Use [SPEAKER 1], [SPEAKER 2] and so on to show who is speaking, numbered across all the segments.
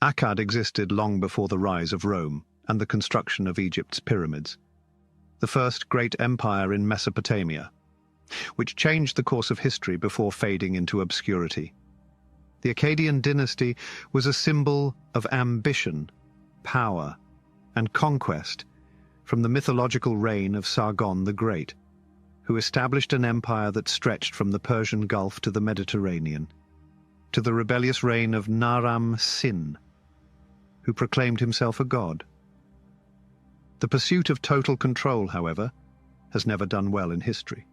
[SPEAKER 1] Akkad existed long before the rise of Rome and the construction of Egypt's pyramids, the first great empire in Mesopotamia, which changed the course of history before fading into obscurity. The Akkadian dynasty was a symbol of ambition, power, and conquest from the mythological reign of Sargon the Great, who established an empire that stretched from the Persian Gulf to the Mediterranean, to the rebellious reign of Naram-Sin, who proclaimed himself a god. The pursuit of total control, however, has never done well in history.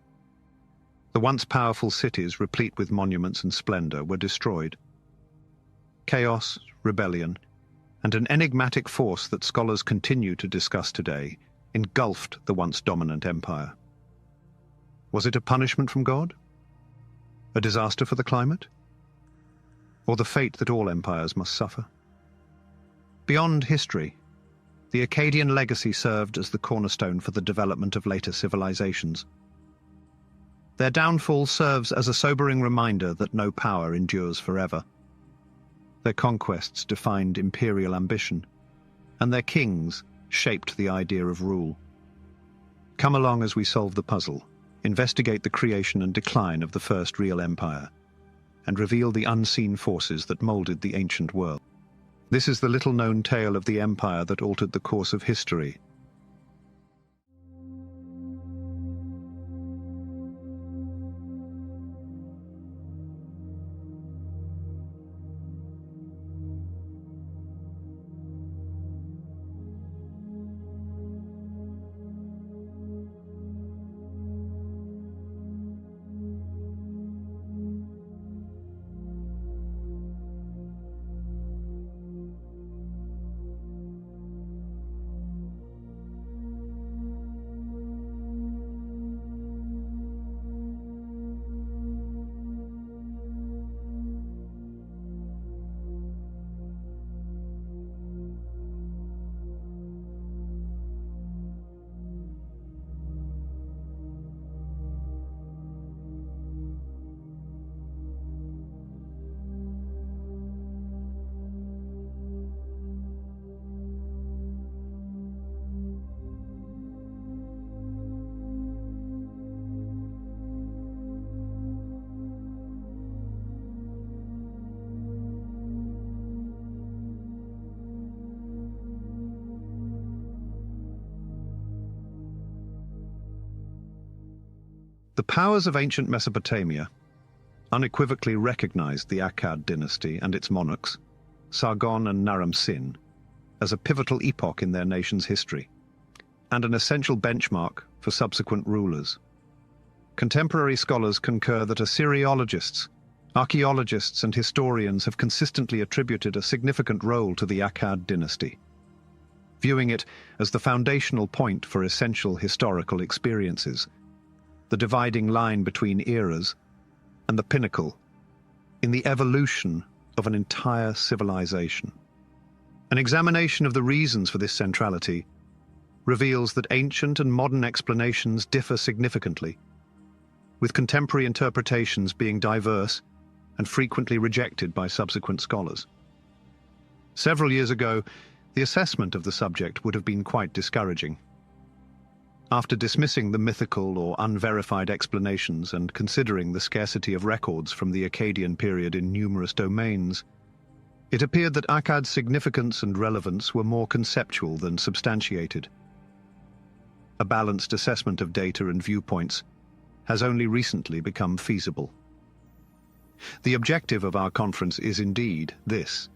[SPEAKER 1] The once powerful cities, replete with monuments and splendor, were destroyed. Chaos, rebellion, and an enigmatic force that scholars continue to discuss today engulfed the once dominant empire. Was it a punishment from God? A disaster for the climate? Or the fate that all empires must suffer? Beyond history, the Akkadian legacy served as the cornerstone for the development of later civilizations. Their downfall serves as a sobering reminder that no power endures forever. Their conquests defined imperial ambition, and their kings shaped the idea of rule. Come along as we solve the puzzle, investigate the creation and decline of the first real empire, and reveal the unseen forces that molded the ancient world. This is the little-known tale of the empire that altered the course of history. The powers of ancient Mesopotamia unequivocally recognized the Akkad dynasty and its monarchs, Sargon and Naram-Sin, as a pivotal epoch in their nation's history, and an essential benchmark for subsequent rulers. Contemporary scholars concur that Assyriologists, archaeologists, and historians have consistently attributed a significant role to the Akkad dynasty, viewing it as the foundational point for essential historical experiences, the dividing line between eras, and the pinnacle in the evolution of an entire civilization. An examination of the reasons for this centrality reveals that ancient and modern explanations differ significantly, with contemporary interpretations being diverse and frequently rejected by subsequent scholars. Several years ago, the assessment of the subject would have been quite discouraging. After dismissing the mythical or unverified explanations and considering the scarcity of records from the Akkadian period in numerous domains, it appeared that Akkad's significance and relevance were more conceptual than substantiated. A balanced assessment of data and viewpoints has only recently become feasible. The objective of our conference is indeed this.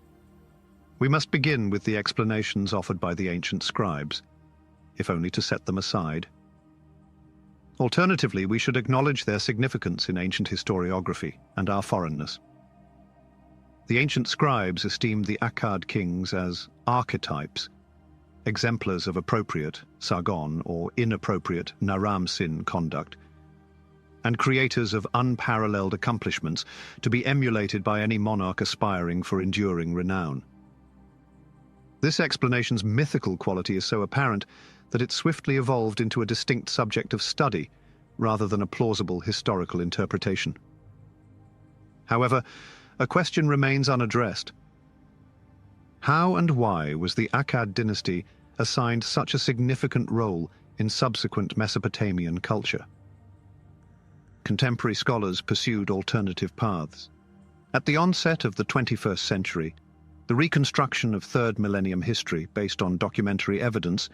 [SPEAKER 1] We must begin with the explanations offered by the ancient scribes, if only to set them aside. Alternatively, we should acknowledge their significance in ancient historiography and our foreignness. The ancient scribes esteemed the Akkad kings as archetypes, exemplars of appropriate Sargon or inappropriate Naram-Sin conduct, and creators of unparalleled accomplishments to be emulated by any monarch aspiring for enduring renown. This explanation's mythical quality is so apparent that it swiftly evolved into a distinct subject of study rather than a plausible historical interpretation. However, a question remains unaddressed. How and why was the Akkad dynasty assigned such a significant role in subsequent Mesopotamian culture? Contemporary scholars pursued alternative paths. At the onset of the 21st century, the reconstruction of third millennium history based on documentary evidence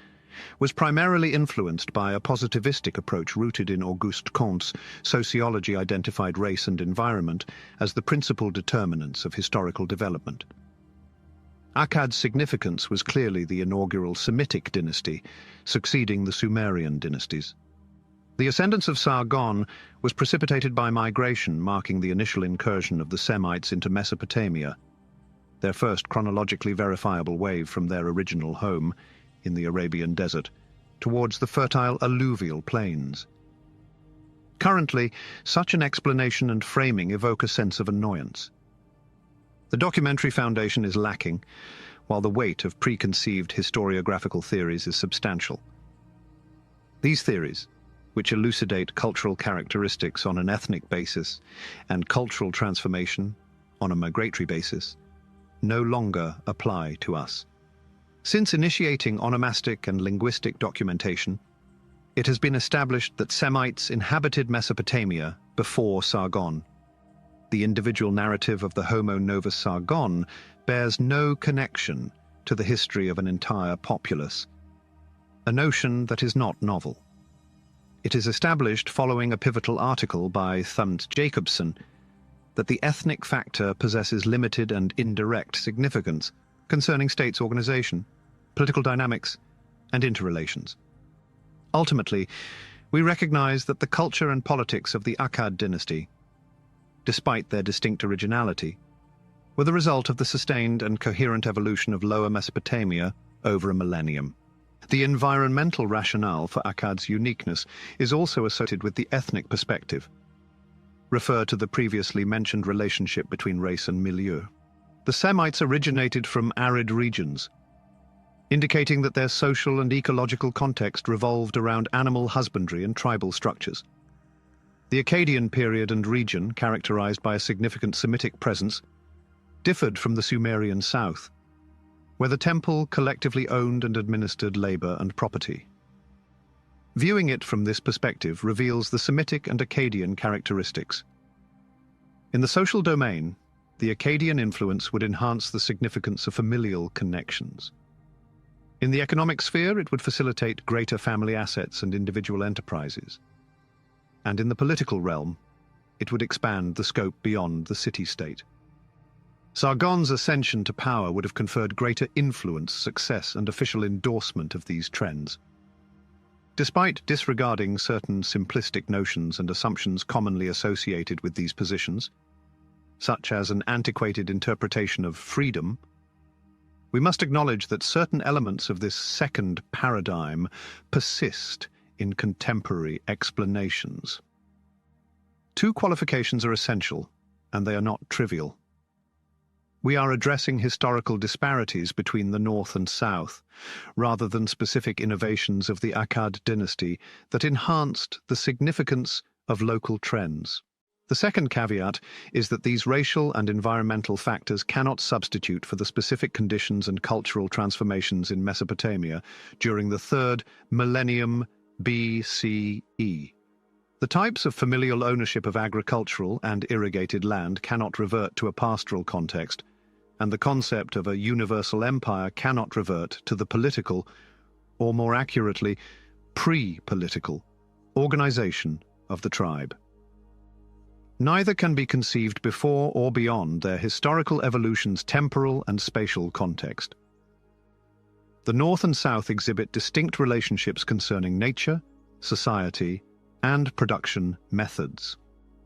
[SPEAKER 1] was primarily influenced by a positivistic approach rooted in Auguste Comte's sociology identified race and environment as the principal determinants of historical development. Akkad's significance was clearly the inaugural Semitic dynasty, succeeding the Sumerian dynasties. The ascendance of Sargon was precipitated by migration, marking the initial incursion of the Semites into Mesopotamia, their first chronologically verifiable wave from their original home in the Arabian desert towards the fertile alluvial plains. Currently, such an explanation and framing evoke a sense of annoyance. The documentary foundation is lacking, while the weight of preconceived historiographical theories is substantial. These theories, which elucidate cultural characteristics on an ethnic basis and cultural transformation on a migratory basis, no longer apply to us. Since initiating onomastic and linguistic documentation, it has been established that Semites inhabited Mesopotamia before Sargon. The individual narrative of the Homo novus Sargon bears no connection to the history of an entire populace, a notion that is not novel. It is established following a pivotal article by Thunt Jacobson that the ethnic factor possesses limited and indirect significance concerning states' organization, political dynamics, and interrelations. Ultimately, we recognize that the culture and politics of the Akkad dynasty, despite their distinct originality, were the result of the sustained and coherent evolution of Lower Mesopotamia over a millennium. The environmental rationale for Akkad's uniqueness is also associated with the ethnic perspective. Refer to the previously mentioned relationship between race and milieu. The Semites originated from arid regions, indicating that their social and ecological context revolved around animal husbandry and tribal structures. The Akkadian period and region, characterized by a significant Semitic presence, differed from the Sumerian south, where the temple collectively owned and administered labor and property. Viewing it from this perspective reveals the Semitic and Akkadian characteristics. In the social domain, the Akkadian influence would enhance the significance of familial connections. In the economic sphere, it would facilitate greater family assets and individual enterprises. And in the political realm, it would expand the scope beyond the city-state. Sargon's ascension to power would have conferred greater influence, success, and official endorsement of these trends. Despite disregarding certain simplistic notions and assumptions commonly associated with these positions, such as an antiquated interpretation of freedom, we must acknowledge that certain elements of this second paradigm persist in contemporary explanations. Two qualifications are essential, and they are not trivial. We are addressing historical disparities between the North and South, rather than specific innovations of the Akkad dynasty that enhanced the significance of local trends. The second caveat is that these racial and environmental factors cannot substitute for the specific conditions and cultural transformations in Mesopotamia during the third millennium BCE. The types of familial ownership of agricultural and irrigated land cannot revert to a pastoral context, and the concept of a universal empire cannot revert to the political, or more accurately, pre-political, organization of the tribe. Neither can be conceived before or beyond their historical evolution's temporal and spatial context. The North and South exhibit distinct relationships concerning nature, society, and production methods.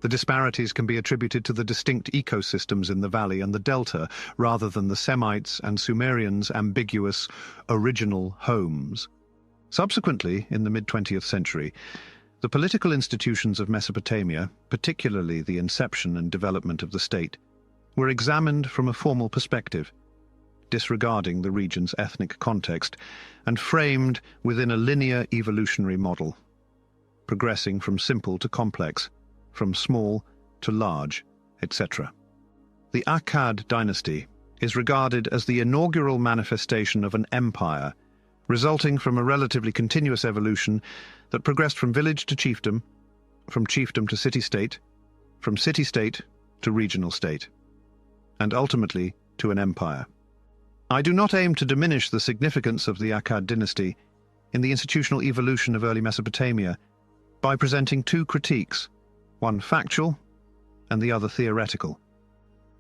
[SPEAKER 1] The disparities can be attributed to the distinct ecosystems in the valley and the delta, rather than the Semites' and Sumerians' ambiguous original homes. Subsequently, in the mid-20th century, the political institutions of Mesopotamia, particularly the inception and development of the state, were examined from a formal perspective, disregarding the region's ethnic context, and framed within a linear evolutionary model, progressing from simple to complex, from small to large, etc. The Akkad dynasty, is regarded as the inaugural manifestation of an empire, resulting from a relatively continuous evolution that progressed from village to chiefdom, from chiefdom to city-state, from city-state to regional state, and ultimately to an empire. I do not aim to diminish the significance of the Akkad dynasty in the institutional evolution of early Mesopotamia by presenting two critiques, one factual and the other theoretical.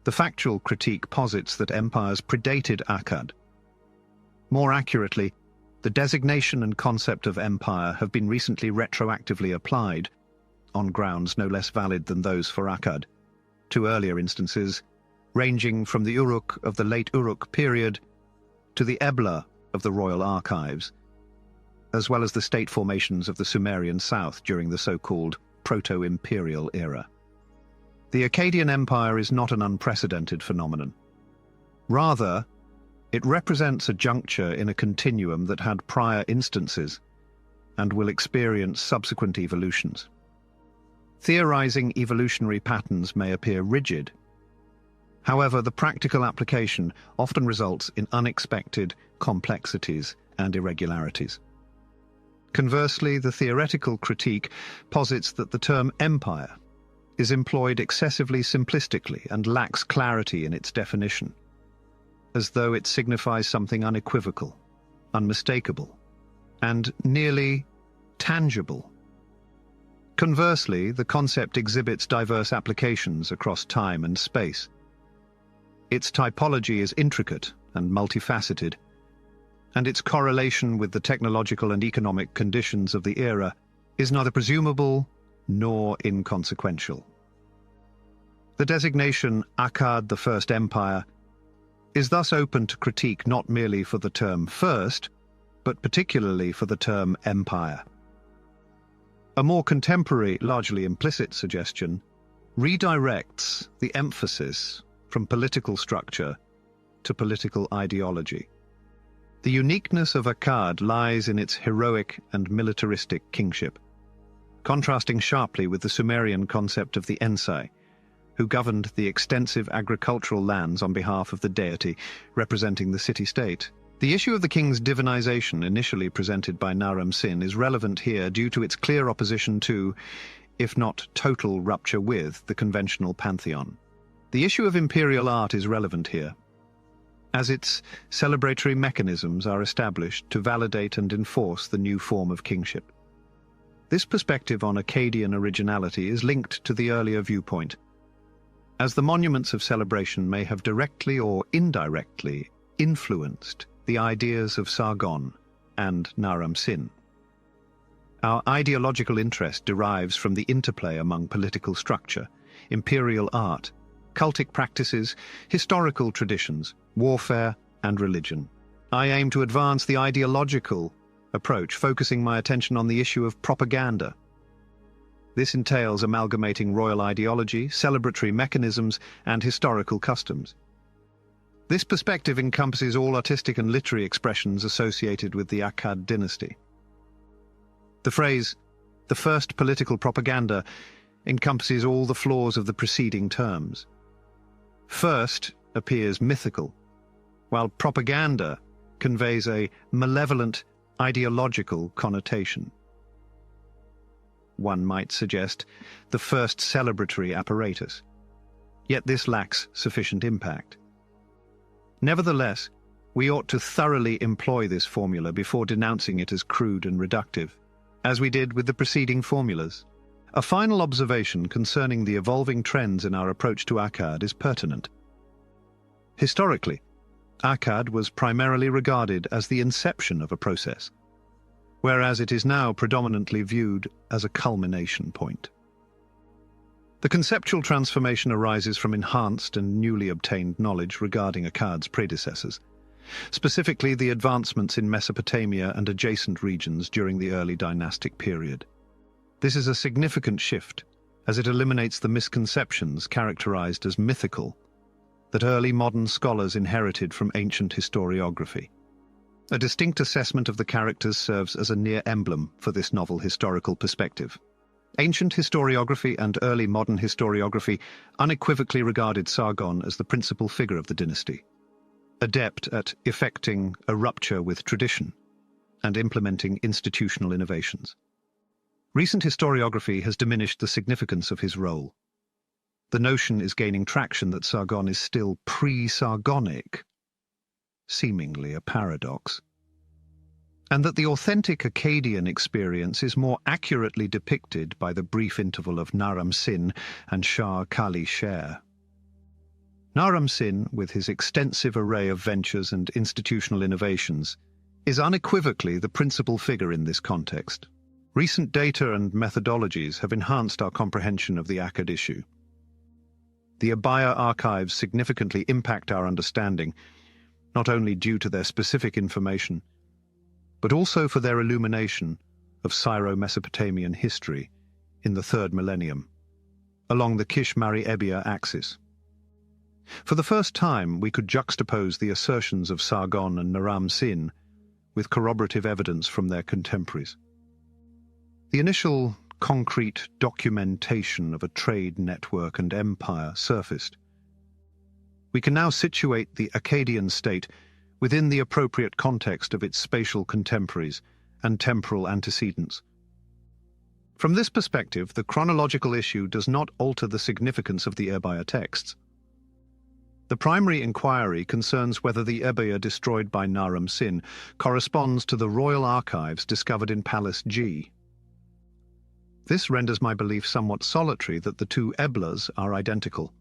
[SPEAKER 1] The factual critique posits that empires predated Akkad. More accurately, the designation and concept of empire have been recently retroactively applied, on grounds no less valid than those for Akkad, to earlier instances, ranging from the Uruk of the late Uruk period to the Ebla of the royal archives, as well as the state formations of the Sumerian south during the so-called Proto-Imperial era. The Akkadian Empire is not an unprecedented phenomenon. Rather, it represents a juncture in a continuum that had prior instances and will experience subsequent evolutions. Theorizing evolutionary patterns may appear rigid. However, the practical application often results in unexpected complexities and irregularities. Conversely, the theoretical critique posits that the term empire is employed excessively simplistically and lacks clarity in its definition, as though it signifies something unequivocal, unmistakable, and nearly tangible. Conversely, the concept exhibits diverse applications across time and space. Its typology is intricate and multifaceted, and its correlation with the technological and economic conditions of the era is neither presumable nor inconsequential. The designation Akkad, the First Empire, is thus open to critique not merely for the term first, but particularly for the term empire. A more contemporary, largely implicit suggestion redirects the emphasis from political structure to political ideology. The uniqueness of Akkad lies in its heroic and militaristic kingship, contrasting sharply with the Sumerian concept of the Ensai, who governed the extensive agricultural lands on behalf of the deity, representing the city-state. The issue of the king's divinization, initially presented by Naram-Sin, is relevant here due to its clear opposition to, if not total rupture with, the conventional pantheon. The issue of imperial art is relevant here, as its celebratory mechanisms are established to validate and enforce the new form of kingship. This perspective on Akkadian originality is linked to the earlier viewpoint, as the monuments of celebration may have directly or indirectly influenced the ideas of Sargon and Naram-Sin. Our ideological interest derives from the interplay among political structure, imperial art, cultic practices, historical traditions, warfare, and religion. I aim to advance the ideological approach, focusing my attention on the issue of propaganda. This entails amalgamating royal ideology, celebratory mechanisms, and historical customs. This perspective encompasses all artistic and literary expressions associated with the Akkad dynasty. The phrase, "the first political propaganda," encompasses all the flaws of the preceding terms. First appears mythical, while propaganda conveys a malevolent ideological connotation. One might suggest the first celebratory apparatus. Yet this lacks sufficient impact. Nevertheless, we ought to thoroughly employ this formula before denouncing it as crude and reductive, as we did with the preceding formulas. A final observation concerning the evolving trends in our approach to Akkad is pertinent. Historically, Akkad was primarily regarded as the inception of a process, whereas it is now predominantly viewed as a culmination point. The conceptual transformation arises from enhanced and newly obtained knowledge regarding Akkad's predecessors, specifically the advancements in Mesopotamia and adjacent regions during the early dynastic period. This is a significant shift, as it eliminates the misconceptions characterized as mythical that early modern scholars inherited from ancient historiography. A distinct assessment of the characters serves as a near emblem for this novel historical perspective. Ancient historiography and early modern historiography unequivocally regarded Sargon as the principal figure of the dynasty. adept at effecting a rupture with tradition and implementing institutional innovations. Recent historiography has diminished the significance of his role. The notion is gaining traction that Sargon is still pre-Sargonic, seemingly a paradox, and that the authentic Akkadian experience is more accurately depicted by the brief interval of Naram Sin and Shah Kali Sher. Naram Sin, with his extensive array of ventures and institutional innovations, is unequivocally the principal figure in this context. Recent data and methodologies have enhanced our comprehension of the Akkad issue. The Abaya archives significantly impact our understanding, not only due to their specific information, but also for their illumination of Syro-Mesopotamian history in the 3rd millennium, along the Kish-Mari-Ebbia axis. For the first time, we could juxtapose the assertions of Sargon and Naram Sin with corroborative evidence from their contemporaries. The initial concrete documentation of a trade network and empire surfaced. We can now situate the Akkadian state within the appropriate context of its spatial contemporaries and temporal antecedents. From this perspective, the chronological issue does not alter the significance of the Abaya texts. The primary inquiry concerns whether the Abaya destroyed by Naram Sin corresponds to the royal archives discovered in Palace G. This renders my belief somewhat solitary that the two Eblas are identical.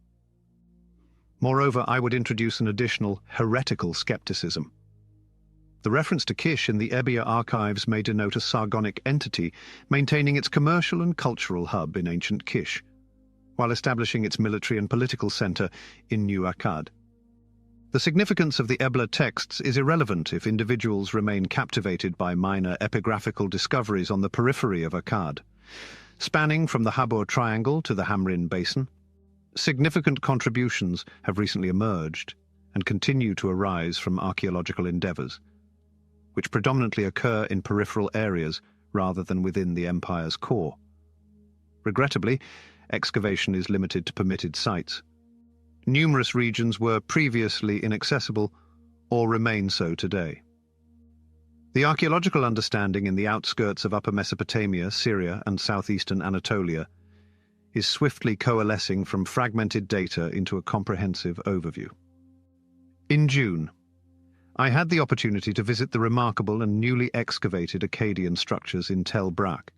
[SPEAKER 1] Moreover, I would introduce an additional heretical skepticism. The reference to Kish in the Ebbia archives may denote a Sargonic entity maintaining its commercial and cultural hub in ancient Kish, while establishing its military and political center in New Akkad. The significance of the Ebla texts is irrelevant if individuals remain captivated by minor epigraphical discoveries on the periphery of Akkad. Spanning from the Habur Triangle to the Hamrin Basin, significant contributions have recently emerged and continue to arise from archaeological endeavors, which predominantly occur in peripheral areas rather than within the empire's core. Regrettably, excavation is limited to permitted sites. Numerous regions were previously inaccessible or remain so today. The archaeological understanding in the outskirts of Upper Mesopotamia, Syria, and southeastern Anatolia is swiftly coalescing from fragmented data into a comprehensive overview. In June, I had the opportunity to visit the remarkable and newly excavated Akkadian structures in Tel Brak,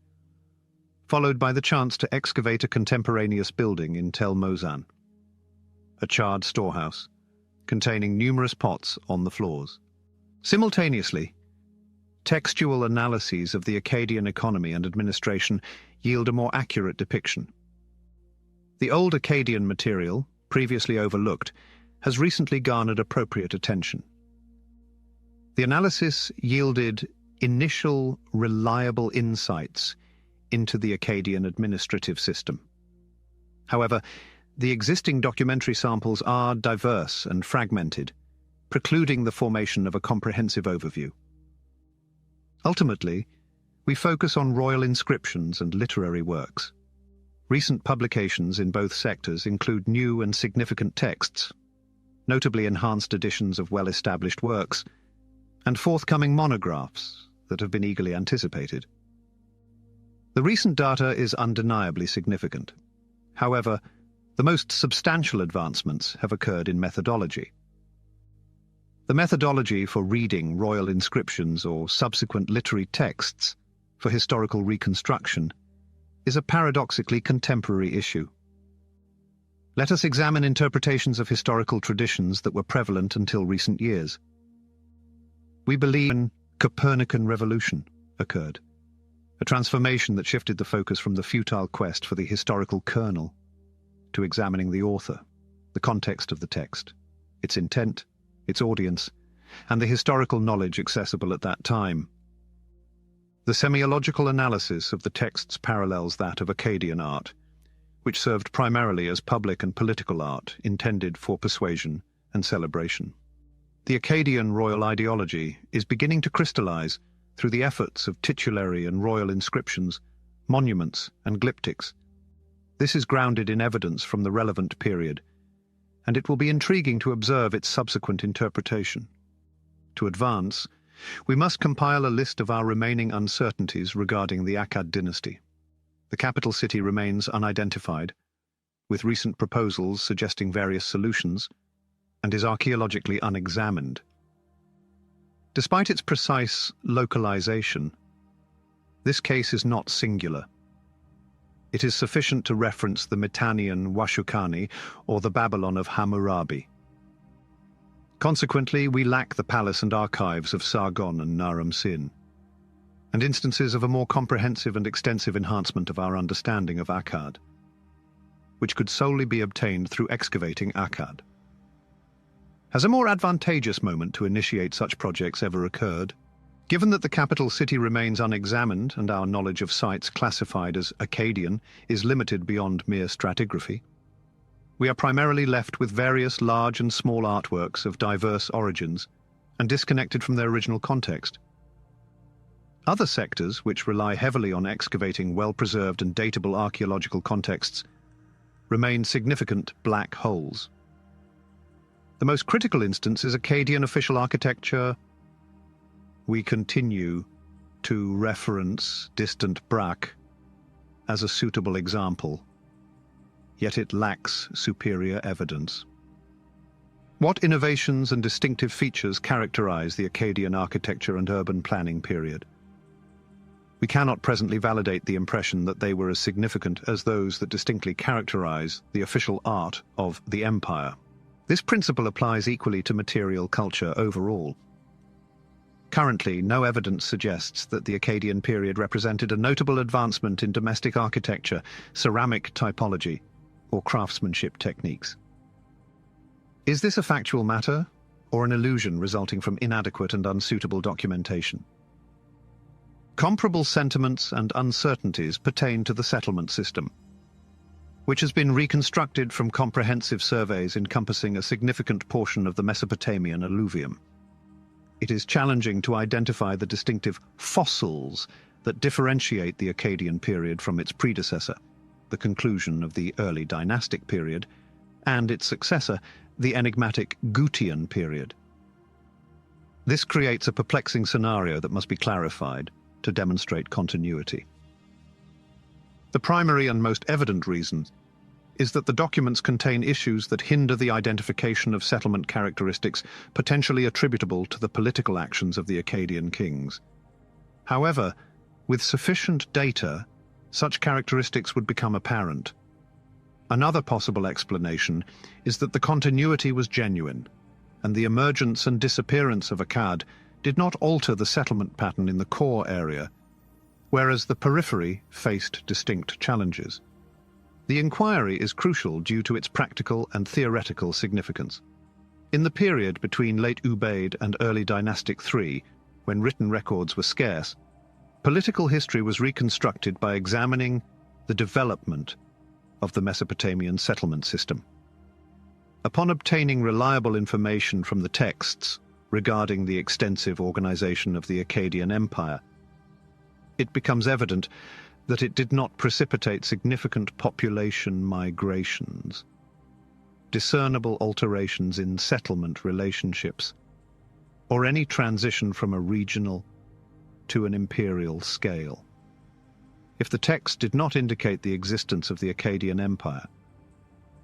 [SPEAKER 1] followed by the chance to excavate a contemporaneous building in Tel Mozan, a charred storehouse containing numerous pots on the floors. Simultaneously, textual analyses of the Akkadian economy and administration yield a more accurate depiction. The old Akkadian material, previously overlooked, has recently garnered appropriate attention. The analysis yielded initial, reliable insights into the Akkadian administrative system. However, the existing documentary samples are diverse and fragmented, precluding the formation of a comprehensive overview. Ultimately, we focus on royal inscriptions and literary works. Recent publications in both sectors include new and significant texts, notably enhanced editions of well-established works, and forthcoming monographs that have been eagerly anticipated. The recent data is undeniably significant. However, the most substantial advancements have occurred in methodology. The methodology for reading royal inscriptions or subsequent literary texts for historical reconstruction is a paradoxically contemporary issue. Let us examine interpretations of historical traditions that were prevalent until recent years. We believe a Copernican revolution occurred, a transformation that shifted the focus from the futile quest for the historical kernel to examining the author, the context of the text, its intent, its audience, and the historical knowledge accessible at that time. The semiological analysis of the texts parallels that of Akkadian art, which served primarily as public and political art intended for persuasion and celebration. The Akkadian royal ideology is beginning to crystallize through the efforts of titulary and royal inscriptions, monuments, and glyptics. This is grounded in evidence from the relevant period and it will be intriguing to observe its subsequent interpretation. To advance, we must compile a list of our remaining uncertainties regarding the Akkad dynasty. The capital city remains unidentified, with recent proposals suggesting various solutions, and is archaeologically unexamined. Despite its precise localization, this case is not singular. It is sufficient to reference the Mitannian Washukani or the Babylon of Hammurabi. Consequently, we lack the palace and archives of Sargon and Naram Sin, and instances of a more comprehensive and extensive enhancement of our understanding of Akkad, which could solely be obtained through excavating Akkad. Has a more advantageous moment to initiate such projects ever occurred? Given that the capital city remains unexamined and our knowledge of sites classified as Akkadian is limited beyond mere stratigraphy, we are primarily left with various large and small artworks of diverse origins and disconnected from their original context. Other sectors, which rely heavily on excavating well-preserved and datable archaeological contexts, remain significant black holes. The most critical instance is Akkadian official architecture. We continue to reference distant Brak as a suitable example, yet it lacks superior evidence. What innovations and distinctive features characterize the Akkadian architecture and urban planning period? We cannot presently validate the impression that they were as significant as those that distinctly characterize the official art of the empire. This principle applies equally to material culture overall. Currently, no evidence suggests that the Akkadian period represented a notable advancement in domestic architecture, ceramic typology, or craftsmanship techniques. Is this a factual matter, or an illusion resulting from inadequate and unsuitable documentation? Comparable sentiments and uncertainties pertain to the settlement system, which has been reconstructed from comprehensive surveys encompassing a significant portion of the Mesopotamian alluvium. It is challenging to identify the distinctive fossils that differentiate the Akkadian period from its predecessor, the conclusion of the early dynastic period, and its successor, the enigmatic Gutian period. This creates a perplexing scenario that must be clarified to demonstrate continuity. The primary and most evident reason is that the documents contain issues that hinder the identification of settlement characteristics potentially attributable to the political actions of the Akkadian kings. However, with sufficient data, such characteristics would become apparent. Another possible explanation is that the continuity was genuine, and the emergence and disappearance of Akkad did not alter the settlement pattern in the core area, whereas the periphery faced distinct challenges. The inquiry is crucial due to its practical and theoretical significance. In the period between late Ubaid and early Dynastic III, when written records were scarce, political history was reconstructed by examining the development of the Mesopotamian settlement system. Upon obtaining reliable information from the texts regarding the extensive organization of the Akkadian Empire, it becomes evident that it did not precipitate significant population migrations, discernible alterations in settlement relationships, or any transition from a regional to an imperial scale. If the text did not indicate the existence of the Akkadian Empire,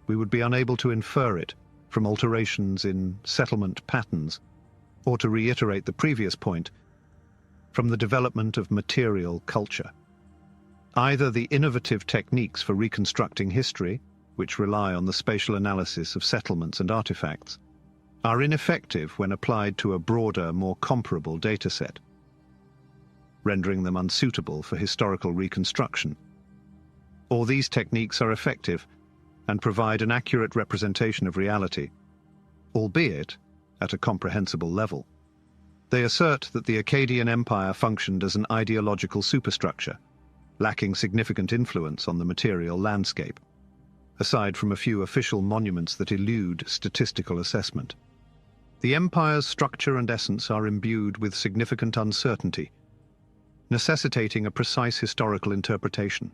[SPEAKER 1] we would be unable to infer it from alterations in settlement patterns, or to reiterate the previous point, from the development of material culture. Either the innovative techniques for reconstructing history, which rely on the spatial analysis of settlements and artifacts, are ineffective when applied to a broader, more comparable dataset, rendering them unsuitable for historical reconstruction. Or these techniques are effective and provide an accurate representation of reality, albeit at a comprehensible level. They assert that the Akkadian Empire functioned as an ideological superstructure, lacking significant influence on the material landscape, aside from a few official monuments that elude statistical assessment. The empire's structure and essence are imbued with significant uncertainty, necessitating a precise historical interpretation.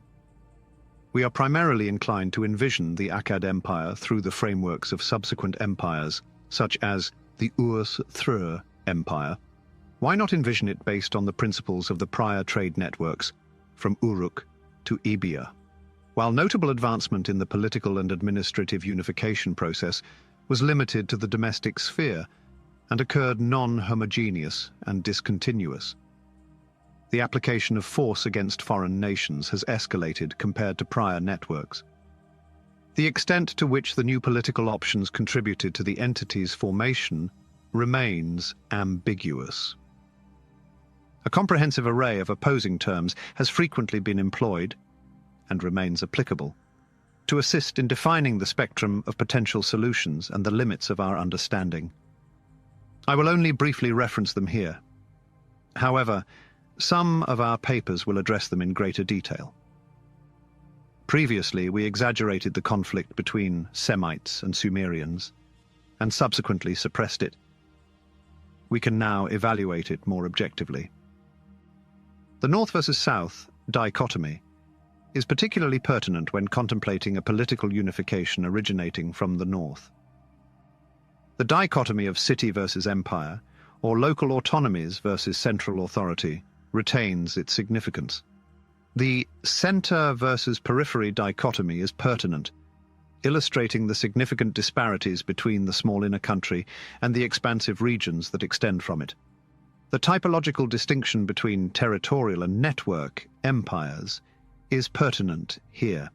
[SPEAKER 1] We are primarily inclined to envision the Akkad Empire through the frameworks of subsequent empires, such as the Urs-Thrur Empire. Why not envision it based on the principles of the prior trade networks, from Uruk to Ebia? While notable advancement in the political and administrative unification process was limited to the domestic sphere and occurred non-homogeneous and discontinuous, the application of force against foreign nations has escalated compared to prior networks. The extent to which the new political options contributed to the entity's formation remains ambiguous. A comprehensive array of opposing terms has frequently been employed, and remains applicable, to assist in defining the spectrum of potential solutions and the limits of our understanding. I will only briefly reference them here. However, some of our papers will address them in greater detail. Previously, we exaggerated the conflict between Semites and Sumerians, and subsequently suppressed it. We can now evaluate it more objectively. The North versus South dichotomy is particularly pertinent when contemplating a political unification originating from the North. The dichotomy of city versus empire, or local autonomies versus central authority, retains its significance. The center versus periphery dichotomy is pertinent, illustrating the significant disparities between the small inner country and the expansive regions that extend from it. The typological distinction between territorial and network empires is pertinent here.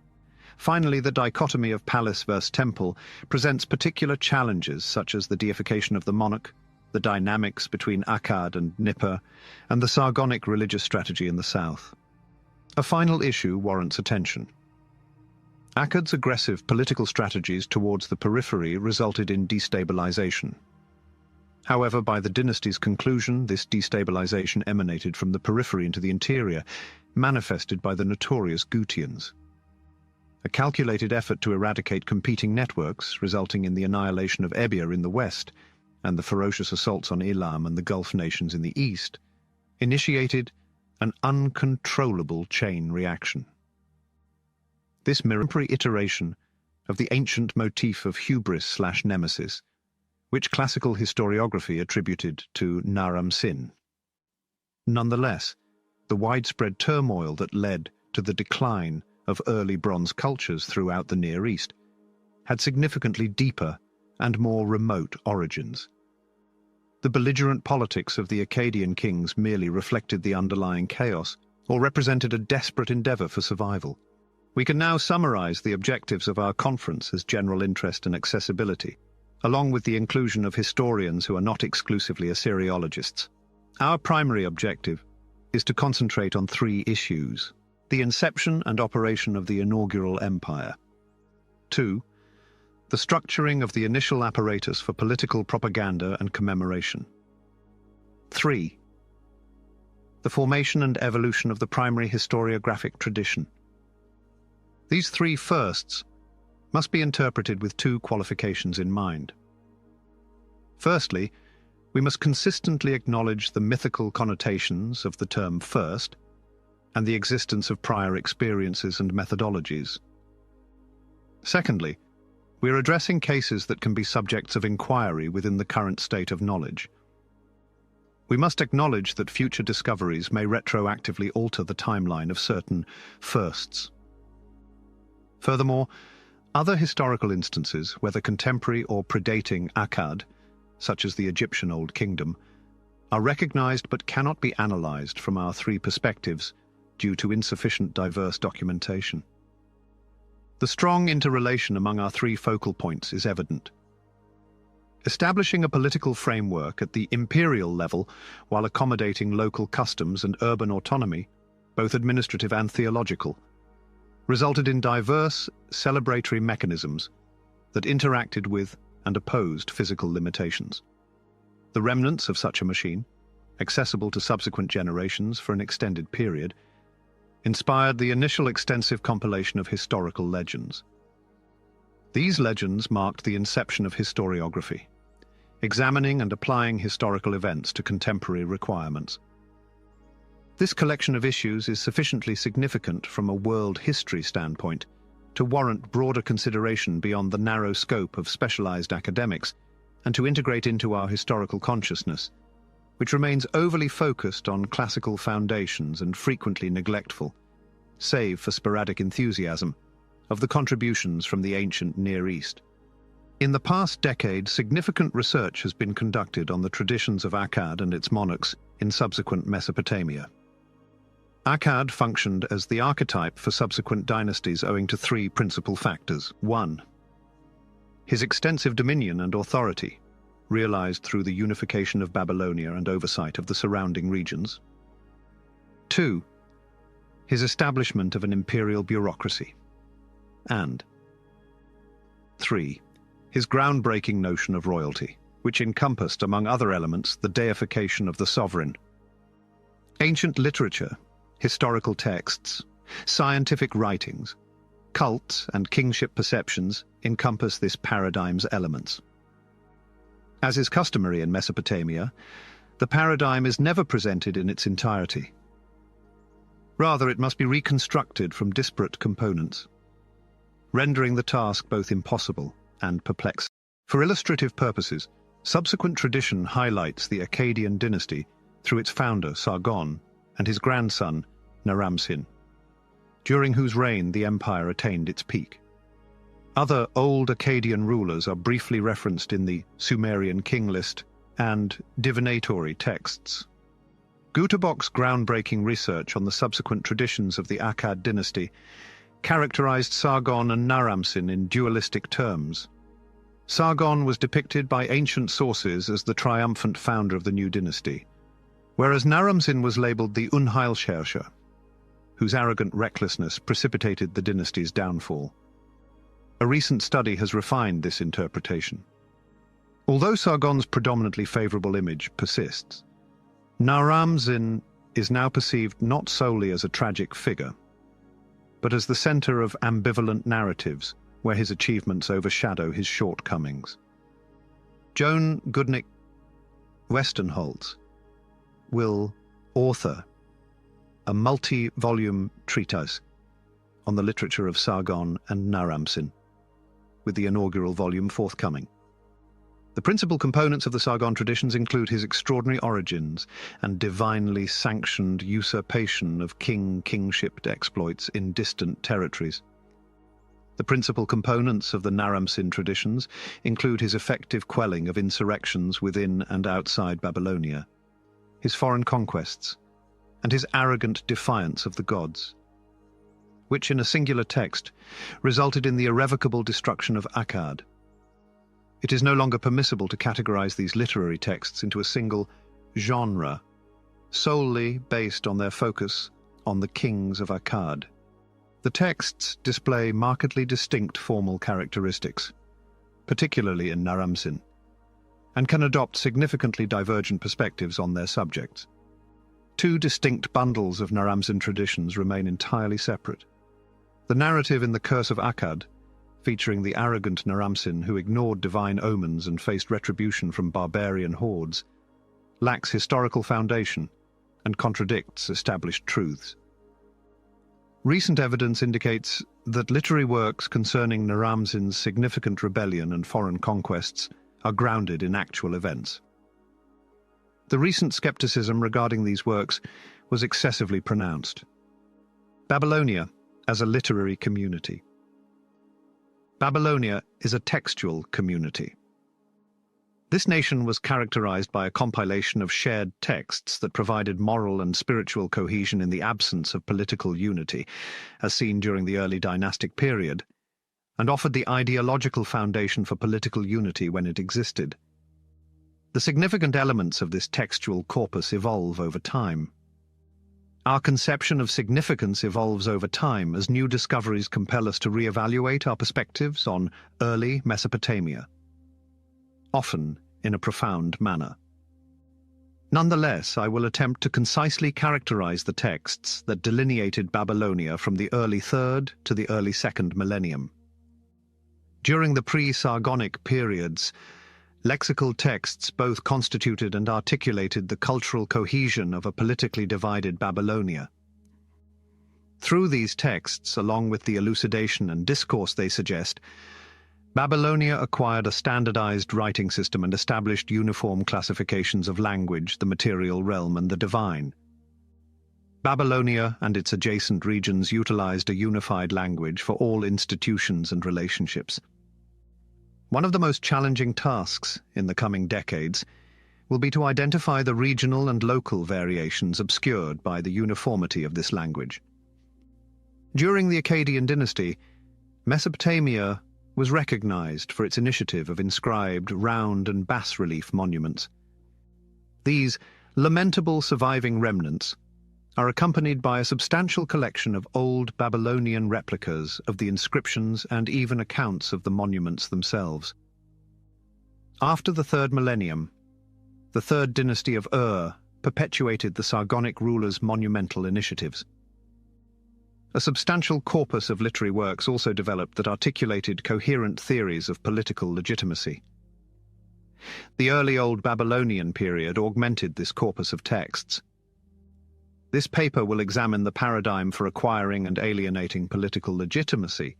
[SPEAKER 1] Finally, the dichotomy of palace versus temple presents particular challenges such as the deification of the monarch, the dynamics between Akkad and Nippur, and the Sargonic religious strategy in the south. A final issue warrants attention. Akkad's aggressive political strategies towards the periphery resulted in destabilization. However, by the dynasty's conclusion, this destabilization emanated from the periphery into the interior, manifested by the notorious Gutians. A calculated effort to eradicate competing networks, resulting in the annihilation of Ebia in the west, and the ferocious assaults on Elam and the Gulf nations in the east, initiated an uncontrollable chain reaction. This mirror iteration of the ancient motif of hubris/nemesis, which classical historiography attributed to Naram-Sin. Nonetheless, the widespread turmoil that led to the decline of early Bronze cultures throughout the Near East had significantly deeper and more remote origins. The belligerent politics of the Akkadian kings merely reflected the underlying chaos or represented a desperate endeavor for survival. We can now summarize the objectives of our conference as general interest and accessibility, along with the inclusion of historians who are not exclusively Assyriologists. Our primary objective is to concentrate on three issues: the inception and operation of the inaugural empire. 2. The structuring of the initial apparatus for political propaganda and commemoration. 3. The formation and evolution of the primary historiographic tradition. These three firsts must be interpreted with two qualifications in mind. Firstly, we must consistently acknowledge the mythical connotations of the term first and the existence of prior experiences and methodologies. Secondly, we are addressing cases that can be subjects of inquiry within the current state of knowledge. We must acknowledge that future discoveries may retroactively alter the timeline of certain firsts. Furthermore, other historical instances, whether contemporary or predating Akkad, such as the Egyptian Old Kingdom, are recognized but cannot be analyzed from our three perspectives due to insufficient diverse documentation. The strong interrelation among our three focal points is evident. Establishing a political framework at the imperial level while accommodating local customs and urban autonomy, both administrative and theological, resulted in diverse celebratory mechanisms that interacted with and opposed physical limitations. The remnants of such a machine, accessible to subsequent generations for an extended period, inspired the initial extensive compilation of historical legends. These legends marked the inception of historiography, examining and applying historical events to contemporary requirements. This collection of issues is sufficiently significant from a world history standpoint to warrant broader consideration beyond the narrow scope of specialized academics and to integrate into our historical consciousness, which remains overly focused on classical foundations and frequently neglectful, save for sporadic enthusiasm, of the contributions from the ancient Near East. In the past decade, significant research has been conducted on the traditions of Akkad and its monarchs in subsequent Mesopotamia. Akkad functioned as the archetype for subsequent dynasties owing to three principal factors. 1. His extensive dominion and authority, realized through the unification of Babylonia and oversight of the surrounding regions. 2. His establishment of an imperial bureaucracy. And 3. His groundbreaking notion of royalty, which encompassed, among other elements, the deification of the sovereign. Ancient literature, historical texts, scientific writings, cults, and kingship perceptions encompass this paradigm's elements. As is customary in Mesopotamia, the paradigm is never presented in its entirety. Rather, it must be reconstructed from disparate components, rendering the task both impossible and perplexing. For illustrative purposes, subsequent tradition highlights the Akkadian dynasty through its founder, Sargon, and his grandson, Naram-Sin, during whose reign the empire attained its peak. Other old Akkadian rulers are briefly referenced in the Sumerian king list and divinatory texts. Güterbock's groundbreaking research on the subsequent traditions of the Akkad dynasty characterized Sargon and Naram-Sin in dualistic terms. Sargon was depicted by ancient sources as the triumphant founder of the new dynasty, whereas Naram-Sin was labeled the Unheilsherrscher, whose arrogant recklessness precipitated the dynasty's downfall. A recent study has refined this interpretation. Although Sargon's predominantly favorable image persists, Naram-Sin is now perceived not solely as a tragic figure, but as the center of ambivalent narratives where his achievements overshadow his shortcomings. Joan Goodnick Westenholz will author a multi-volume treatise on the literature of Sargon and Naram-Sin, with the inaugural volume forthcoming. The principal components of the Sargon traditions include his extraordinary origins and divinely sanctioned usurpation of kingship exploits in distant territories. The principal components of the Naram-Sin traditions include his effective quelling of insurrections within and outside Babylonia, his foreign conquests, and his arrogant defiance of the gods, which in a singular text resulted in the irrevocable destruction of Akkad. It is no longer permissible to categorize these literary texts into a single genre, solely based on their focus on the kings of Akkad. The texts display markedly distinct formal characteristics, particularly in Naram-Sin, and can adopt significantly divergent perspectives on their subjects. Two distinct bundles of Naram-Sin traditions remain entirely separate. The narrative in The Curse of Akkad, featuring the arrogant Naram-Sin who ignored divine omens and faced retribution from barbarian hordes, lacks historical foundation and contradicts established truths. Recent evidence indicates that literary works concerning Naram-Sin's significant rebellion and foreign conquests are grounded in actual events. The recent skepticism regarding these works was excessively pronounced. Babylonia as a literary community. Babylonia is a textual community. This nation was characterized by a compilation of shared texts that provided moral and spiritual cohesion in the absence of political unity, as seen during the early dynastic period, and offered the ideological foundation for political unity when it existed. The significant elements of this textual corpus evolve over time. Our conception of significance evolves over time as new discoveries compel us to reevaluate our perspectives on early Mesopotamia, often in a profound manner. Nonetheless, I will attempt to concisely characterize the texts that delineated Babylonia from the early 3rd to the early 2nd millennium. During the pre-Sargonic periods, Lexical texts both constituted and articulated the cultural cohesion of a politically divided Babylonia. Through these texts, along with the elucidation and discourse they suggest, Babylonia acquired a standardized writing system and established uniform classifications of language, the material realm, and the divine. Babylonia and its adjacent regions utilized a unified language for all institutions and relationships. One of the most challenging tasks in the coming decades will be to identify the regional and local variations obscured by the uniformity of this language. During the Akkadian dynasty, Mesopotamia was recognized for its initiative of inscribed round and bas-relief monuments. These lamentable surviving remnants are accompanied by a substantial collection of old Babylonian replicas of the inscriptions and even accounts of the monuments themselves. After the third millennium, the third dynasty of Ur perpetuated the Sargonic rulers' monumental initiatives. A substantial corpus of literary works also developed that articulated coherent theories of political legitimacy. The early Old Babylonian period augmented this corpus of texts. This paper will examine the paradigm for acquiring and alienating political legitimacy,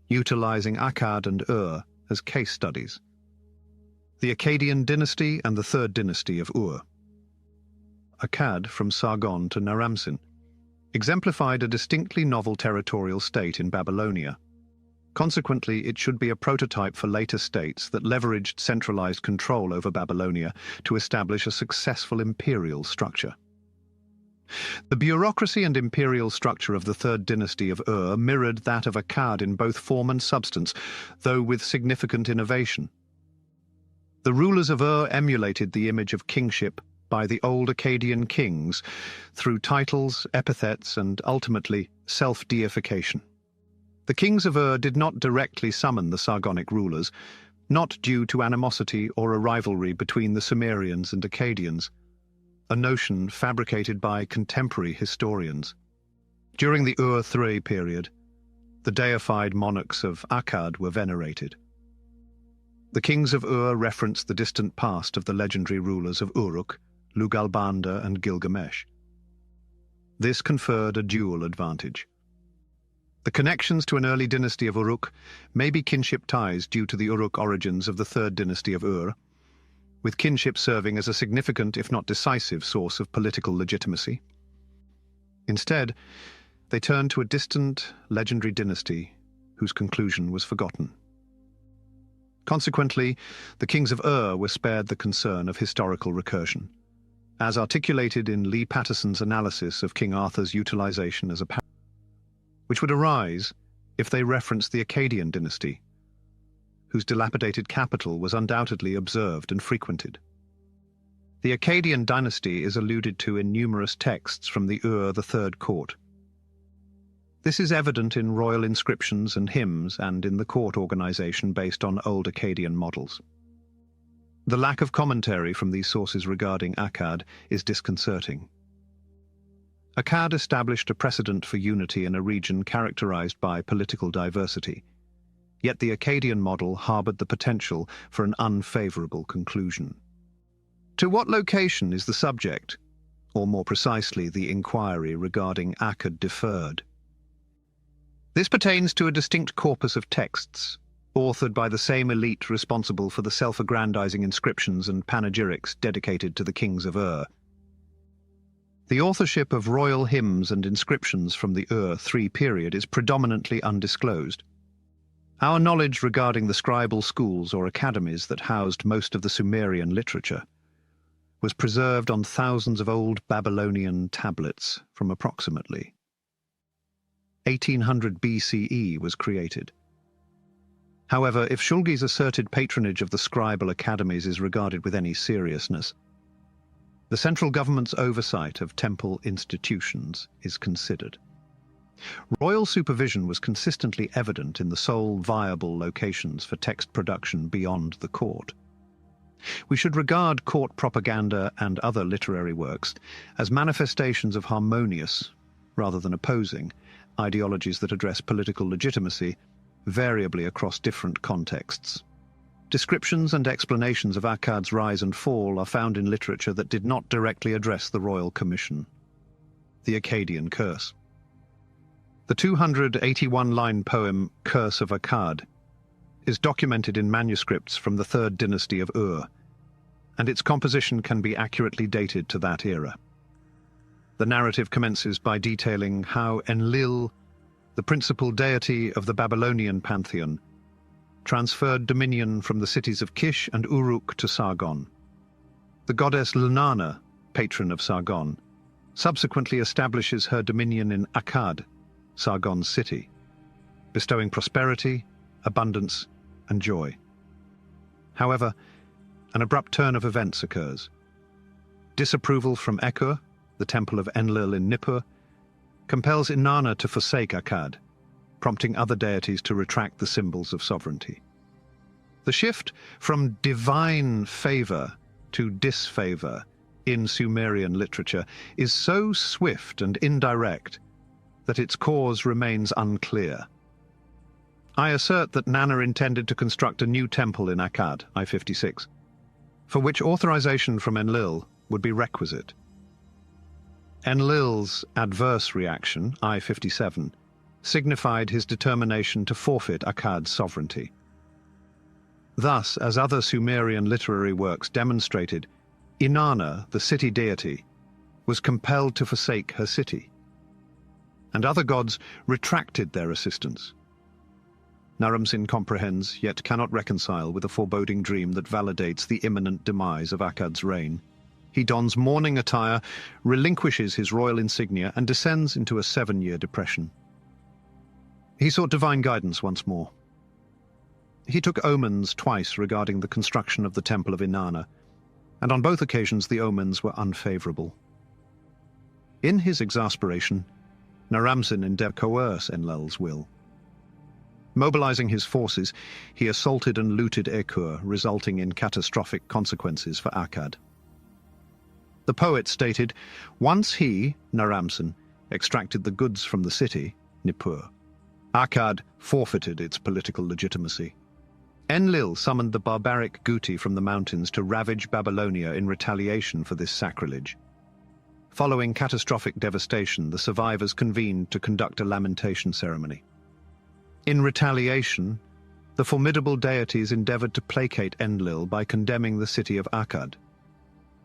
[SPEAKER 1] utilizing Akkad and Ur as case studies. The Akkadian dynasty and the third dynasty of Ur. Akkad, from Sargon to Naram-Sin, exemplified a distinctly novel territorial state in Babylonia. Consequently, it should be a prototype for later states that leveraged centralized control over Babylonia to establish a successful imperial structure. The bureaucracy and imperial structure of the third dynasty of Ur mirrored that of Akkad in both form and substance, though with significant innovation. The rulers of Ur emulated the image of kingship by the old Akkadian kings through titles, epithets, and ultimately self-deification. The kings of Ur did not directly summon the Sargonic rulers, not due to animosity or a rivalry between the Sumerians and Akkadians, a notion fabricated by contemporary historians. During the Ur-3 period, the deified monarchs of Akkad were venerated. The kings of Ur referenced the distant past of the legendary rulers of Uruk, Lugalbanda, and Gilgamesh. This conferred a dual advantage. The connections to an early dynasty of Uruk may be kinship ties due to the Uruk origins of the third dynasty of Ur, with kinship serving as a significant, if not decisive, source of political legitimacy. Instead, they turned to a distant, legendary dynasty whose conclusion was forgotten. Consequently, the kings of Ur were spared the concern of historical recursion, as articulated in Lee Patterson's analysis of King Arthur's utilization as a power, which would arise if they referenced the Akkadian dynasty, whose dilapidated capital was undoubtedly observed and frequented. The Akkadian dynasty is alluded to in numerous texts from the Ur III court. This is evident in royal inscriptions and hymns and in the court organization based on old Akkadian models. The lack of commentary from these sources regarding Akkad is disconcerting. Akkad established a precedent for unity in a region characterized by political diversity, yet the Akkadian model harbored the potential for an unfavorable conclusion. To what location is the subject, or more precisely the inquiry regarding Akkad deferred? This pertains to a distinct corpus of texts, authored by the same elite responsible for the self-aggrandizing inscriptions and panegyrics dedicated to the kings of Ur. The authorship of royal hymns and inscriptions from the Ur III period is predominantly undisclosed. Our knowledge regarding the scribal schools or academies that housed most of the Sumerian literature was preserved on thousands of old Babylonian tablets from approximately 1800 BCE was created. However, if Shulgi's asserted patronage of the scribal academies is regarded with any seriousness, the central government's oversight of temple institutions is considered. Royal supervision was consistently evident in the sole viable locations for text production beyond the court. We should regard court propaganda and other literary works as manifestations of harmonious, rather than opposing, ideologies that address political legitimacy, variably across different contexts. Descriptions and explanations of Akkad's rise and fall are found in literature that did not directly address the royal commission. The Akkadian Curse. The 281-line poem Curse of Akkad is documented in manuscripts from the 3rd dynasty of Ur, and its composition can be accurately dated to that era. The narrative commences by detailing how Enlil, the principal deity of the Babylonian pantheon, transferred dominion from the cities of Kish and Uruk to Sargon. The goddess Lunana, patron of Sargon, subsequently establishes her dominion in Akkad, Sargon's city, bestowing prosperity, abundance, and joy. However, an abrupt turn of events occurs. Disapproval from Ekur, the temple of Enlil in Nippur, compels Inanna to forsake Akkad, prompting other deities to retract the symbols of sovereignty. The shift from divine favor to disfavor in Sumerian literature is so swift and indirect that its cause remains unclear. I assert that Nanna intended to construct a new temple in Akkad, I-56, for which authorization from Enlil would be requisite. Enlil's adverse reaction, I-57, signified his determination to forfeit Akkad's sovereignty. Thus, as other Sumerian literary works demonstrated, Inanna, the city deity, was compelled to forsake her city, and other gods retracted their assistance. Naram-Sin comprehends, yet cannot reconcile with a foreboding dream that validates the imminent demise of Akkad's reign. He dons mourning attire, relinquishes his royal insignia, and descends into a 7-year depression. He sought divine guidance once more. He took omens twice regarding the construction of the temple of Inanna, and on both occasions the omens were unfavorable. In his exasperation, Naram-Sin endeavored to coerce Enlil's will. Mobilizing his forces, he assaulted and looted Ekur, resulting in catastrophic consequences for Akkad. The poet stated, once he, Naram-Sin, extracted the goods from the city, Nippur, Akkad forfeited its political legitimacy. Enlil summoned the barbaric Guti from the mountains to ravage Babylonia in retaliation for this sacrilege. Following catastrophic devastation, the survivors convened to conduct a lamentation ceremony. In retaliation, the formidable deities endeavored to placate Enlil by condemning the city of Akkad,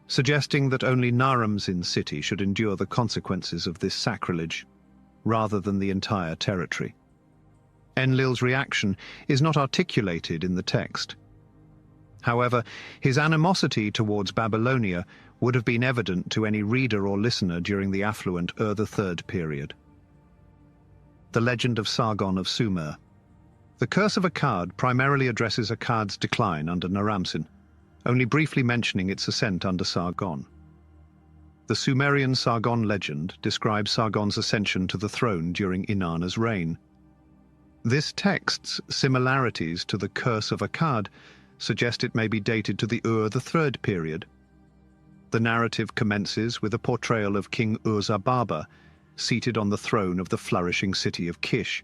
[SPEAKER 1] suggesting that only Naram-Sin's city should endure the consequences of this sacrilege, rather than the entire territory. Enlil's reaction is not articulated in the text. However, his animosity towards Babylonia would have been evident to any reader or listener during the affluent Ur III period. The legend of Sargon of Sumer. The Curse of Akkad primarily addresses Akkad's decline under Naram-Sin, only briefly mentioning its ascent under Sargon. The Sumerian Sargon legend describes Sargon's ascension to the throne during Inanna's reign. This text's similarities to the Curse of Akkad suggest it may be dated to the Ur III period. The narrative commences with a portrayal of King Ur-Zababa, seated on the throne of the flourishing city of Kish.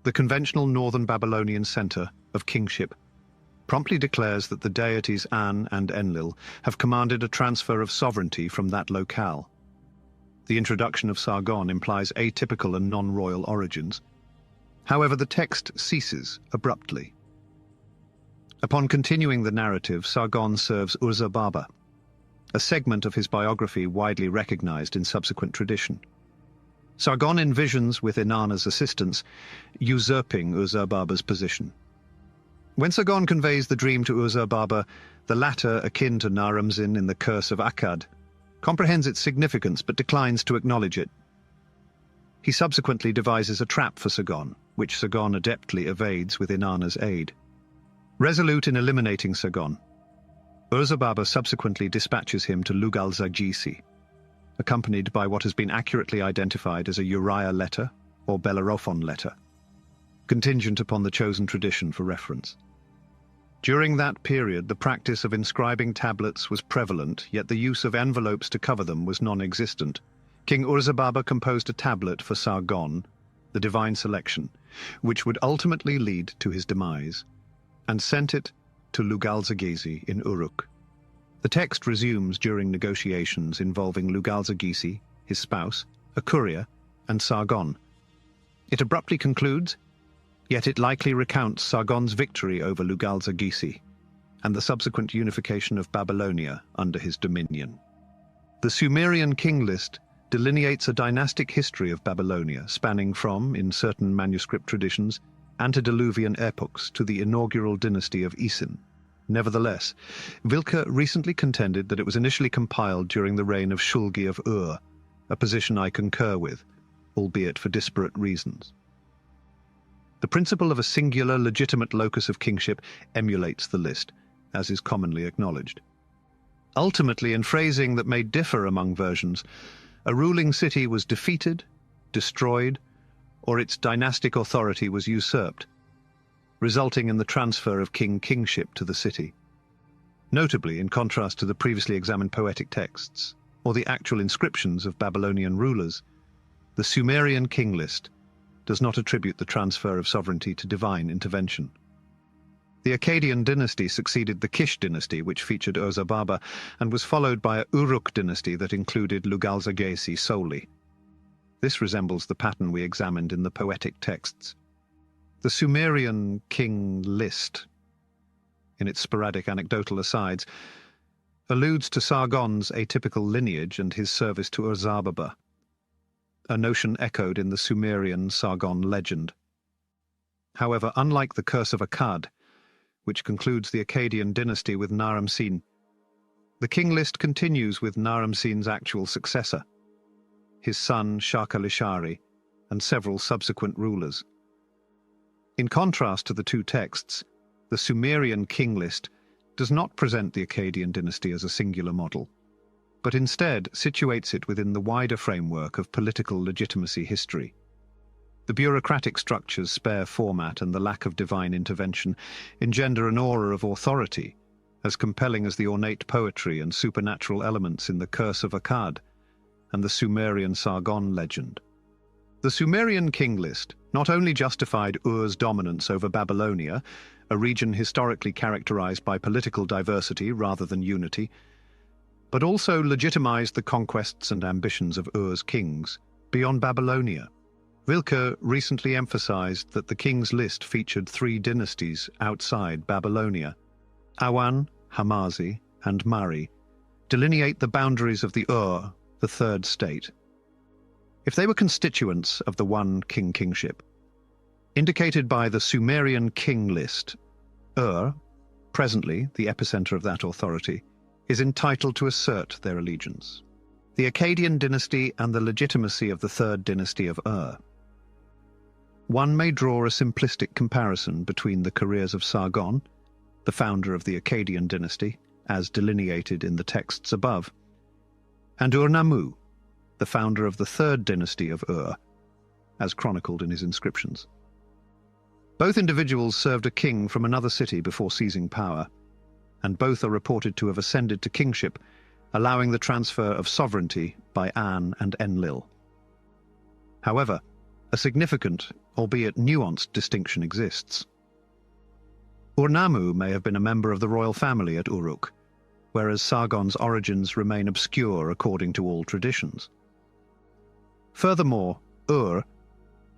[SPEAKER 1] The conventional northern Babylonian center of kingship promptly declares that the deities An and Enlil have commanded a transfer of sovereignty from that locale. The introduction of Sargon implies atypical and non-royal origins. However, the text ceases abruptly. Upon continuing the narrative, Sargon serves Ur-Zababa, a segment of his biography widely recognized in subsequent tradition. Sargon envisions, with Inanna's assistance, usurping Ur-Zababa's position. When Sargon conveys the dream to Ur-Zababa, the latter, akin to Naram-Sin in the Curse of Akkad, comprehends its significance but declines to acknowledge it. He subsequently devises a trap for Sargon, which Sargon adeptly evades with Inanna's aid. Resolute in eliminating Sargon, Ur-Zababa subsequently dispatches him to Lugal-Zaggisi, accompanied by what has been accurately identified as a Uriah letter or Bellerophon letter, contingent upon the chosen tradition for reference. During that period, the practice of inscribing tablets was prevalent, yet the use of envelopes to cover them was non-existent. King Ur-Zababa composed a tablet for Sargon, the divine selection, which would ultimately lead to his demise, and sent it to Lugalzagesi in Uruk. The text resumes during negotiations involving Lugalzagesi, his spouse, a courier, and Sargon. It abruptly concludes, yet it likely recounts Sargon's victory over Lugalzagesi and the subsequent unification of Babylonia under his dominion. The Sumerian king list delineates a dynastic history of Babylonia spanning from, in certain manuscript traditions, antediluvian epochs to the inaugural dynasty of Isin. Nevertheless, Wilke recently contended that it was initially compiled during the reign of Shulgi of Ur, a position I concur with, albeit for disparate reasons. The principle of a singular legitimate locus of kingship emulates the list, as is commonly acknowledged. Ultimately, in phrasing that may differ among versions, a ruling city was defeated, destroyed, or its dynastic authority was usurped, resulting in the transfer of kingship to the city. Notably, in contrast to the previously examined poetic texts, or the actual inscriptions of Babylonian rulers, the Sumerian king list does not attribute the transfer of sovereignty to divine intervention. The Akkadian dynasty succeeded the Kish dynasty, which featured Urzababa, and was followed by a Uruk dynasty that included Lugalzagesi solely. This resembles the pattern we examined in the poetic texts. The Sumerian king list, in its sporadic anecdotal asides, alludes to Sargon's atypical lineage and his service to Urzababa, a notion echoed in the Sumerian Sargon legend. However, unlike the Curse of Akkad, which concludes the Akkadian dynasty with Naram-Sin, the king list continues with Naram-Sin's actual successor, his son Shaka-Lishari, and several subsequent rulers. In contrast to the two texts, the Sumerian king list does not present the Akkadian dynasty as a singular model, but instead situates it within the wider framework of political legitimacy history. The bureaucratic structure's spare format and the lack of divine intervention engender an aura of authority, as compelling as the ornate poetry and supernatural elements in the Curse of Akkad and the Sumerian Sargon legend. The Sumerian king list not only justified Ur's dominance over Babylonia, a region historically characterized by political diversity rather than unity, but also legitimized the conquests and ambitions of Ur's kings beyond Babylonia. Wilke recently emphasized that the king's list featured three dynasties outside Babylonia. Awan, Hamazi, and Mari delineate the boundaries of the Ur, the third state. If they were constituents of the one kingship, indicated by the Sumerian king list, Ur, presently the epicenter of that authority, is entitled to assert their allegiance. The Akkadian dynasty and the legitimacy of the third dynasty of Ur. One may draw a simplistic comparison between the careers of Sargon, the founder of the Akkadian dynasty, as delineated in the texts above, and Ur-Nammu, the founder of the third dynasty of Ur, as chronicled in his inscriptions. Both individuals served a king from another city before seizing power, and both are reported to have ascended to kingship, allowing the transfer of sovereignty by An and Enlil. However, a significant, albeit nuanced, distinction exists. Ur-Nammu may have been a member of the royal family at Uruk, whereas Sargon's origins remain obscure according to all traditions. Furthermore, Ur,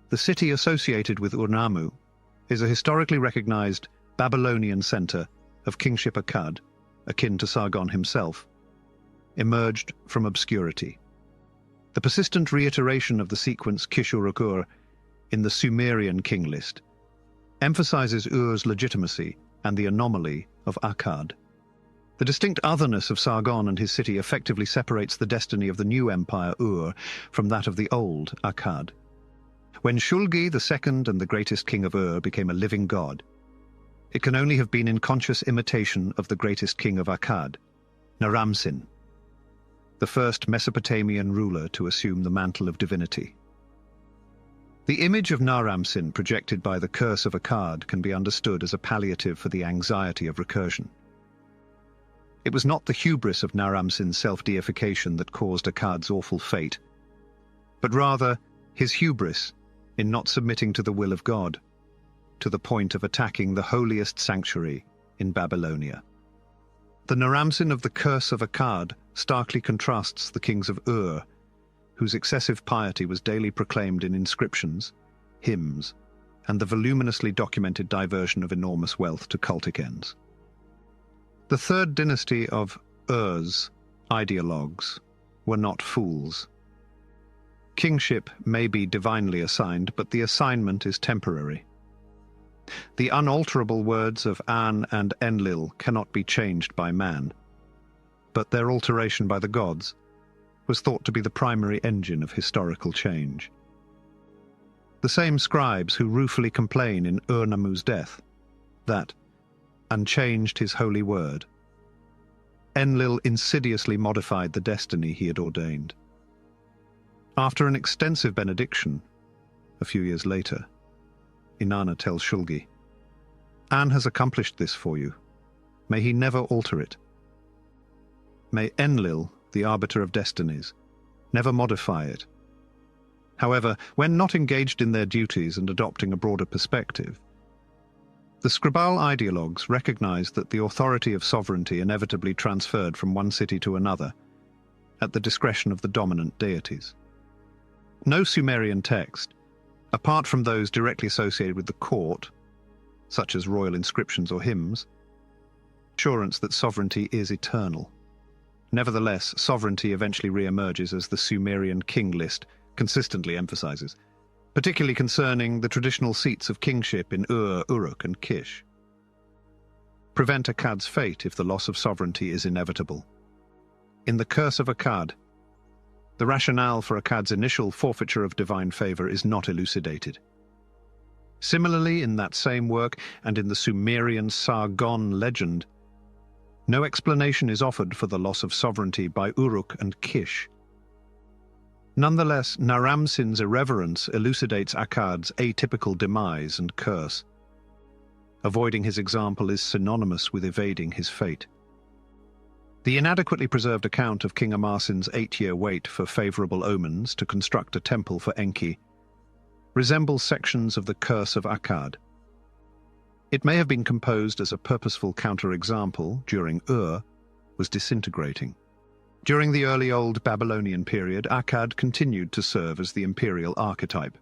[SPEAKER 1] the city associated with Ur-Nammu, is a historically recognized Babylonian center of kingship Akkad, akin to Sargon himself, emerged from obscurity. The persistent reiteration of the sequence Kish-Uruk-Ur in the Sumerian king list emphasizes Ur's legitimacy and the anomaly of Akkad. The distinct otherness of Sargon and his city effectively separates the destiny of the new empire Ur from that of the old Akkad. When Shulgi, the second and the greatest king of Ur, became a living god, it can only have been in conscious imitation of the greatest king of Akkad, Naram-Sin, the first Mesopotamian ruler to assume the mantle of divinity. The image of Naram-Sin projected by the Curse of Akkad can be understood as a palliative for the anxiety of recursion. It was not the hubris of Naram-Sin's self-deification that caused Akkad's awful fate, but rather his hubris in not submitting to the will of God, to the point of attacking the holiest sanctuary in Babylonia. The Naram-Sin of the Curse of Akkad starkly contrasts the kings of Ur, whose excessive piety was daily proclaimed in inscriptions, hymns, and the voluminously documented diversion of enormous wealth to cultic ends. The third dynasty of Ur's ideologues were not fools. Kingship may be divinely assigned, but the assignment is temporary. The unalterable words of An and Enlil cannot be changed by man, but their alteration by the gods was thought to be the primary engine of historical change. The same scribes who ruefully complain in Ur-Nammu's death that unchanged his holy word, Enlil insidiously modified the destiny he had ordained. After an extensive benediction, a few years later, Inanna tells Shulgi, "An has accomplished this for you. May he never alter it. May Enlil, the arbiter of destinies, never modify it." However, when not engaged in their duties and adopting a broader perspective, the Scribal ideologues recognized that the authority of sovereignty inevitably transferred from one city to another, at the discretion of the dominant deities. No Sumerian text, apart from those directly associated with the court, such as royal inscriptions or hymns, assurance that sovereignty is eternal. Nevertheless, sovereignty eventually re-emerges as the Sumerian king list consistently emphasizes, particularly concerning the traditional seats of kingship in Ur, Uruk, and Kish. Prevent Akkad's fate if the loss of sovereignty is inevitable. In the Curse of Akkad, the rationale for Akkad's initial forfeiture of divine favor is not elucidated. Similarly, in that same work, and in the Sumerian Sargon legend, no explanation is offered for the loss of sovereignty by Uruk and Kish. Nonetheless, Naram-Sin's irreverence elucidates Akkad's atypical demise and curse. Avoiding his example is synonymous with evading his fate. The inadequately preserved account of King Amarsin's 8-year wait for favorable omens to construct a temple for Enki resembles sections of the Curse of Akkad. It may have been composed as a purposeful counterexample during Ur was disintegrating. During the early Old Babylonian period, Akkad continued to serve as the imperial archetype.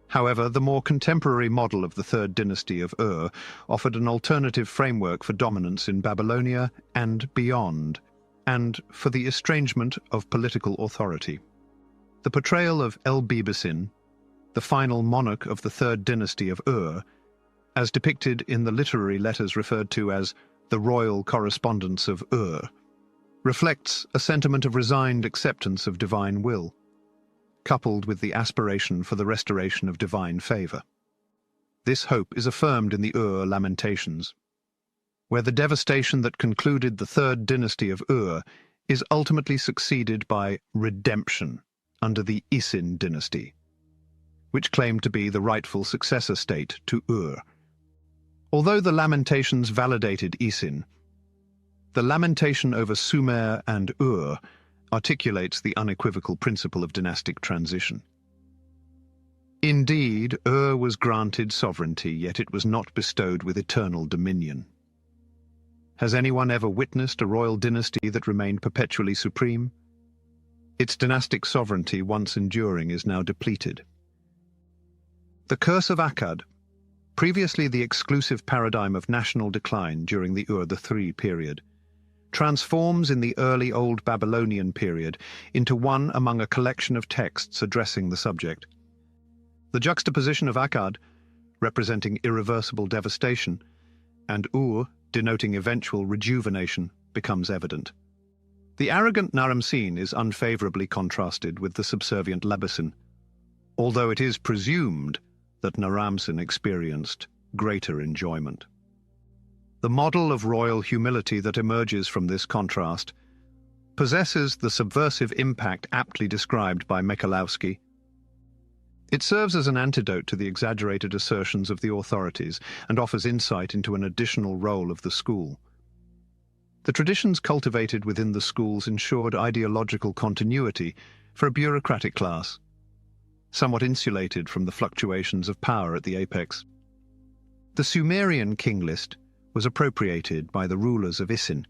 [SPEAKER 1] However, the more contemporary model of the Third Dynasty of Ur offered an alternative framework for dominance in Babylonia and beyond, and for the estrangement of political authority. The portrayal of El-Bibisin, the final monarch of the Third Dynasty of Ur, as depicted in the literary letters referred to as the Royal Correspondence of Ur, reflects a sentiment of resigned acceptance of divine will, coupled with the aspiration for the restoration of divine favor. This hope is affirmed in the Ur Lamentations, where the devastation that concluded the Third Dynasty of Ur is ultimately succeeded by redemption under the Isin dynasty, which claimed to be the rightful successor state to Ur. Although the Lamentations validated Isin, the lamentation over Sumer and Ur articulates the unequivocal principle of dynastic transition. Indeed, Ur was granted sovereignty, yet it was not bestowed with eternal dominion. Has anyone ever witnessed a royal dynasty that remained perpetually supreme? Its dynastic sovereignty, once enduring, is now depleted. The Curse of Akkad, previously the exclusive paradigm of national decline during the Ur III period, transforms in the early Old Babylonian period into one among a collection of texts addressing the subject. The juxtaposition of Akkad, representing irreversible devastation, and Ur, denoting eventual rejuvenation, becomes evident. The arrogant Naram-Sin is unfavorably contrasted with the subservient Labasin, although it is presumed that Naram-Sin experienced greater enjoyment. The model of royal humility that emerges from this contrast possesses the subversive impact aptly described by Michalowski. It serves as an antidote to the exaggerated assertions of the authorities and offers insight into an additional role of the school. The traditions cultivated within the schools ensured ideological continuity for a bureaucratic class, somewhat insulated from the fluctuations of power at the apex. The Sumerian king list was appropriated by the rulers of Isin,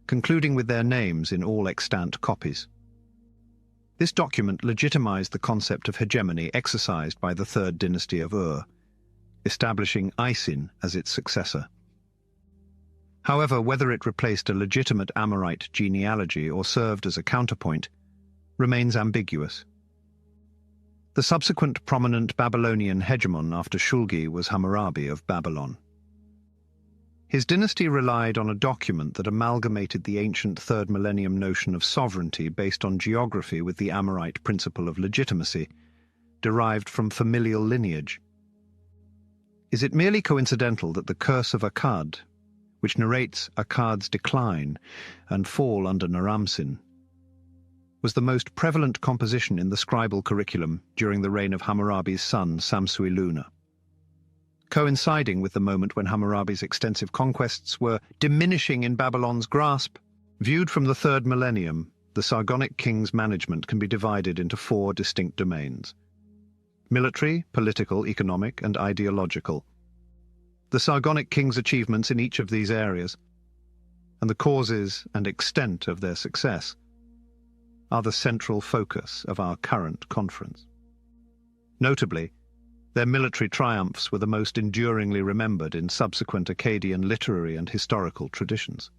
[SPEAKER 1] concluding with their names in all extant copies. This document legitimized the concept of hegemony exercised by the Third Dynasty of Ur, establishing Isin as its successor. However, whether it replaced a legitimate Amorite genealogy or served as a counterpoint remains ambiguous. The subsequent prominent Babylonian hegemon after Shulgi was Hammurabi of Babylon. His dynasty relied on a document that amalgamated the ancient third millennium notion of sovereignty based on geography with the Amorite principle of legitimacy, derived from familial lineage. Is it merely coincidental that the Curse of Akkad, which narrates Akkad's decline and fall under Naram-Sin, was the most prevalent composition in the scribal curriculum during the reign of Hammurabi's son Samsu-iluna, coinciding with the moment when Hammurabi's extensive conquests were diminishing in Babylon's grasp? Viewed from the third millennium, the Sargonic king's management can be divided into 4 distinct domains: military, political, economic, and ideological. The Sargonic king's achievements in each of these areas, and the causes and extent of their success, are the central focus of our current conference. Notably, their military triumphs were the most enduringly remembered in subsequent Akkadian literary and historical traditions.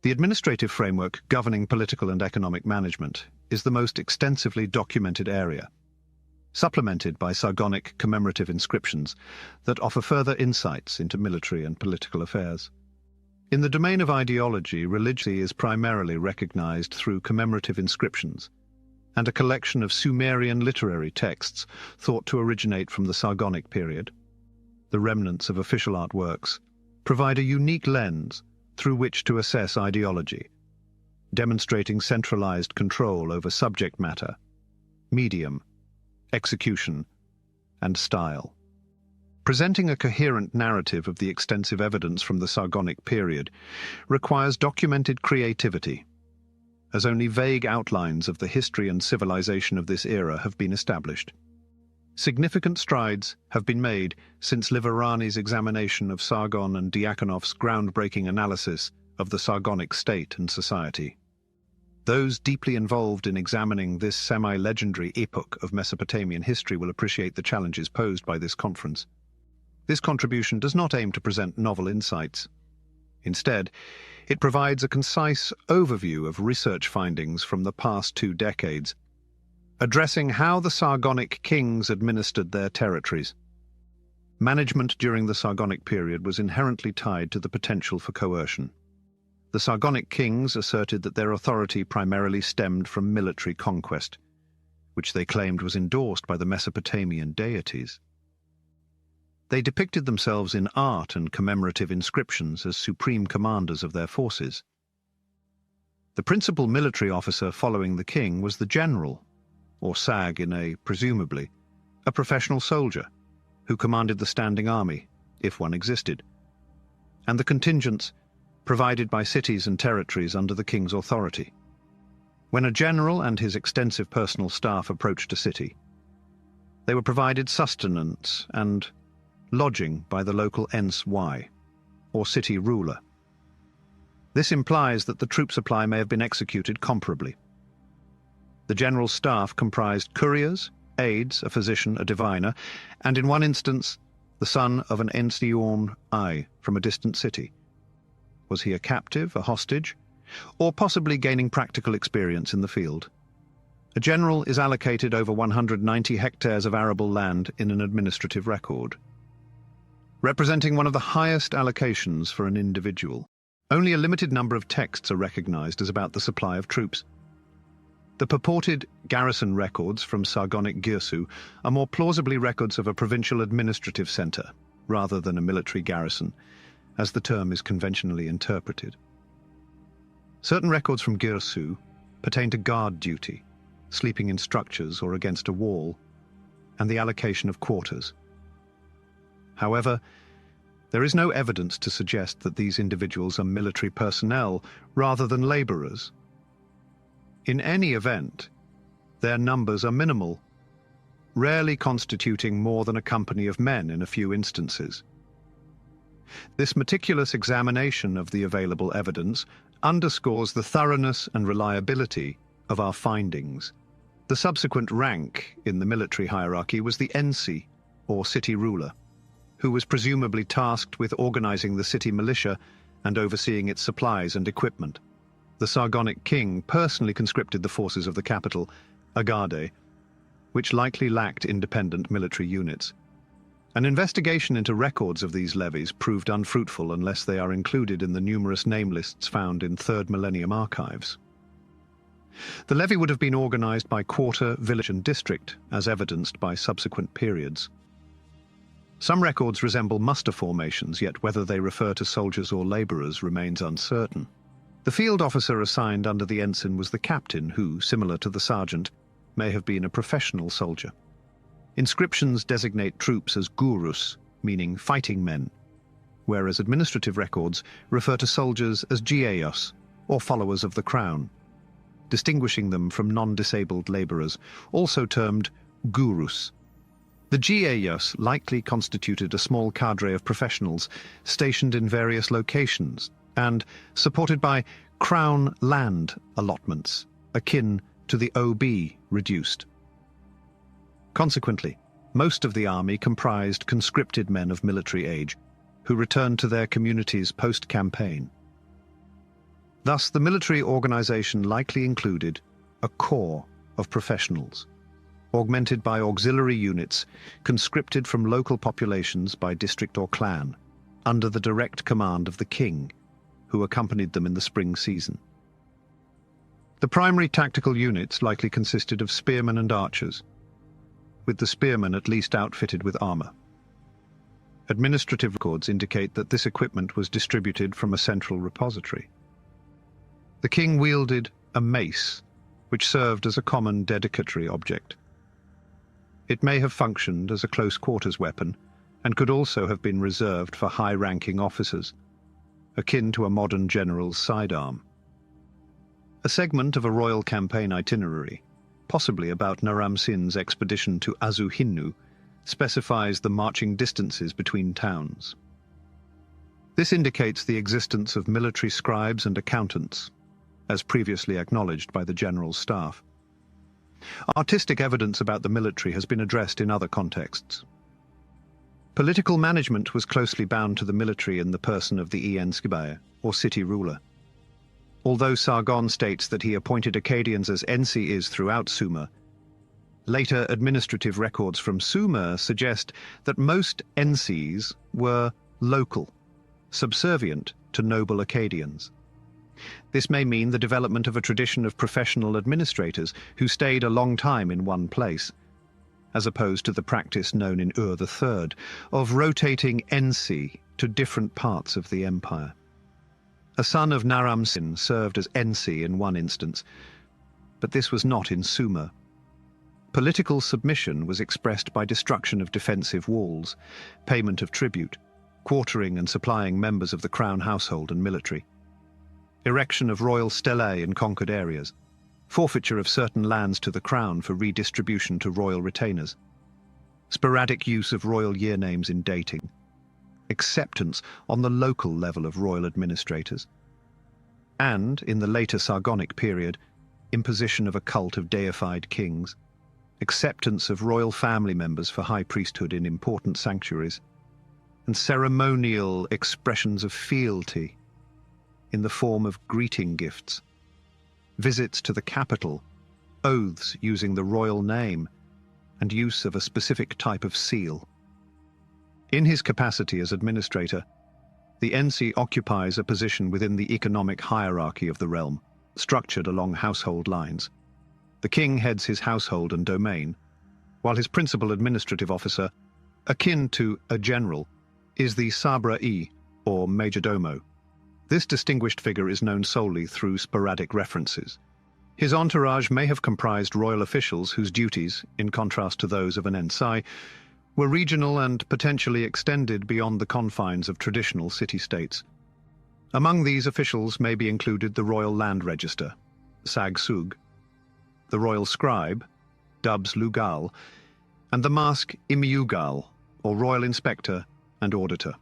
[SPEAKER 1] The administrative framework governing political and economic management is the most extensively documented area, supplemented by Sargonic commemorative inscriptions that offer further insights into military and political affairs. In the domain of ideology, religion is primarily recognized through commemorative inscriptions and a collection of Sumerian literary texts thought to originate from the Sargonic period. The remnants of official artworks provide a unique lens through which to assess ideology, demonstrating centralized control over subject matter, medium, execution, and style. Presenting a coherent narrative of the extensive evidence from the Sargonic period requires documented creativity, as only vague outlines of the history and civilization of this era have been established. Significant strides have been made since Liverani's examination of Sargon and Diakonov's groundbreaking analysis of the Sargonic state and society. Those deeply involved in examining this semi-legendary epoch of Mesopotamian history will appreciate the challenges posed by this conference. This contribution does not aim to present novel insights. Instead, it provides a concise overview of research findings from the past 2 decades, addressing how the Sargonic kings administered their territories. Management during the Sargonic period was inherently tied to the potential for coercion. The Sargonic kings asserted that their authority primarily stemmed from military conquest, which they claimed was endorsed by the Mesopotamian deities. They depicted themselves in art and commemorative inscriptions as supreme commanders of their forces. The principal military officer following the king was the general, or sag presumably, a professional soldier, who commanded the standing army, if one existed, and the contingents provided by cities and territories under the king's authority. When a general and his extensive personal staff approached a city, they were provided sustenance and lodging by the local ens y, or city ruler. This implies that the troop supply may have been executed comparably. The general staff comprised couriers, aides, a physician, a diviner, and in one instance, the son of an ensiorn I from a distant city. Was he a captive, a hostage, or possibly gaining practical experience in the field? A general is allocated over 190 hectares of arable land in an administrative record, representing one of the highest allocations for an individual. Only a limited number of texts are recognized as about the supply of troops. The purported garrison records from Sargonic Girsu are more plausibly records of a provincial administrative center, rather than a military garrison, as the term is conventionally interpreted. Certain records from Girsu pertain to guard duty, sleeping in structures or against a wall, and the allocation of quarters. However, there is no evidence to suggest that these individuals are military personnel rather than laborers. In any event, their numbers are minimal, rarely constituting more than a company of men in a few instances. This meticulous examination of the available evidence underscores the thoroughness and reliability of our findings. The subsequent rank in the military hierarchy was the ensi, or city ruler, who was presumably tasked with organizing the city militia and overseeing its supplies and equipment. The Sargonic king personally conscripted the forces of the capital, Agade, which likely lacked independent military units. An investigation into records of these levies proved unfruitful unless they are included in the numerous name lists found in 3rd millennium archives. The levy would have been organized by quarter, village and district, as evidenced by subsequent periods. Some records resemble muster formations, yet whether they refer to soldiers or laborers remains uncertain. The field officer assigned under the ensign was the captain who, similar to the sergeant, may have been a professional soldier. Inscriptions designate troops as gurus, meaning fighting men, whereas administrative records refer to soldiers as gieios, or followers of the crown, distinguishing them from non-disabled laborers, also termed gurus. The gieios likely constituted a small cadre of professionals stationed in various locations and supported by crown land allotments, akin to the OB reduced. Consequently, most of the army comprised conscripted men of military age who returned to their communities post-campaign. Thus, the military organization likely included a corps of professionals, augmented by auxiliary units conscripted from local populations by district or clan, under the direct command of the king, who accompanied them in the spring season. The primary tactical units likely consisted of spearmen and archers, with the spearmen at least outfitted with armor. Administrative records indicate that this equipment was distributed from a central repository. The king wielded a mace, which served as a common dedicatory object. It may have functioned as a close-quarters weapon and could also have been reserved for high-ranking officers, akin to a modern general's sidearm. A segment of a royal campaign itinerary, possibly about Naram Sin's expedition to Azuhinnu, specifies the marching distances between towns. This indicates the existence of military scribes and accountants, as previously acknowledged by the general staff. Artistic evidence about the military has been addressed in other contexts. Political management was closely bound to the military in the person of the Enskibae, or city ruler. Although Sargon states that he appointed Akkadians as ensi throughout Sumer, later administrative records from Sumer suggest that most ensis were local, subservient to noble Akkadians. This may mean the development of a tradition of professional administrators who stayed a long time in one place, as opposed to the practice known in Ur III of rotating ensi to different parts of the empire. A son of Naram Sin served as ensi in one instance, but this was not in Sumer. Political submission was expressed by destruction of defensive walls, payment of tribute, quartering and supplying members of the crown household and military, erection of royal stellae in conquered areas, forfeiture of certain lands to the crown for redistribution to royal retainers, sporadic use of royal year names in dating, acceptance on the local level of royal administrators, and, in the later Sargonic period, imposition of a cult of deified kings, acceptance of royal family members for high priesthood in important sanctuaries, and ceremonial expressions of fealty in the form of greeting gifts, visits to the capital, oaths using the royal name, and use of a specific type of seal. In his capacity as administrator, the ensi occupies a position within the economic hierarchy of the realm, structured along household lines. The king heads his household and domain, while his principal administrative officer, akin to a general, is the sabra-i, or majordomo. This distinguished figure is known solely through sporadic references. His entourage may have comprised royal officials whose duties, in contrast to those of an ensi, were regional and potentially extended beyond the confines of traditional city-states. Among these officials may be included the Royal Land Register, Sag-Sug, the Royal Scribe, Dubs Lugal, and the Mask Imiugal, or Royal Inspector and Auditor.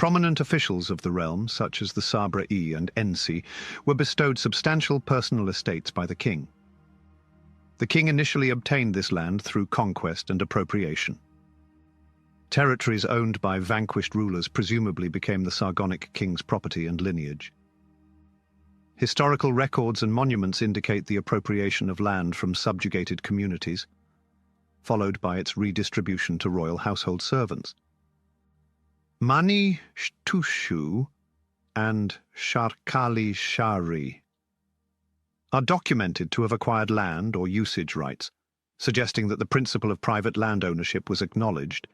[SPEAKER 1] Prominent officials of the realm, such as the Sabra-i and Ensi, were bestowed substantial personal estates by the king. The king initially obtained this land through conquest and appropriation. Territories owned by vanquished rulers presumably became the Sargonic king's property and lineage. Historical records and monuments indicate the appropriation of land from subjugated communities, followed by its redistribution to royal household servants. Mani Shtushu and Sharkali Shari are documented to have acquired land or usage rights, suggesting that the principle of private land ownership was acknowledged,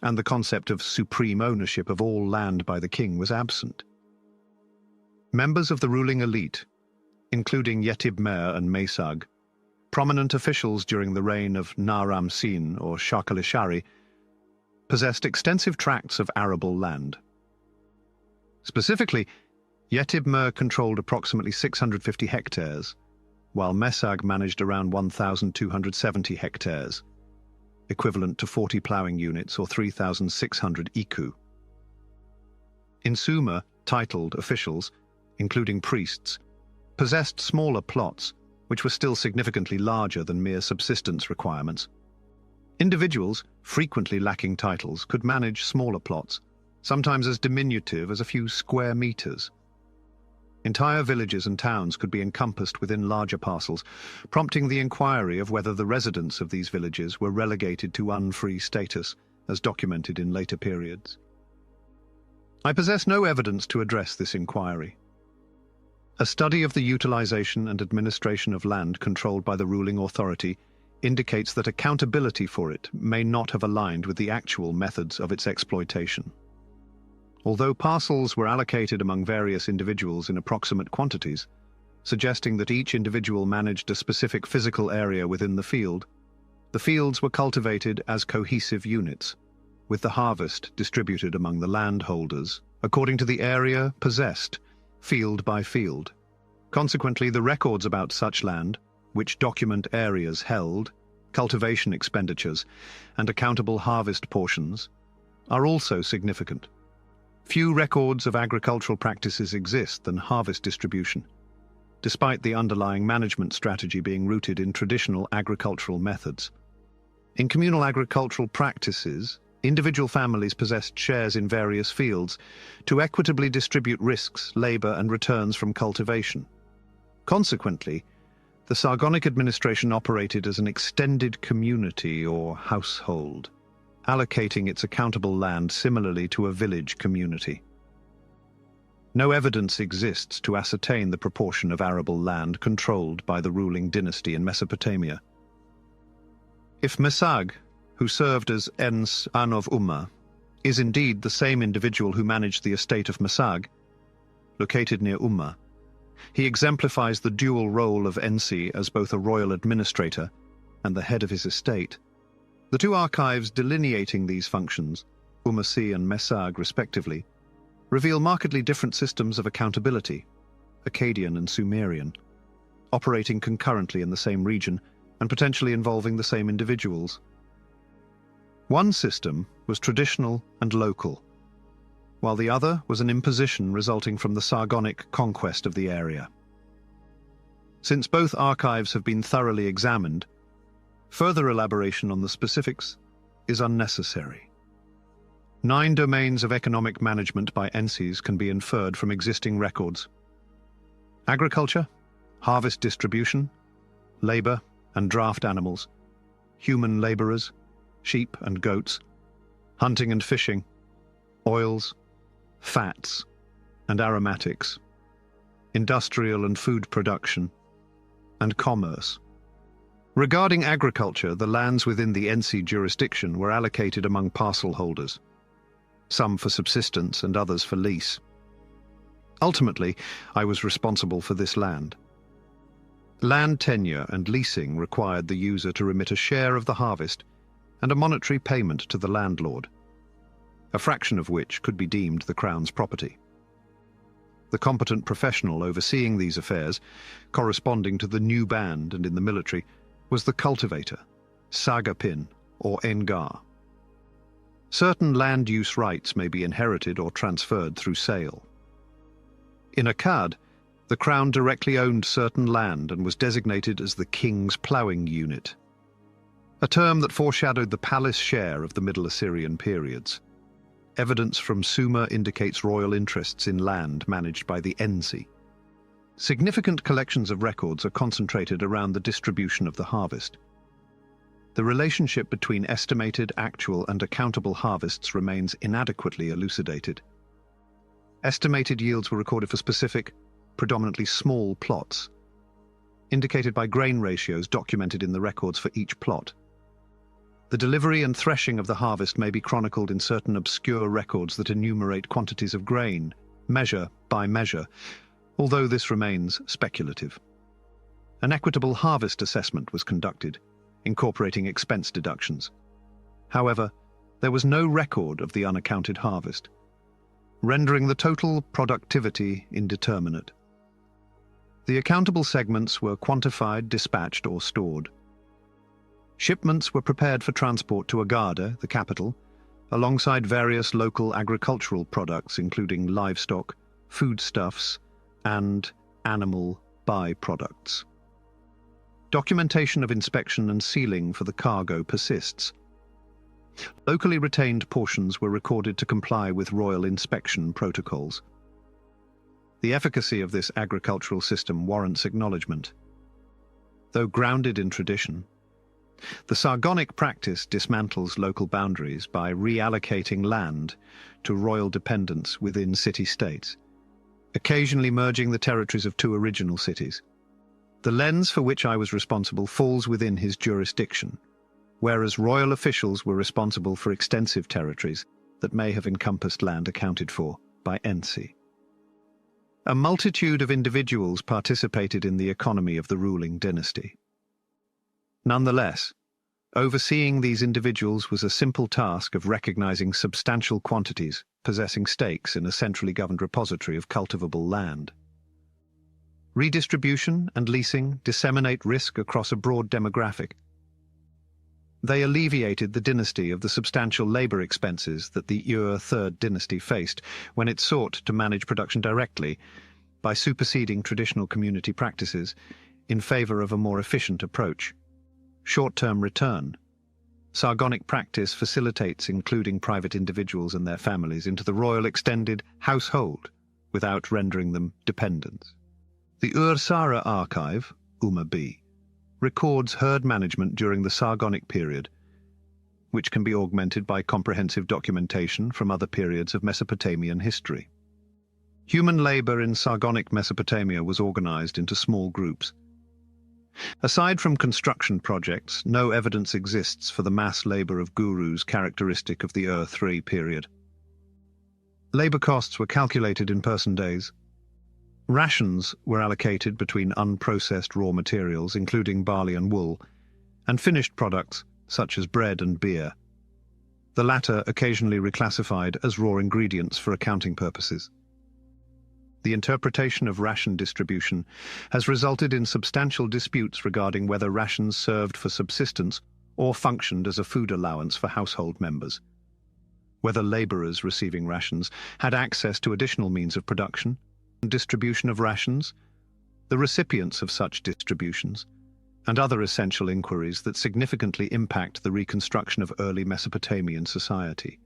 [SPEAKER 1] and the concept of supreme ownership of all land by the king was absent. Members of the ruling elite, including Yetib Mer and Mesag, prominent officials during the reign of Naram Sin or Sharkalishari, possessed extensive tracts of arable land. Specifically, Yetib Mer controlled approximately 650 hectares, while Mesag managed around 1,270 hectares, equivalent to 40 ploughing units or 3,600 iku. In Sumer, titled officials, including priests, possessed smaller plots, which were still significantly larger than mere subsistence requirements. Individuals, frequently lacking titles, could manage smaller plots, sometimes as diminutive as a few square meters. Entire villages and towns could be encompassed within larger parcels, prompting the inquiry of whether the residents of these villages were relegated to unfree status, as documented in later periods. I possess no evidence to address this inquiry. A study of the utilization and administration of land controlled by the ruling authority indicates that accountability for it may not have aligned with the actual methods of its exploitation. Although parcels were allocated among various individuals in approximate quantities, suggesting that each individual managed a specific physical area within the fields were cultivated as cohesive units, with the harvest distributed among the landholders according to the area possessed, field by field. Consequently, the records about such land, which document areas held, cultivation expenditures, and accountable harvest portions, are also significant. Few records of agricultural practices exist than harvest distribution, despite the underlying management strategy being rooted in traditional agricultural methods. In communal agricultural practices, individual families possessed shares in various fields to equitably distribute risks, labor, and returns from cultivation. Consequently, the Sargonic administration operated as an extended community or household, allocating its accountable land similarly to a village community. No evidence exists to ascertain the proportion of arable land controlled by the ruling dynasty in Mesopotamia. If Mesag, who served as Ens Anov Umma, is indeed the same individual who managed the estate of Mesag, located near Umma, he exemplifies the dual role of Ensi as both a royal administrator and the head of his estate. The two archives delineating these functions, Umasi and Mesag respectively, reveal markedly different systems of accountability, Akkadian and Sumerian, operating concurrently in the same region and potentially involving the same individuals. One system was traditional and local, while the other was an imposition resulting from the Sargonic conquest of the area. Since both archives have been thoroughly examined, further elaboration on the specifics is unnecessary. 9 domains of economic management by Ensis can be inferred from existing records: agriculture, harvest distribution, labor and draft animals, human laborers, sheep and goats, hunting and fishing, oils, fats and aromatics, industrial and food production, and commerce. Regarding agriculture, the lands within the Ensi jurisdiction were allocated among parcel holders, some for subsistence and others for lease. Ultimately, I was responsible for this land. Land tenure and leasing required the user to remit a share of the harvest and a monetary payment to the landlord, a fraction of which could be deemed the Crown's property. The competent professional overseeing these affairs, corresponding to the new band and in the military, was the cultivator, Sagapin or Engar. Certain land use rights may be inherited or transferred through sale. In Akkad, the crown directly owned certain land and was designated as the king's ploughing unit, a term that foreshadowed the palace share of the Middle Assyrian periods. Evidence from Sumer indicates royal interests in land managed by the Ensi. Significant collections of records are concentrated around the distribution of the harvest. The relationship between estimated, actual, and accountable harvests remains inadequately elucidated. Estimated yields were recorded for specific, predominantly small plots, indicated by grain ratios documented in the records for each plot. The delivery and threshing of the harvest may be chronicled in certain obscure records that enumerate quantities of grain, measure by measure, although this remains speculative. An equitable harvest assessment was conducted, incorporating expense deductions. However, there was no record of the unaccounted harvest, rendering the total productivity indeterminate. The accountable segments were quantified, dispatched, or stored. Shipments were prepared for transport to Agada, the capital, alongside various local agricultural products including livestock, foodstuffs, and animal byproducts. Documentation of inspection and sealing for the cargo persists. Locally retained portions were recorded to comply with royal inspection protocols. The efficacy of this agricultural system warrants acknowledgement. Though grounded in tradition, the Sargonic practice dismantles local boundaries by reallocating land to royal dependents within city-states, occasionally merging the territories of two original cities. The lens for which I was responsible falls within his jurisdiction, whereas royal officials were responsible for extensive territories that may have encompassed land accounted for by Ensi. A multitude of individuals participated in the economy of the ruling dynasty. Nonetheless, overseeing these individuals was a simple task of recognizing substantial quantities possessing stakes in a centrally governed repository of cultivable land. Redistribution and leasing disseminate risk across a broad demographic. They alleviated the dynasty of the substantial labor expenses that the Ur Third dynasty faced when it sought to manage production directly by superseding traditional community practices in favor of a more efficient approach. Short-term return. Sargonic practice facilitates including private individuals and their families into the royal extended household without rendering them dependents. The Ur-Sara archive, Uma B, records herd management during the Sargonic period, which can be augmented by comprehensive documentation from other periods of Mesopotamian history. Human labor in Sargonic Mesopotamia was organized into small groups. Aside from construction projects, no evidence exists for the mass labor of gurus characteristic of the Ur-3 period. Labor costs were calculated in person days. Rations were allocated between unprocessed raw materials, including barley and wool, and finished products such as bread and beer, the latter occasionally reclassified as raw ingredients for accounting purposes. The interpretation of ration distribution has resulted in substantial disputes regarding whether rations served for subsistence or functioned as a food allowance for household members, whether laborers receiving rations had access to additional means of production and distribution of rations, the recipients of such distributions, and other essential inquiries that significantly impact the reconstruction of early Mesopotamian society.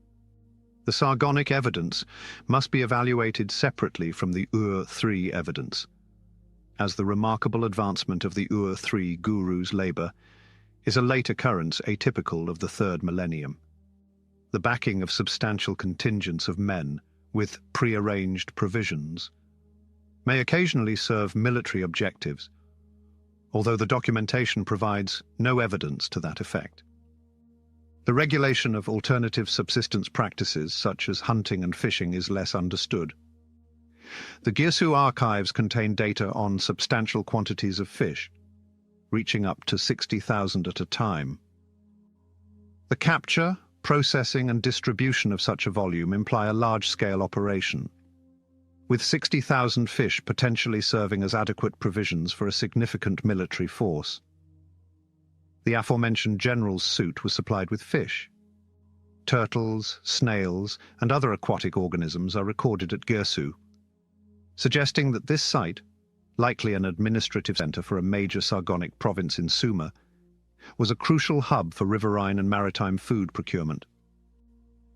[SPEAKER 1] The Sargonic evidence must be evaluated separately from the Ur-3 evidence, as the remarkable advancement of the Ur-3 gurus' labor is a late occurrence atypical of the third millennium. The backing of substantial contingents of men with prearranged provisions may occasionally serve military objectives, although the documentation provides no evidence to that effect. The regulation of alternative subsistence practices, such as hunting and fishing, is less understood. The Girsu archives contain data on substantial quantities of fish, reaching up to 60,000 at a time. The capture, processing, and distribution of such a volume imply a large-scale operation, with 60,000 fish potentially serving as adequate provisions for a significant military force. The aforementioned general's suit was supplied with fish. turtles, snails, and other aquatic organisms are recorded at Girsu, suggesting that this site, likely an administrative center for a major Sargonic province in Sumer, was a crucial hub for riverine and maritime food procurement.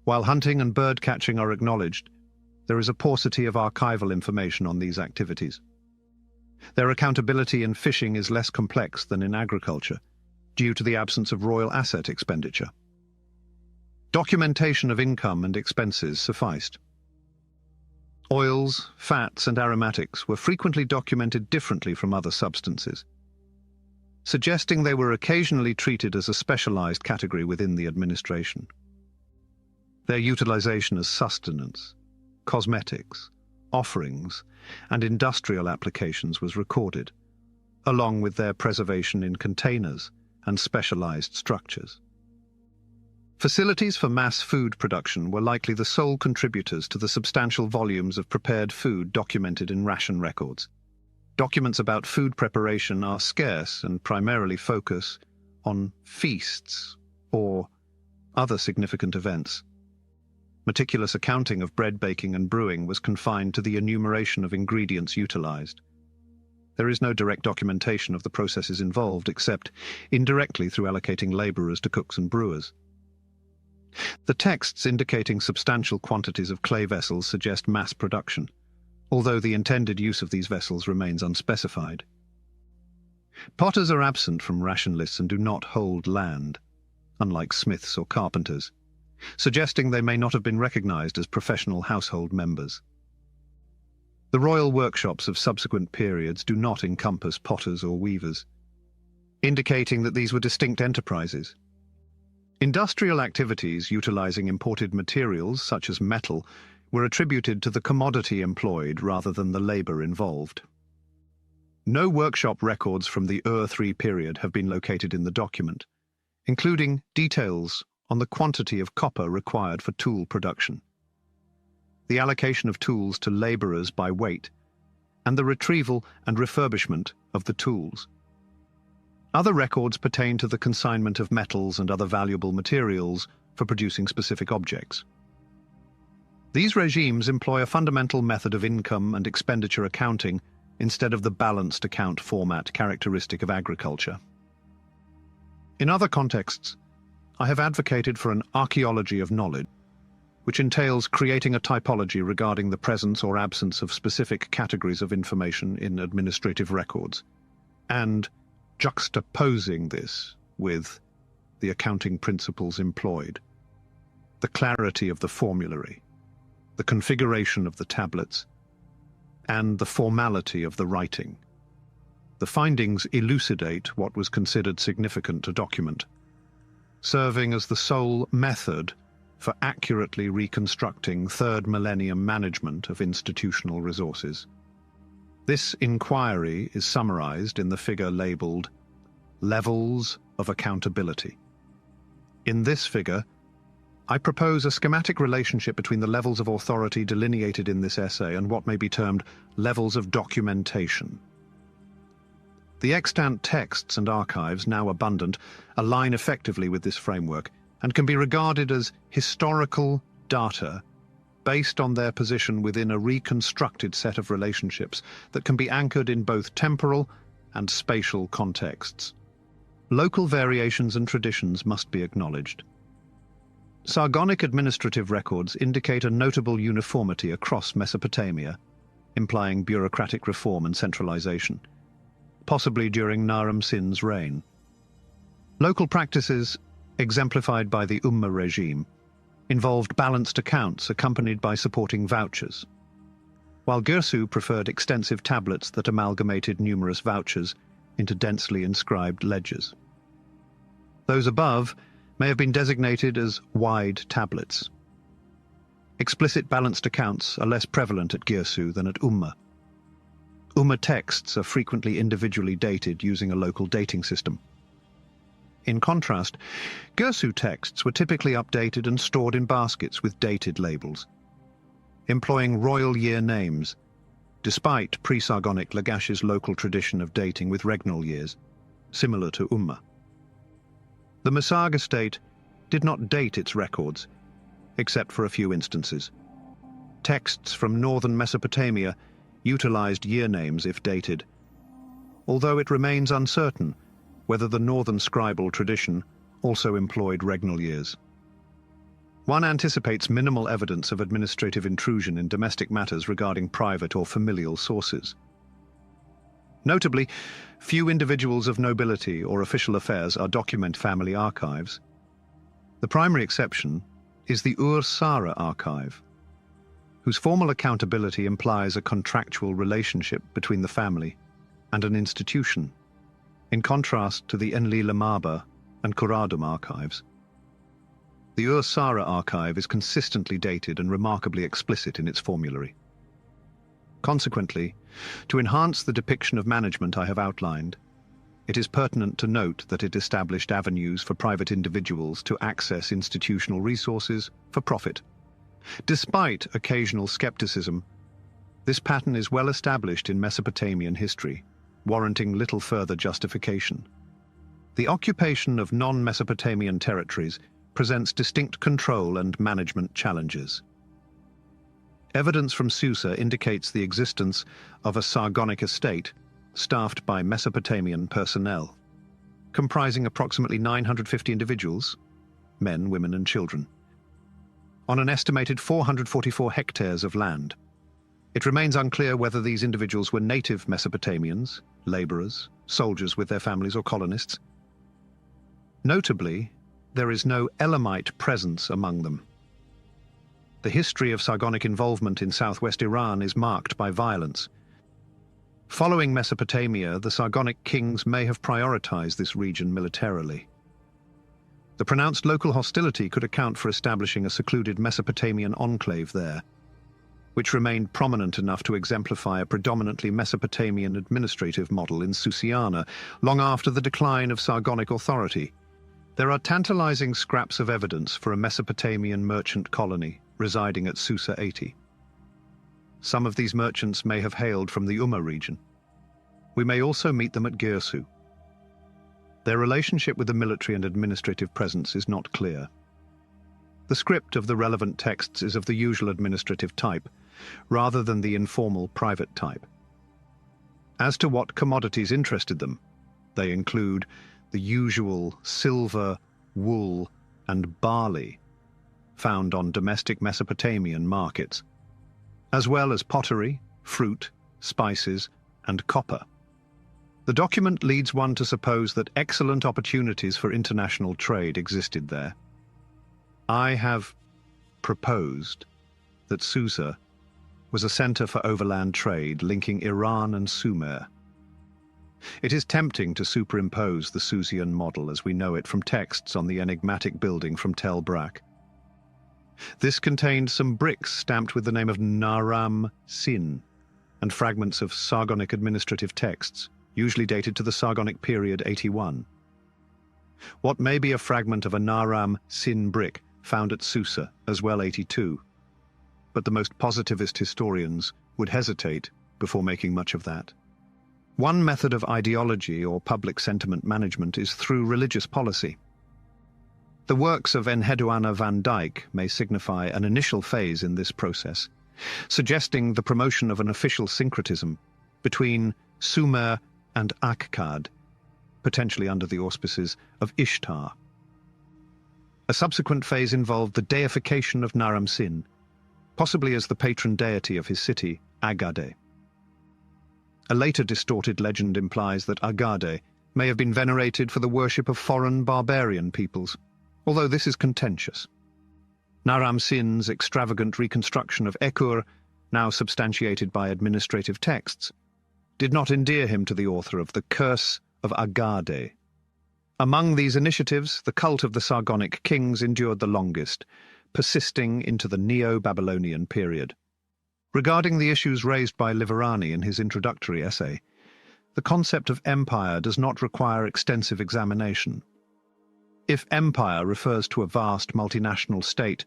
[SPEAKER 1] While hunting and bird catching are acknowledged, there is a paucity of archival information on these activities. Their accountability in fishing is less complex than in agriculture, due to the absence of royal asset expenditure. Documentation of income and expenses sufficed. Oils, fats, and aromatics were frequently documented differently from other substances, suggesting they were occasionally treated as a specialized category within the administration. Their utilization as sustenance, cosmetics, offerings, and industrial applications was recorded, along with their preservation in containers and specialized structures. Facilities for mass food production were likely the sole contributors to the substantial volumes of prepared food documented in ration records. Documents about food preparation are scarce and primarily focus on feasts or other significant events. Meticulous accounting of bread baking and brewing was confined to the enumeration of ingredients utilized. There is no direct documentation of the processes involved, except indirectly through allocating laborers to cooks and brewers. The texts indicating substantial quantities of clay vessels suggest mass production, although the intended use of these vessels remains unspecified. Potters are absent from ration lists and do not hold land, unlike smiths or carpenters, suggesting they may not have been recognized as professional household members. The royal workshops of subsequent periods do not encompass potters or weavers, indicating that these were distinct enterprises. Industrial activities utilizing imported materials, such as metal, were attributed to the commodity employed rather than the labor involved. No workshop records from the Ur-3 period have been located in the document, including details on the quantity of copper required for tool production, the allocation of tools to laborers by weight, and the retrieval and refurbishment of the tools. Other records pertain to the consignment of metals and other valuable materials for producing specific objects. These regimes employ a fundamental method of income and expenditure accounting instead of the balanced account format characteristic of agriculture. In other contexts, I have advocated for an archaeology of knowledge, which entails creating a typology regarding the presence or absence of specific categories of information in administrative records, and juxtaposing this with the accounting principles employed, the clarity of the formulary, the configuration of the tablets, and the formality of the writing. The findings elucidate what was considered significant to document, serving as the sole method for accurately reconstructing third millennium management of institutional resources. This inquiry is summarized in the figure labeled Levels of Accountability. In this figure, I propose a schematic relationship between the levels of authority delineated in this essay and what may be termed levels of documentation. The extant texts and archives, now abundant, align effectively with this framework and can be regarded as historical data based on their position within a reconstructed set of relationships that can be anchored in both temporal and spatial contexts. Local variations and traditions must be acknowledged. Sargonic administrative records indicate a notable uniformity across Mesopotamia, implying bureaucratic reform and centralization, possibly during Naram Sin's reign. Local practices, exemplified by the Ummah regime, involved balanced accounts accompanied by supporting vouchers, while Girsu preferred extensive tablets that amalgamated numerous vouchers into densely inscribed ledgers. Those above may have been designated as wide tablets. Explicit balanced accounts are less prevalent at Girsu than at Ummah. Ummah texts are frequently individually dated using a local dating system. In contrast, Girsu texts were typically updated and stored in baskets with dated labels, employing royal year names, despite pre-Sargonic Lagash's local tradition of dating with regnal years, similar to Ummah. The Massaga state did not date its records, except for a few instances. Texts from northern Mesopotamia utilized year names if dated, although it remains uncertain whether the northern scribal tradition also employed regnal years. One anticipates minimal evidence of administrative intrusion in domestic matters regarding private or familial sources. Notably, few individuals of nobility or official affairs are document family archives. The primary exception is the Ur-Sara archive, whose formal accountability implies a contractual relationship between the family and an institution, in contrast to the Enlil-Amaba and Kuradum archives. The Ur-Sara archive is consistently dated and remarkably explicit in its formulary. Consequently, to enhance the depiction of management I have outlined, it is pertinent to note that it established avenues for private individuals to access institutional resources for profit. Despite occasional skepticism, this pattern is well established in Mesopotamian history, warranting little further justification. The occupation of non-Mesopotamian territories presents distinct control and management challenges. Evidence from Susa indicates the existence of a Sargonic estate staffed by Mesopotamian personnel, comprising approximately 950 individuals, men, women, and children, on an estimated 444 hectares of land. It remains unclear whether these individuals were native Mesopotamians, laborers, soldiers with their families, or colonists. Notably, there is no Elamite presence among them. The history of Sargonic involvement in southwest Iran is marked by violence. Following Mesopotamia, the Sargonic kings may have prioritized this region militarily. The pronounced local hostility could account for establishing a secluded Mesopotamian enclave there, which remained prominent enough to exemplify a predominantly Mesopotamian administrative model in Susiana long after the decline of Sargonic authority. There are tantalizing scraps of evidence for a Mesopotamian merchant colony residing at Susa 80. Some of these merchants may have hailed from the Umma region. We may also meet them at Girsu. Their relationship with the military and administrative presence is not clear. The script of the relevant texts is of the usual administrative type, rather than the informal private type. As to what commodities interested them, they include the usual silver, wool, and barley found on domestic Mesopotamian markets, as well as pottery, fruit, spices, and copper. The document leads one to suppose that excellent opportunities for international trade existed there. I have proposed that Susa was a center for overland trade linking Iran and Sumer. It is tempting to superimpose the Susian model as we know it from texts on the enigmatic building from Tel Brak. This contained some bricks stamped with the name of Naram Sin and fragments of Sargonic administrative texts, usually dated to the Sargonic period 81. What may be a fragment of a Naram Sin brick found at Susa, as well 82, but the most positivist historians would hesitate before making much of that. One method of ideology or public sentiment management is through religious policy. The works of Enheduanna van Dyck may signify an initial phase in this process, suggesting the promotion of an official syncretism between Sumer and Akkad, potentially under the auspices of Ishtar. A subsequent phase involved the deification of Naram Sin, possibly as the patron deity of his city, Agade. A later distorted legend implies that Agade may have been venerated for the worship of foreign barbarian peoples, although this is contentious. Naram Sin's extravagant reconstruction of Ekur, now substantiated by administrative texts, did not endear him to the author of The Curse of Agade. Among these initiatives, the cult of the Sargonic kings endured the longest, persisting into the Neo-Babylonian period. Regarding the issues raised by Liverani in his introductory essay, the concept of empire does not require extensive examination. If empire refers to a vast multinational state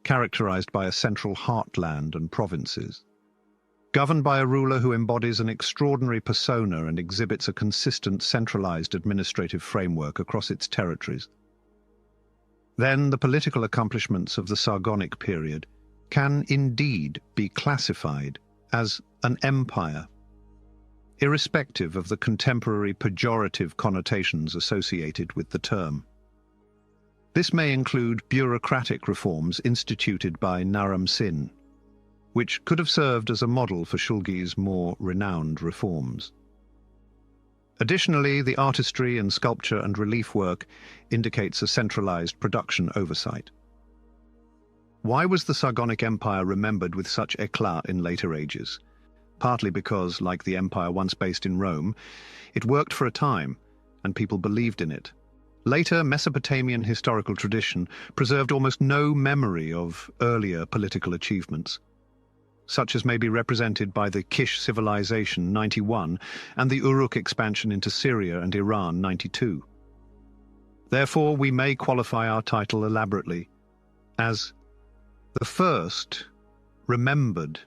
[SPEAKER 1] characterized by a central heartland and provinces, governed by a ruler who embodies an extraordinary persona and exhibits a consistent centralized administrative framework across its territories, then the political accomplishments of the Sargonic period can indeed be classified as an empire, irrespective of the contemporary pejorative connotations associated with the term. This may include bureaucratic reforms instituted by Naram Sin, which could have served as a model for Shulgi's more renowned reforms. Additionally, the artistry in sculpture and relief work indicates a centralized production oversight. Why was the Sargonic Empire remembered with such éclat in later ages? Partly because, like the empire once based in Rome, it worked for a time, and people believed in it. Later, Mesopotamian historical tradition preserved almost no memory of earlier political achievements, such as may be represented by the Kish civilization 91 and the Uruk expansion into Syria and Iran 92. Therefore, we may qualify our title elaborately as the first remembered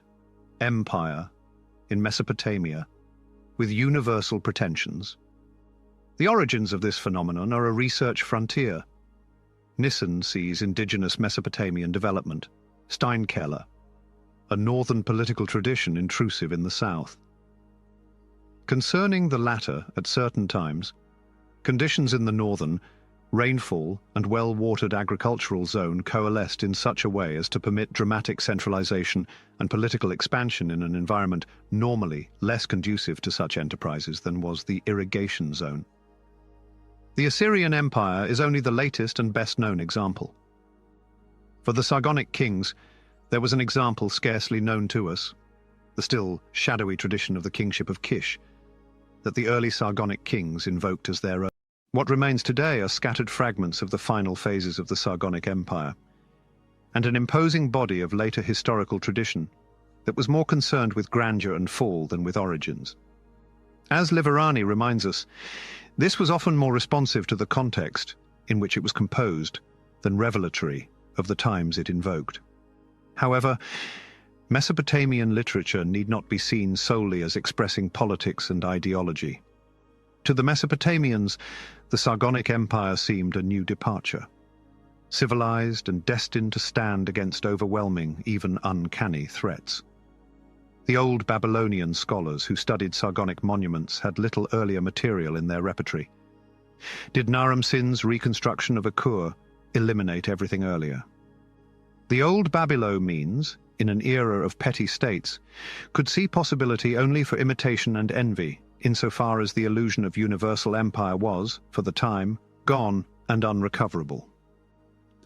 [SPEAKER 1] empire in Mesopotamia with universal pretensions. The origins of this phenomenon are a research frontier. Nissen sees indigenous Mesopotamian development, Steinkeller, a northern political tradition intrusive in the south. Concerning the latter, at certain times, conditions in the northern, rainfall and well-watered agricultural zone coalesced in such a way as to permit dramatic centralization and political expansion in an environment normally less conducive to such enterprises than was the irrigation zone. The Assyrian Empire is only the latest and best-known example. For the Sargonic kings, there was an example scarcely known to us, the still shadowy tradition of the kingship of Kish, that the early Sargonic kings invoked as their own. What remains today are scattered fragments of the final phases of the Sargonic Empire, and an imposing body of later historical tradition that was more concerned with grandeur and fall than with origins. As Liverani reminds us, this was often more responsive to the context in which it was composed than revelatory of the times it invoked. However, Mesopotamian literature need not be seen solely as expressing politics and ideology. To the Mesopotamians, the Sargonic Empire seemed a new departure, civilized and destined to stand against overwhelming, even uncanny threats. The old Babylonian scholars who studied Sargonic monuments had little earlier material in their repertory. Did Naram Sin's reconstruction of Akur eliminate everything earlier? The old Babylo-means, in an era of petty states, could see possibility only for imitation and envy, insofar as the illusion of universal empire was, for the time, gone and unrecoverable.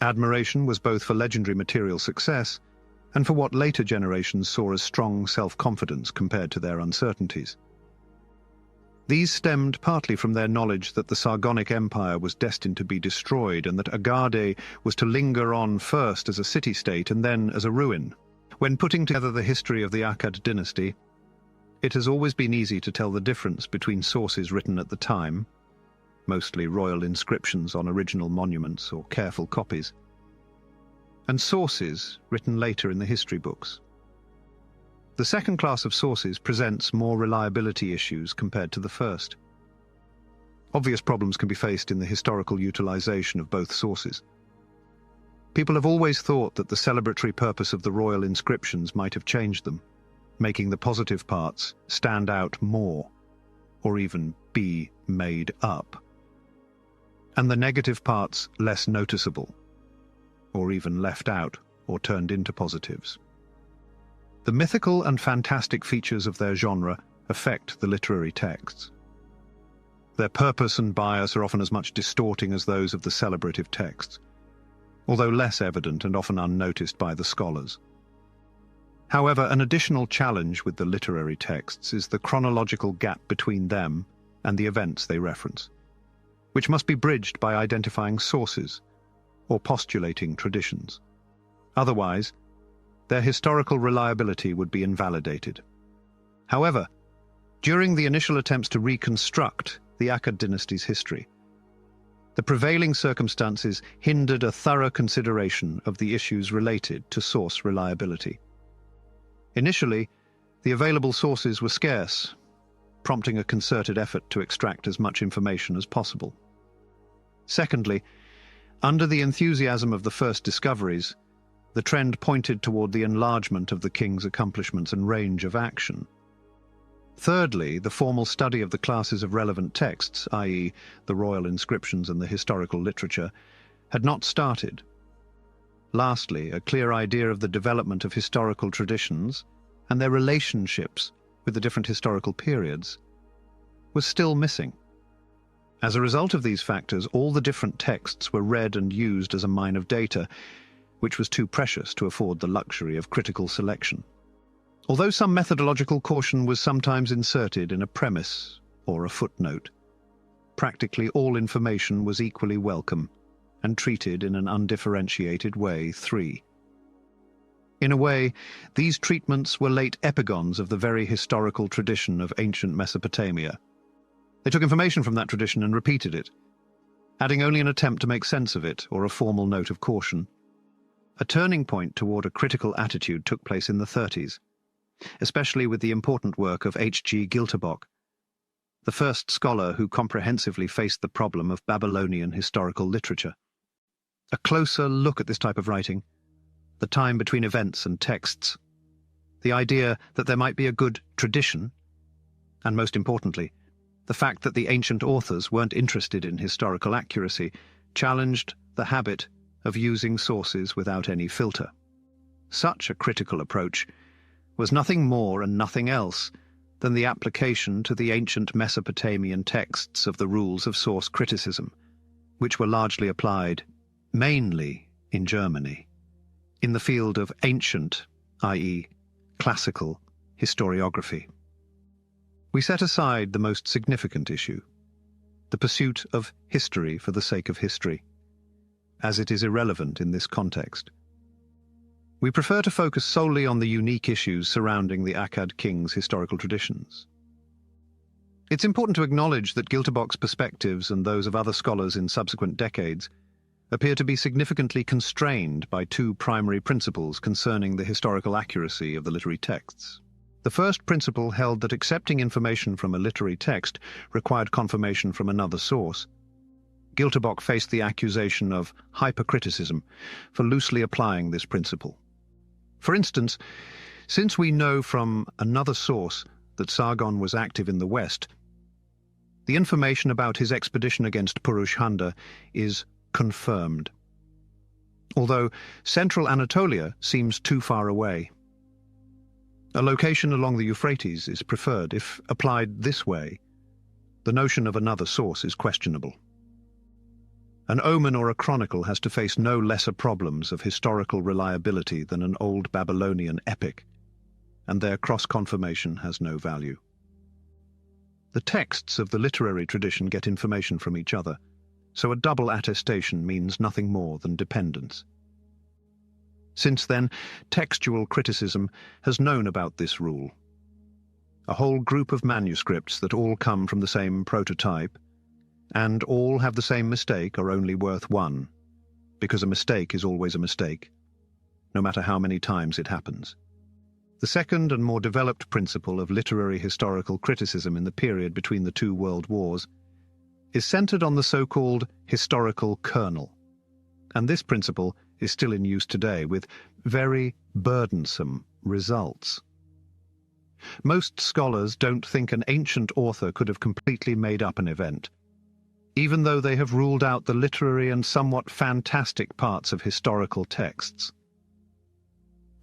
[SPEAKER 1] Admiration was both for legendary material success and for what later generations saw as strong self-confidence compared to their uncertainties. These stemmed partly from their knowledge that the Sargonic Empire was destined to be destroyed and that Agade was to linger on first as a city-state and then as a ruin. When putting together the history of the Akkad dynasty, it has always been easy to tell the difference between sources written at the time, mostly royal inscriptions on original monuments or careful copies, and sources written later in the history books. The second class of sources presents more reliability issues compared to the first. Obvious problems can be faced in the historical utilization of both sources. People have always thought that the celebratory purpose of the royal inscriptions might have changed them, making the positive parts stand out more, or even be made up, and the negative parts less noticeable, or even left out or turned into positives. The mythical and fantastic features of their genre affect the literary texts. Their purpose and bias are often as much distorting as those of the celebrative texts, although less evident and often unnoticed by the scholars. However, an additional challenge with the literary texts is the chronological gap between them and the events they reference, which must be bridged by identifying sources or postulating traditions. Otherwise, their historical reliability would be invalidated. However, during the initial attempts to reconstruct the Akkad dynasty's history, the prevailing circumstances hindered a thorough consideration of the issues related to source reliability. Initially, the available sources were scarce, prompting a concerted effort to extract as much information as possible. Secondly, Under the enthusiasm of the first discoveries, the trend pointed toward the enlargement of the king's accomplishments and range of action. Thirdly, the formal study of the classes of relevant texts, i.e., the royal inscriptions and the historical literature, had not started. Lastly, a clear idea of the development of historical traditions and their relationships with the different historical periods was still missing. As a result of these factors, all the different texts were read and used as a mine of data, which was too precious to afford the luxury of critical selection. Although some methodological caution was sometimes inserted in a premise or a footnote, practically all information was equally welcome and treated in an undifferentiated way. 3. In a way, these treatments were late epigons of the very historical tradition of ancient Mesopotamia. They took information from that tradition and repeated it, adding only an attempt to make sense of it or a formal note of caution. A turning point toward a critical attitude took place in the 30s, especially with the important work of H.G. Gilterbock, the first scholar who comprehensively faced the problem of Babylonian historical literature. A closer look at this type of writing, the time between events and texts, the idea that there might be a good tradition, and most importantly, the fact that the ancient authors weren't interested in historical accuracy, challenged the habit of using sources without any filter. Such a critical approach was nothing more and nothing else than the application to the ancient Mesopotamian texts of the rules of source criticism, which were largely applied, mainly in Germany, in the field of ancient, i.e., classical, historiography. We set aside the most significant issue, the pursuit of history for the sake of history, as it is irrelevant in this context. We prefer to focus solely on the unique issues surrounding the Akkad king's historical traditions. It's important to acknowledge that Gilterbock's perspectives and those of other scholars in subsequent decades appear to be significantly constrained by two primary principles concerning the historical accuracy of the literary texts. The first principle held that accepting information from a literary text required confirmation from another source. Gilterbock faced the accusation of hypercriticism for loosely applying this principle. For instance, since we know from another source that Sargon was active in the West, the information about his expedition against Purush-Handa is confirmed, although central Anatolia seems too far away. A location along the Euphrates is preferred. If applied this way, the notion of another source is questionable. An omen or a chronicle has to face no lesser problems of historical reliability than an old Babylonian epic, and their cross-confirmation has no value. The texts of the literary tradition get information from each other, so a double attestation means nothing more than dependence. Since then, textual criticism has known about this rule. A whole group of manuscripts that all come from the same prototype and all have the same mistake are only worth one, because a mistake is always a mistake, no matter how many times it happens. The second and more developed principle of literary historical criticism in the period between the two world wars is centered on the so-called historical kernel, and this principle is still in use today with very burdensome results. Most scholars don't think an ancient author could have completely made up an event, even though they have ruled out the literary and somewhat fantastic parts of historical texts.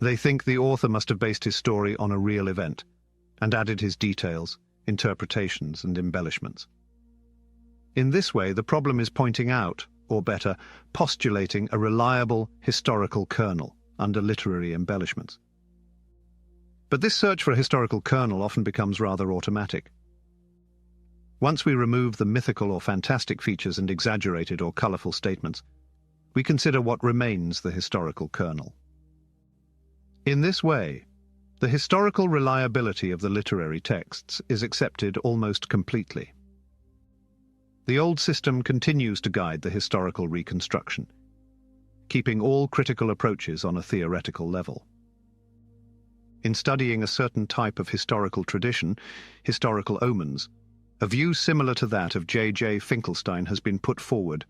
[SPEAKER 1] They think the author must have based his story on a real event and added his details, interpretations, and embellishments. In this way, the problem is pointing out, or better, postulating a reliable historical kernel under literary embellishments. But this search for a historical kernel often becomes rather automatic. Once we remove the mythical or fantastic features and exaggerated or colorful statements, we consider what remains the historical kernel. In this way, the historical reliability of the literary texts is accepted almost completely. The old system continues to guide the historical reconstruction, keeping all critical approaches on a theoretical level. In studying a certain type of historical tradition, historical omens, a view similar to that of J.J. Finkelstein has been put forward,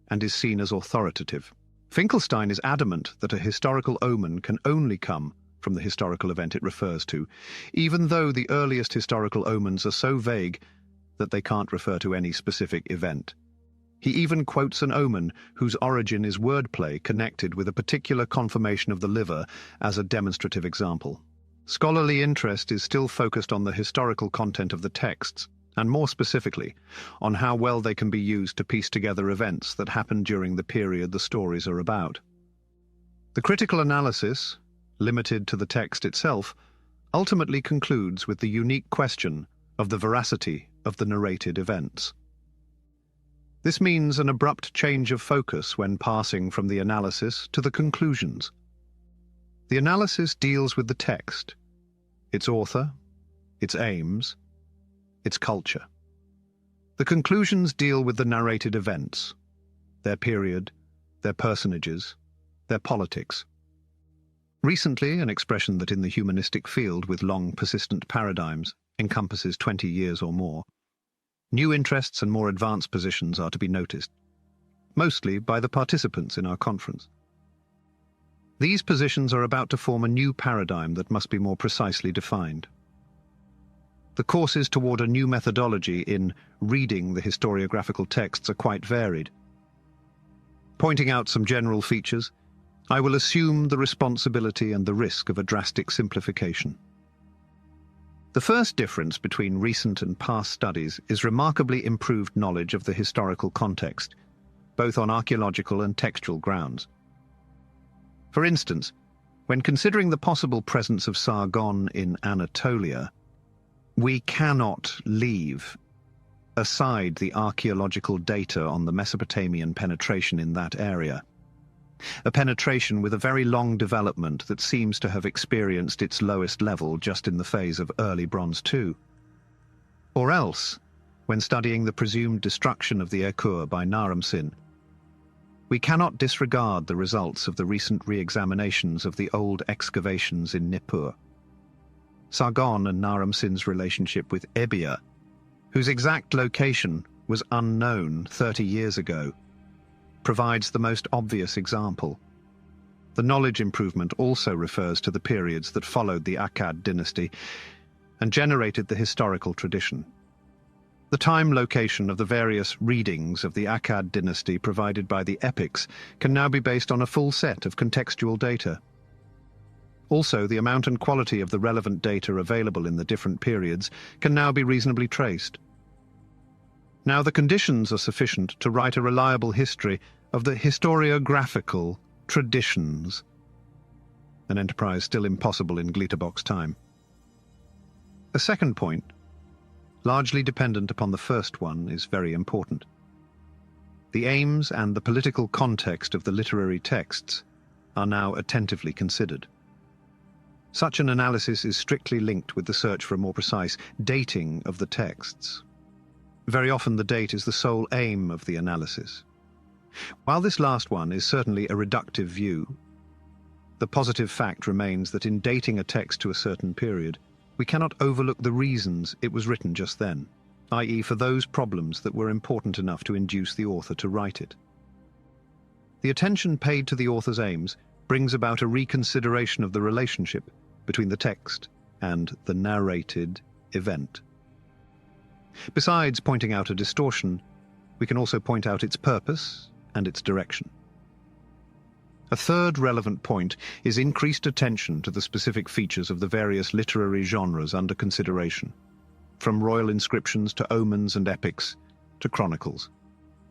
[SPEAKER 1] and is seen as authoritative. Finkelstein is adamant that a historical omen can only come from the historical event it refers to, even though the earliest historical omens are so vague that they can't refer to any specific event. He even quotes an omen whose origin is wordplay connected with a particular conformation of the liver as a demonstrative example. Scholarly interest is still focused on the historical content of the texts, and more specifically, on how well they can be used to piece together events that happened during the period the stories are about. The critical analysis, limited to the text itself, ultimately concludes with the unique question of the veracity of the narrated events. This means an abrupt change of focus when passing from the analysis to the conclusions. The analysis deals with the text, its author, its aims, its culture. The conclusions deal with the narrated events, their period, their personages, their politics. Recently, an expression that in the humanistic field with long persistent paradigms encompasses 20 years or more, new interests and more advanced positions are to be noticed, mostly by the participants in our conference. These positions are about to form a new paradigm that must be more precisely defined. The courses toward a new methodology in reading the historiographical texts are quite varied. Pointing out some general features, I will assume the responsibility and the risk of a drastic simplification. The first difference between recent and past studies is remarkably improved knowledge of the historical context, both on archaeological and textual grounds. For instance, when considering the possible presence of Sargon in Anatolia, we cannot leave aside the archaeological data on the Mesopotamian penetration in that area, a penetration with a very long development that seems to have experienced its lowest level just in the phase of early Bronze II. Or else, when studying the presumed destruction of the Ekur by Naram-Sin, we cannot disregard the results of the recent re-examinations of the old excavations in Nippur. Sargon and Naram-Sin's relationship with Ebia, whose exact location was unknown 30 years ago, provides the most obvious example. The knowledge improvement also refers to the periods that followed the Akkad dynasty and generated the historical tradition. The time location of the various readings of the Akkad dynasty provided by the epics can now be based on a full set of contextual data. Also, the amount and quality of the relevant data available in the different periods can now be reasonably traced. Now the conditions are sufficient to write a reliable history of the historiographical traditions, an enterprise still impossible in Glitterbox time. A second point, largely dependent upon the first one, is very important. The aims and the political context of the literary texts are now attentively considered. Such an analysis is strictly linked with the search for a more precise dating of the texts. Very often the date is the sole aim of the analysis. While this last one is certainly a reductive view, the positive fact remains that in dating a text to a certain period, we cannot overlook the reasons it was written just then, i.e. for those problems that were important enough to induce the author to write it. The attention paid to the author's aims brings about a reconsideration of the relationship between the text and the narrated event. Besides pointing out a distortion, we can also point out its purpose and its direction. A third relevant point is increased attention to the specific features of the various literary genres under consideration, from royal inscriptions to omens and epics to chronicles.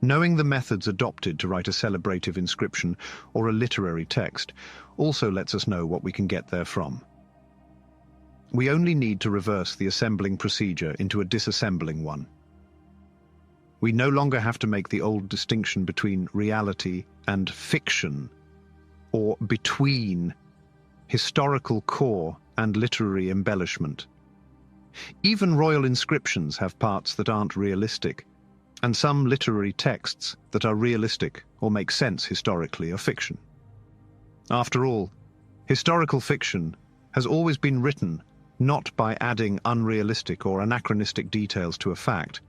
[SPEAKER 1] Knowing the methods adopted to write a celebrative inscription or a literary text also lets us know what we can get therefrom. We only need to reverse the assembling procedure into a disassembling one. We no longer have to make the old distinction between reality and fiction, or between historical core and literary embellishment. Even royal inscriptions have parts that aren't realistic, and some literary texts that are realistic or make sense historically are fiction. After all, historical fiction has always been written not by adding unrealistic or anachronistic details to a fact,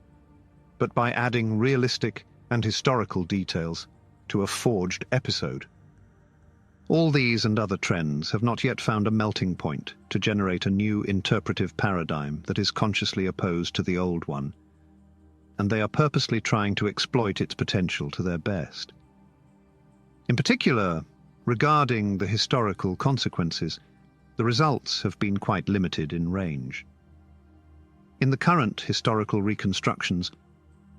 [SPEAKER 1] but by adding realistic and historical details to a forged episode. All these and other trends have not yet found a melting point to generate a new interpretive paradigm that is consciously opposed to the old one, and they are purposely trying to exploit its potential to their best. In particular, regarding the historical consequences, the results have been quite limited in range. In the current historical reconstructions,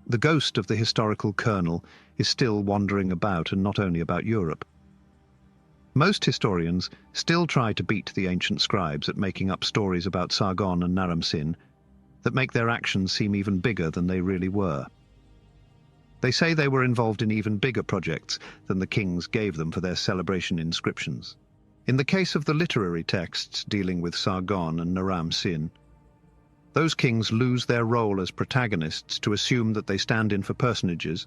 [SPEAKER 1] the ghost of the historical kernel is still wandering about, and not only about Europe. Most historians still try to beat the ancient scribes at making up stories about Sargon and Naram-Sin that make their actions seem even bigger than they really were. They say they were involved in even bigger projects than the kings gave them for their celebration inscriptions. In the case of the literary texts dealing with Sargon and Naram-Sin, those kings lose their role as protagonists to assume that they stand in for personages,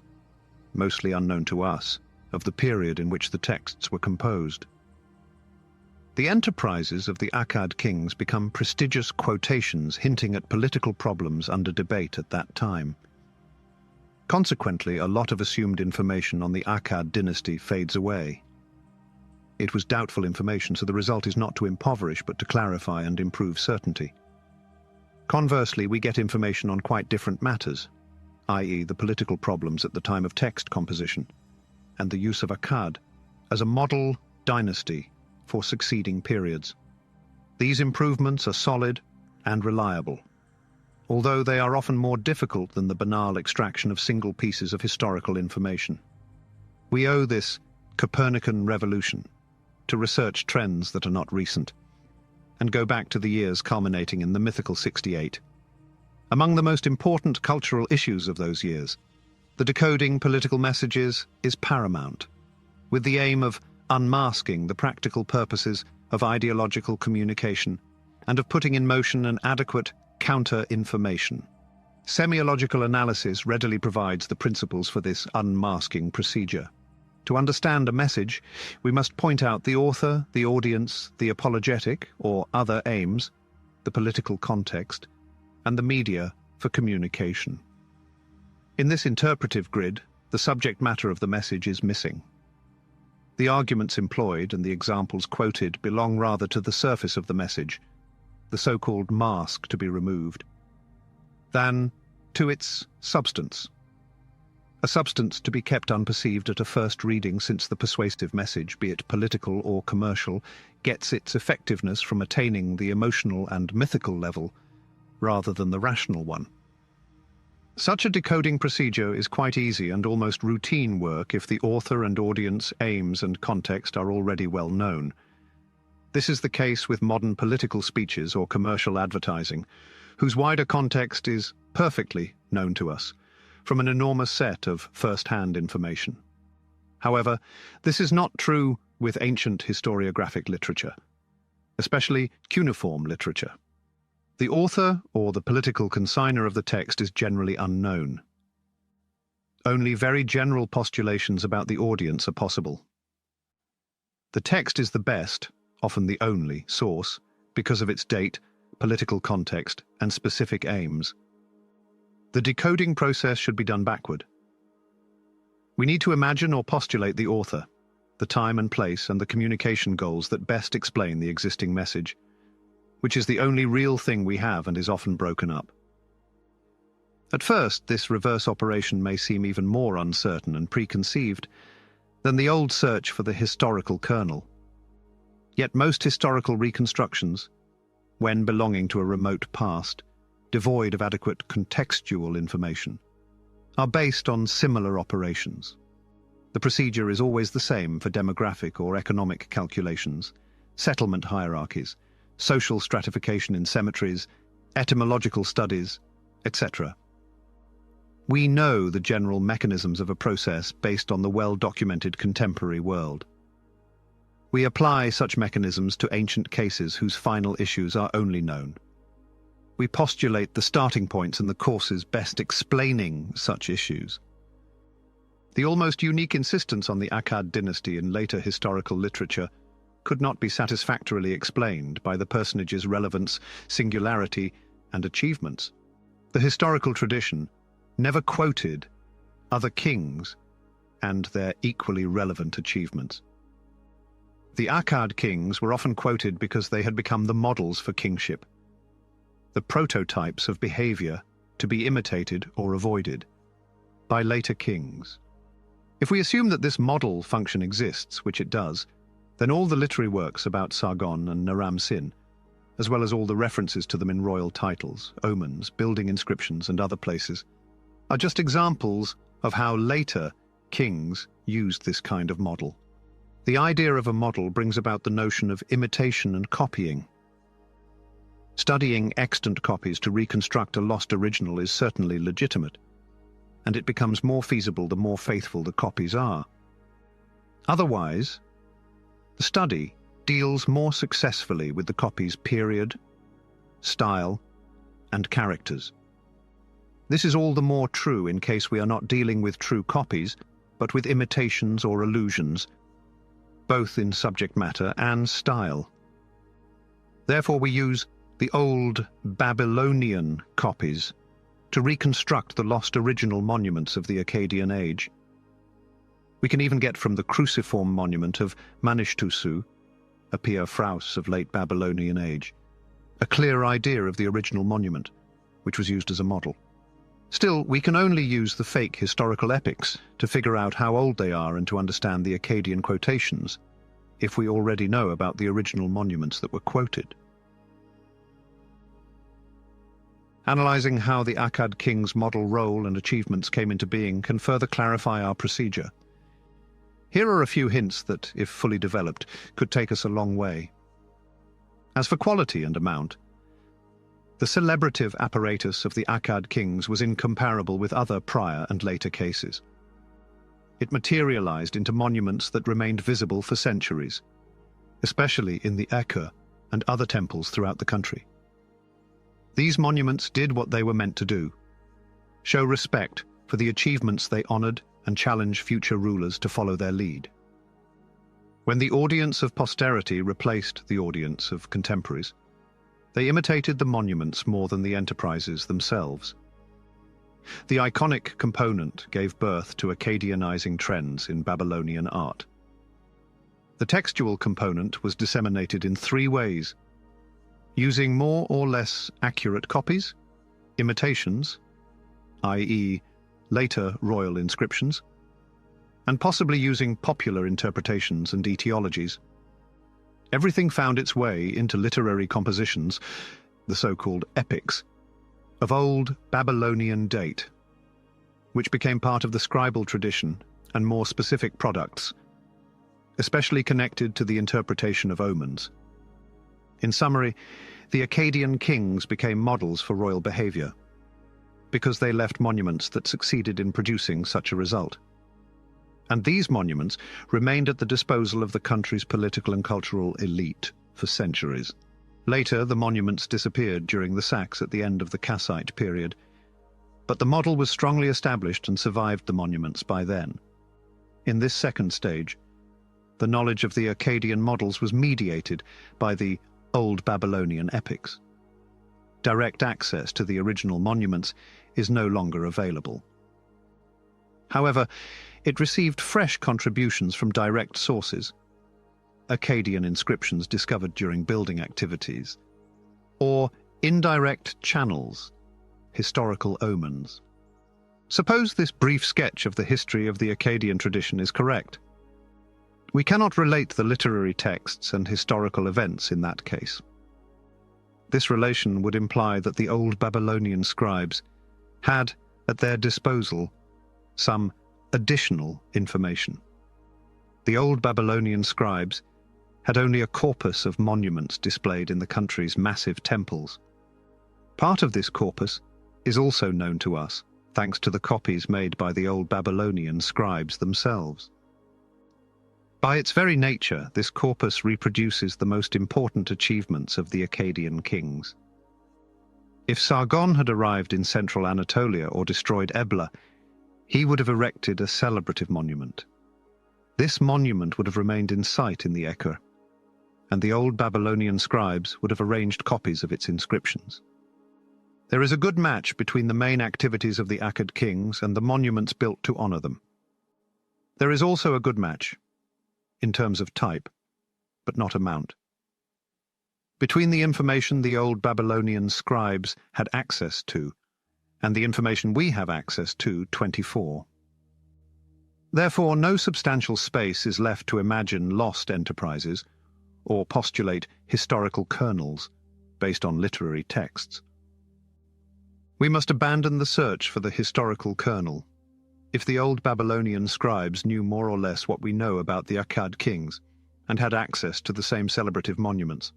[SPEAKER 1] mostly unknown to us, of the period in which the texts were composed. The enterprises of the Akkad kings become prestigious quotations hinting at political problems under debate at that time. Consequently, a lot of assumed information on the Akkad dynasty fades away. It was doubtful information, so the result is not to impoverish but to clarify and improve certainty. Conversely, we get information on quite different matters, i.e. the political problems at the time of text composition, and the use of Akkad as a model dynasty for succeeding periods. These improvements are solid and reliable, although they are often more difficult than the banal extraction of single pieces of historical information. We owe this Copernican revolution to research trends that are not recent, and go back to the years culminating in the mythical 68. Among the most important cultural issues of those years, the decoding political messages is paramount, with the aim of unmasking the practical purposes of ideological communication and of putting in motion an adequate counter-information. Semiological analysis readily provides the principles for this unmasking procedure. To understand a message, we must point out the author, the audience, the apologetic or other aims, the political context, and the media for communication. In this interpretive grid, the subject matter of the message is missing. The arguments employed and the examples quoted belong rather to the surface of the message, the so-called mask to be removed, than to its substance. A substance to be kept unperceived at a first reading, since the persuasive message, be it political or commercial, gets its effectiveness from attaining the emotional and mythical level rather than the rational one. Such a decoding procedure is quite easy and almost routine work if the author and audience aims and context are already well known. This is the case with modern political speeches or commercial advertising, whose wider context is perfectly known to us from an enormous set of first-hand information. However, this is not true with ancient historiographic literature, especially cuneiform literature. The author or the political consigner of the text is generally unknown. Only very general postulations about the audience are possible. The text is the best, often the only, source because of its date, political context, and specific aims. The decoding process should be done backward. We need to imagine or postulate the author, the time and place, and the communication goals that best explain the existing message, which is the only real thing we have and is often broken up. At first, this reverse operation may seem even more uncertain and preconceived than the old search for the historical kernel. Yet most historical reconstructions, when belonging to a remote past, devoid of adequate contextual information, are based on similar operations. The procedure is always the same for demographic or economic calculations, settlement hierarchies, social stratification in cemeteries, etymological studies, etc. We know the general mechanisms of a process based on the well-documented contemporary world. We apply such mechanisms to ancient cases whose final issues are only known. We postulate the starting points and the courses best explaining such issues. The almost unique insistence on the Akkad dynasty in later historical literature could not be satisfactorily explained by the personage's relevance, singularity, and achievements. The historical tradition never quoted other kings, and their equally relevant achievements. The Akkad kings were often quoted because they had become the models for kingship, the prototypes of behavior to be imitated or avoided by later kings. If we assume that this model function exists, which it does, then all the literary works about Sargon and Naram-Sin, as well as all the references to them in royal titles, omens, building inscriptions, and other places, are just examples of how later kings used this kind of model. The idea of a model brings about the notion of imitation and copying. Studying extant copies to reconstruct a lost original is certainly legitimate, and it becomes more feasible the more faithful the copies are. Otherwise, the study deals more successfully with the copy's period, style, and characters. This is all the more true in case we are not dealing with true copies, but with imitations or illusions, both in subject matter and style. Therefore, we use the old Babylonian copies to reconstruct the lost original monuments of the Akkadian age. We can even get from the cruciform monument of Manishtusu, a Pia Fraus of late Babylonian age, a clear idea of the original monument, which was used as a model. Still, we can only use the fake historical epics to figure out how old they are and to understand the Akkadian quotations, if we already know about the original monuments that were quoted. Analyzing how the Akkad king's model role and achievements came into being can further clarify our procedure. Here are a few hints that, if fully developed, could take us a long way. As for quality and amount, the celebrative apparatus of the Akkad kings was incomparable with other prior and later cases. It materialized into monuments that remained visible for centuries, especially in the Ekkor and other temples throughout the country. These monuments did what they were meant to do: show respect for the achievements they honored and challenge future rulers to follow their lead. When the audience of posterity replaced the audience of contemporaries, they imitated the monuments more than the enterprises themselves. The iconic component gave birth to Akkadianizing trends in Babylonian art. The textual component was disseminated in three ways: using more or less accurate copies, imitations, i.e., later royal inscriptions, and possibly using popular interpretations and etiologies. Everything found its way into literary compositions, the so-called epics, of old Babylonian date, which became part of the scribal tradition and more specific products, especially connected to the interpretation of omens. In summary, the Akkadian kings became models for royal behavior, because they left monuments that succeeded in producing such a result. And these monuments remained at the disposal of the country's political and cultural elite for centuries. Later, the monuments disappeared during the sacks at the end of the Kassite period, but the model was strongly established and survived the monuments by then. In this second stage, the knowledge of the Akkadian models was mediated by the Old Babylonian epics. Direct access to the original monuments is no longer available. However, it received fresh contributions from direct sources, Akkadian inscriptions discovered during building activities, or indirect channels, historical omens. Suppose this brief sketch of the history of the Akkadian tradition is correct. We cannot relate the literary texts and historical events in that case. This relation would imply that the old Babylonian scribes had at their disposal some additional information. The old Babylonian scribes had only a corpus of monuments displayed in the country's massive temples. Part of this corpus is also known to us, thanks to the copies made by the old Babylonian scribes themselves. By its very nature, this corpus reproduces the most important achievements of the Akkadian kings. If Sargon had arrived in central Anatolia or destroyed Ebla, he would have erected a celebrative monument. This monument would have remained in sight in the Ekkor, and the old Babylonian scribes would have arranged copies of its inscriptions. There is a good match between the main activities of the Akkad kings and the monuments built to honor them. There is also a good match, in terms of type, but not amount, between the information the old Babylonian scribes had access to and the information we have access to 24. Therefore, no substantial space is left to imagine lost enterprises or postulate historical kernels based on literary texts. We must abandon the search for the historical kernel. If the old Babylonian scribes knew more or less what we know about the Akkad kings and had access to the same celebrative monuments,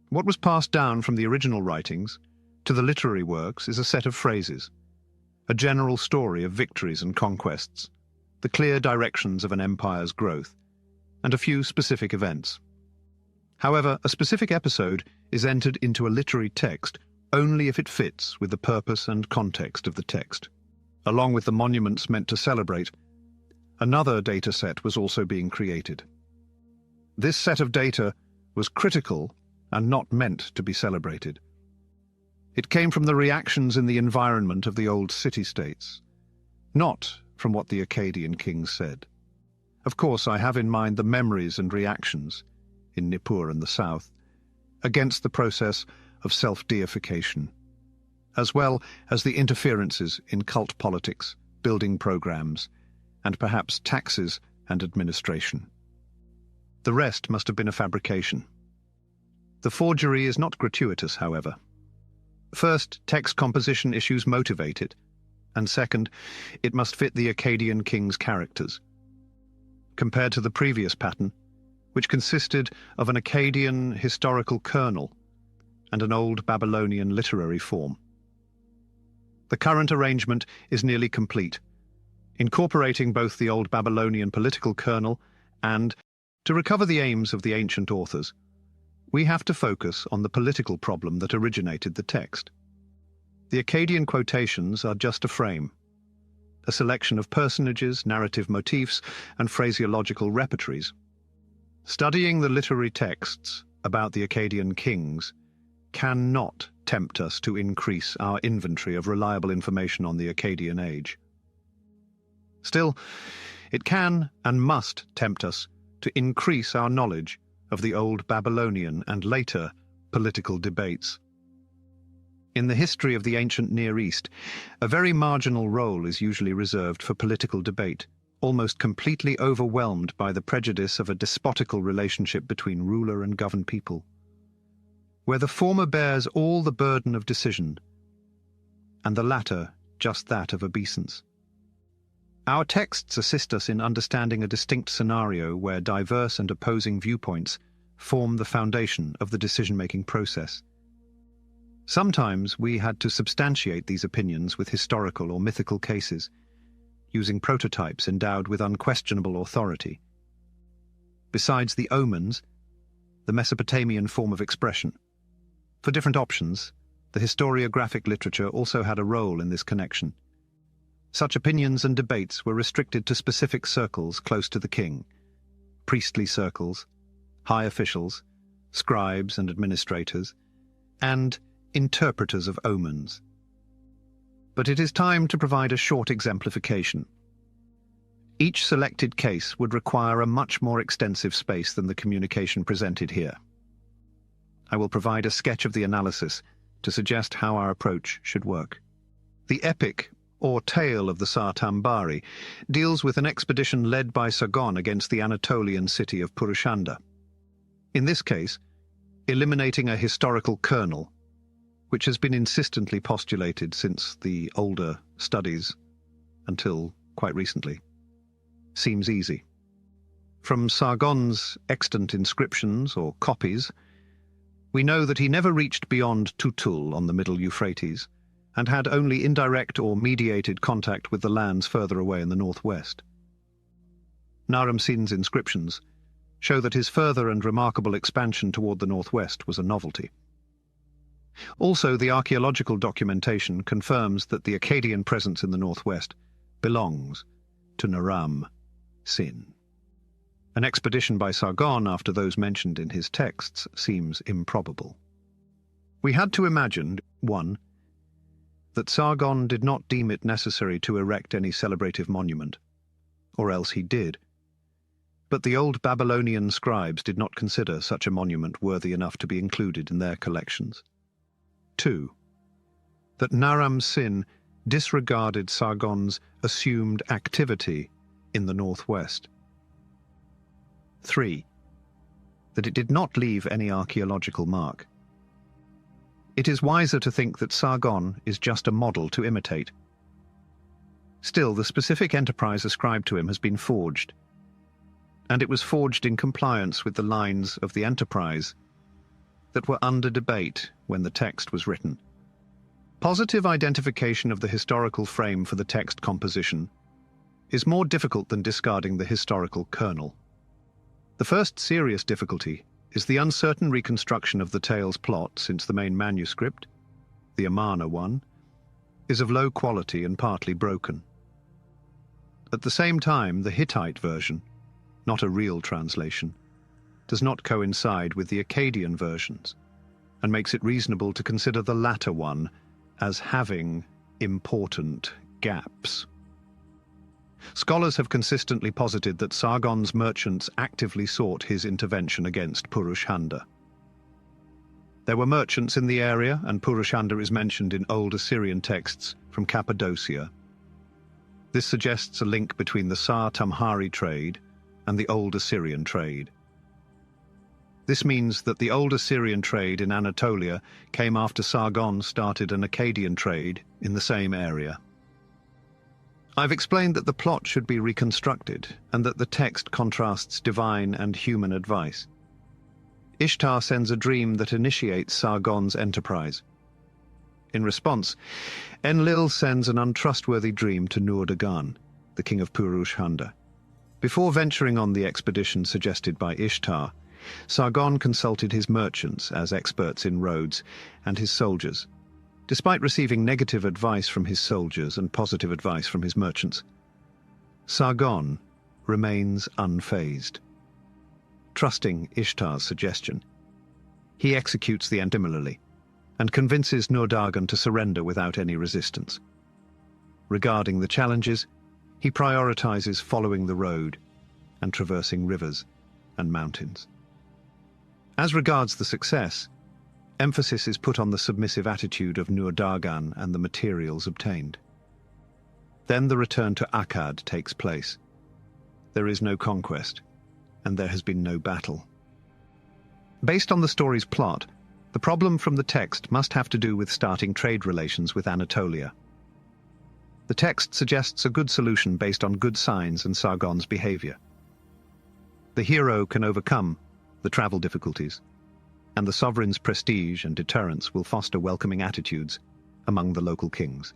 [SPEAKER 1] what was passed down from the original writings to the literary works is a set of phrases, a general story of victories and conquests, the clear directions of an empire's growth, and a few specific events. However, a specific episode is entered into a literary text only if it fits with the purpose and context of the text. Along with the monuments meant to celebrate, another data set was also being created. This set of data was critical and not meant to be celebrated. It came from the reactions in the environment of the old city-states, not from what the Akkadian kings said. Of course, I have in mind the memories and reactions, in Nippur and the south, against the process of self-deification, as well as the interferences in cult politics, building programs, and perhaps taxes and administration. The rest must have been a fabrication. The forgery is not gratuitous, however. First, text composition issues motivate it, and second, it must fit the Akkadian king's characters. Compared to the previous pattern, which consisted of an Akkadian historical kernel and an old Babylonian literary form. The current arrangement is nearly complete, incorporating both the old Babylonian political kernel and, to recover the aims of the ancient authors, we have to focus on the political problem that originated the text. The Akkadian quotations are just a frame, a selection of personages, narrative motifs, and phraseological repertories. Studying the literary texts about the Akkadian kings cannot tempt us to increase our inventory of reliable information on the Akkadian age. Still, it can and must tempt us to increase our knowledge of the old Babylonian and later political debates. In the history of the ancient Near East, a very marginal role is usually reserved for political debate, almost completely overwhelmed by the prejudice of a despotical relationship between ruler and governed people, where the former bears all the burden of decision, and the latter just that of obeisance. Our texts assist us in understanding a distinct scenario where diverse and opposing viewpoints form the foundation of the decision-making process. Sometimes we had to substantiate these opinions with historical or mythical cases, using prototypes endowed with unquestionable authority. Besides the omens, the Mesopotamian form of expression. For different options, the historiographic literature also had a role in this connection. Such opinions and debates were restricted to specific circles close to the king, priestly circles, high officials, scribes and administrators, and interpreters of omens. But it is time to provide a short exemplification. Each selected case would require a much more extensive space than the communication presented here. I will provide a sketch of the analysis to suggest how our approach should work. The epic, or tale of the Sartambari, deals with an expedition led by Sargon against the Anatolian city of Purushanda. In this case, eliminating a historical kernel, which has been insistently postulated since the older studies until quite recently, seems easy. From Sargon's extant inscriptions or copies, we know that he never reached beyond Tutul on the Middle Euphrates and had only indirect or mediated contact with the lands further away in the northwest. Naram Sin's inscriptions show that his further and remarkable expansion toward the northwest was a novelty. Also, the archaeological documentation confirms that the Akkadian presence in the northwest belongs to Naram Sin. An expedition by Sargon after those mentioned in his texts seems improbable. We had to imagine, 1, that Sargon did not deem it necessary to erect any celebrative monument, or else he did. But the old Babylonian scribes did not consider such a monument worthy enough to be included in their collections. 2. That Naram-Sin disregarded Sargon's assumed activity in the northwest. 3. That it did not leave any archaeological mark. It is wiser to think that Sargon is just a model to imitate. Still, the specific enterprise ascribed to him has been forged, and it was forged in compliance with the lines of the enterprise that were under debate when the text was written. Positive identification of the historical frame for the text composition is more difficult than discarding the historical kernel. The first serious difficulty is the uncertain reconstruction of the tale's plot, since the main manuscript, the Amarna one, is of low quality and partly broken. At the same time, the Hittite version, not a real translation, does not coincide with the Akkadian versions, and makes it reasonable to consider the latter one as having important gaps. Scholars have consistently posited that Sargon's merchants actively sought his intervention against Purushanda. There were merchants in the area, and Purushanda is mentioned in old Assyrian texts from Cappadocia. This suggests a link between the Sar-Tamhari trade and the old Assyrian trade. This means that the old Assyrian trade in Anatolia came after Sargon started an Akkadian trade in the same area. I've explained that the plot should be reconstructed and that the text contrasts divine and human advice. Ishtar sends a dream that initiates Sargon's enterprise. In response, Enlil sends an untrustworthy dream to Nur-Dagan, the king of Purushanda. Before venturing on the expedition suggested by Ishtar, Sargon consulted his merchants as experts in roads and his soldiers. Despite receiving negative advice from his soldiers and positive advice from his merchants, Sargon remains unfazed. Trusting Ishtar's suggestion, he executes the similarly and convinces Nur-Dagan to surrender without any resistance. Regarding the challenges, he prioritizes following the road and traversing rivers and mountains. As regards the success, emphasis is put on the submissive attitude of Nur-Dagan and the materials obtained. Then the return to Akkad takes place. There is no conquest, and there has been no battle. Based on the story's plot, the problem from the text must have to do with starting trade relations with Anatolia. The text suggests a good solution based on good signs and Sargon's behavior. The hero can overcome the travel difficulties, and the sovereign's prestige and deterrence will foster welcoming attitudes among the local kings.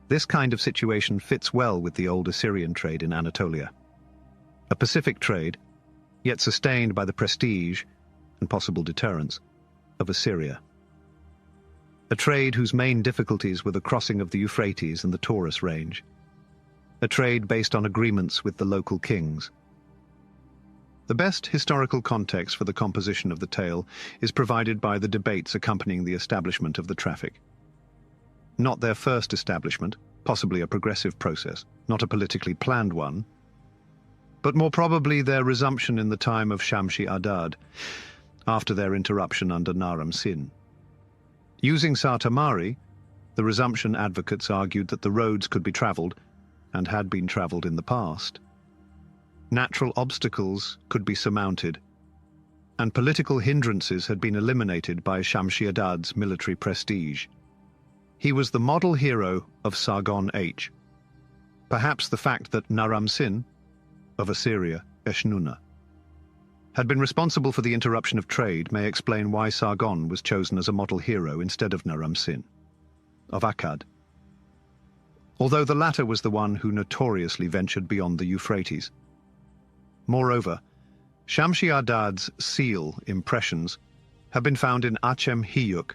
[SPEAKER 1] This kind of situation fits well with the old Assyrian trade in Anatolia. A Pacific trade, yet sustained by the prestige and possible deterrence of Assyria. A trade whose main difficulties were the crossing of the Euphrates and the Taurus range. A trade based on agreements with the local kings. The best historical context for the composition of the tale is provided by the debates accompanying the establishment of the traffic. Not their first establishment, possibly a progressive process, not a politically planned one, but more probably their resumption in the time of Shamshi-Adad, after their interruption under Naram-Sin. Using Sar-Tamari, the resumption advocates argued that the roads could be travelled, and had been travelled in the past. Natural obstacles could be surmounted, and political hindrances had been eliminated by Shamshi-Adad's military prestige. He was the model hero of Sargon H. Perhaps the fact that Naram-Sin, of Assyria, Eshnunna, had been responsible for the interruption of trade may explain why Sargon was chosen as a model hero instead of Naram-Sin, of Akkad, although the latter was the one who notoriously ventured beyond the Euphrates. Moreover, Shamshi-Adad's seal impressions have been found in Achem-Hiyuk,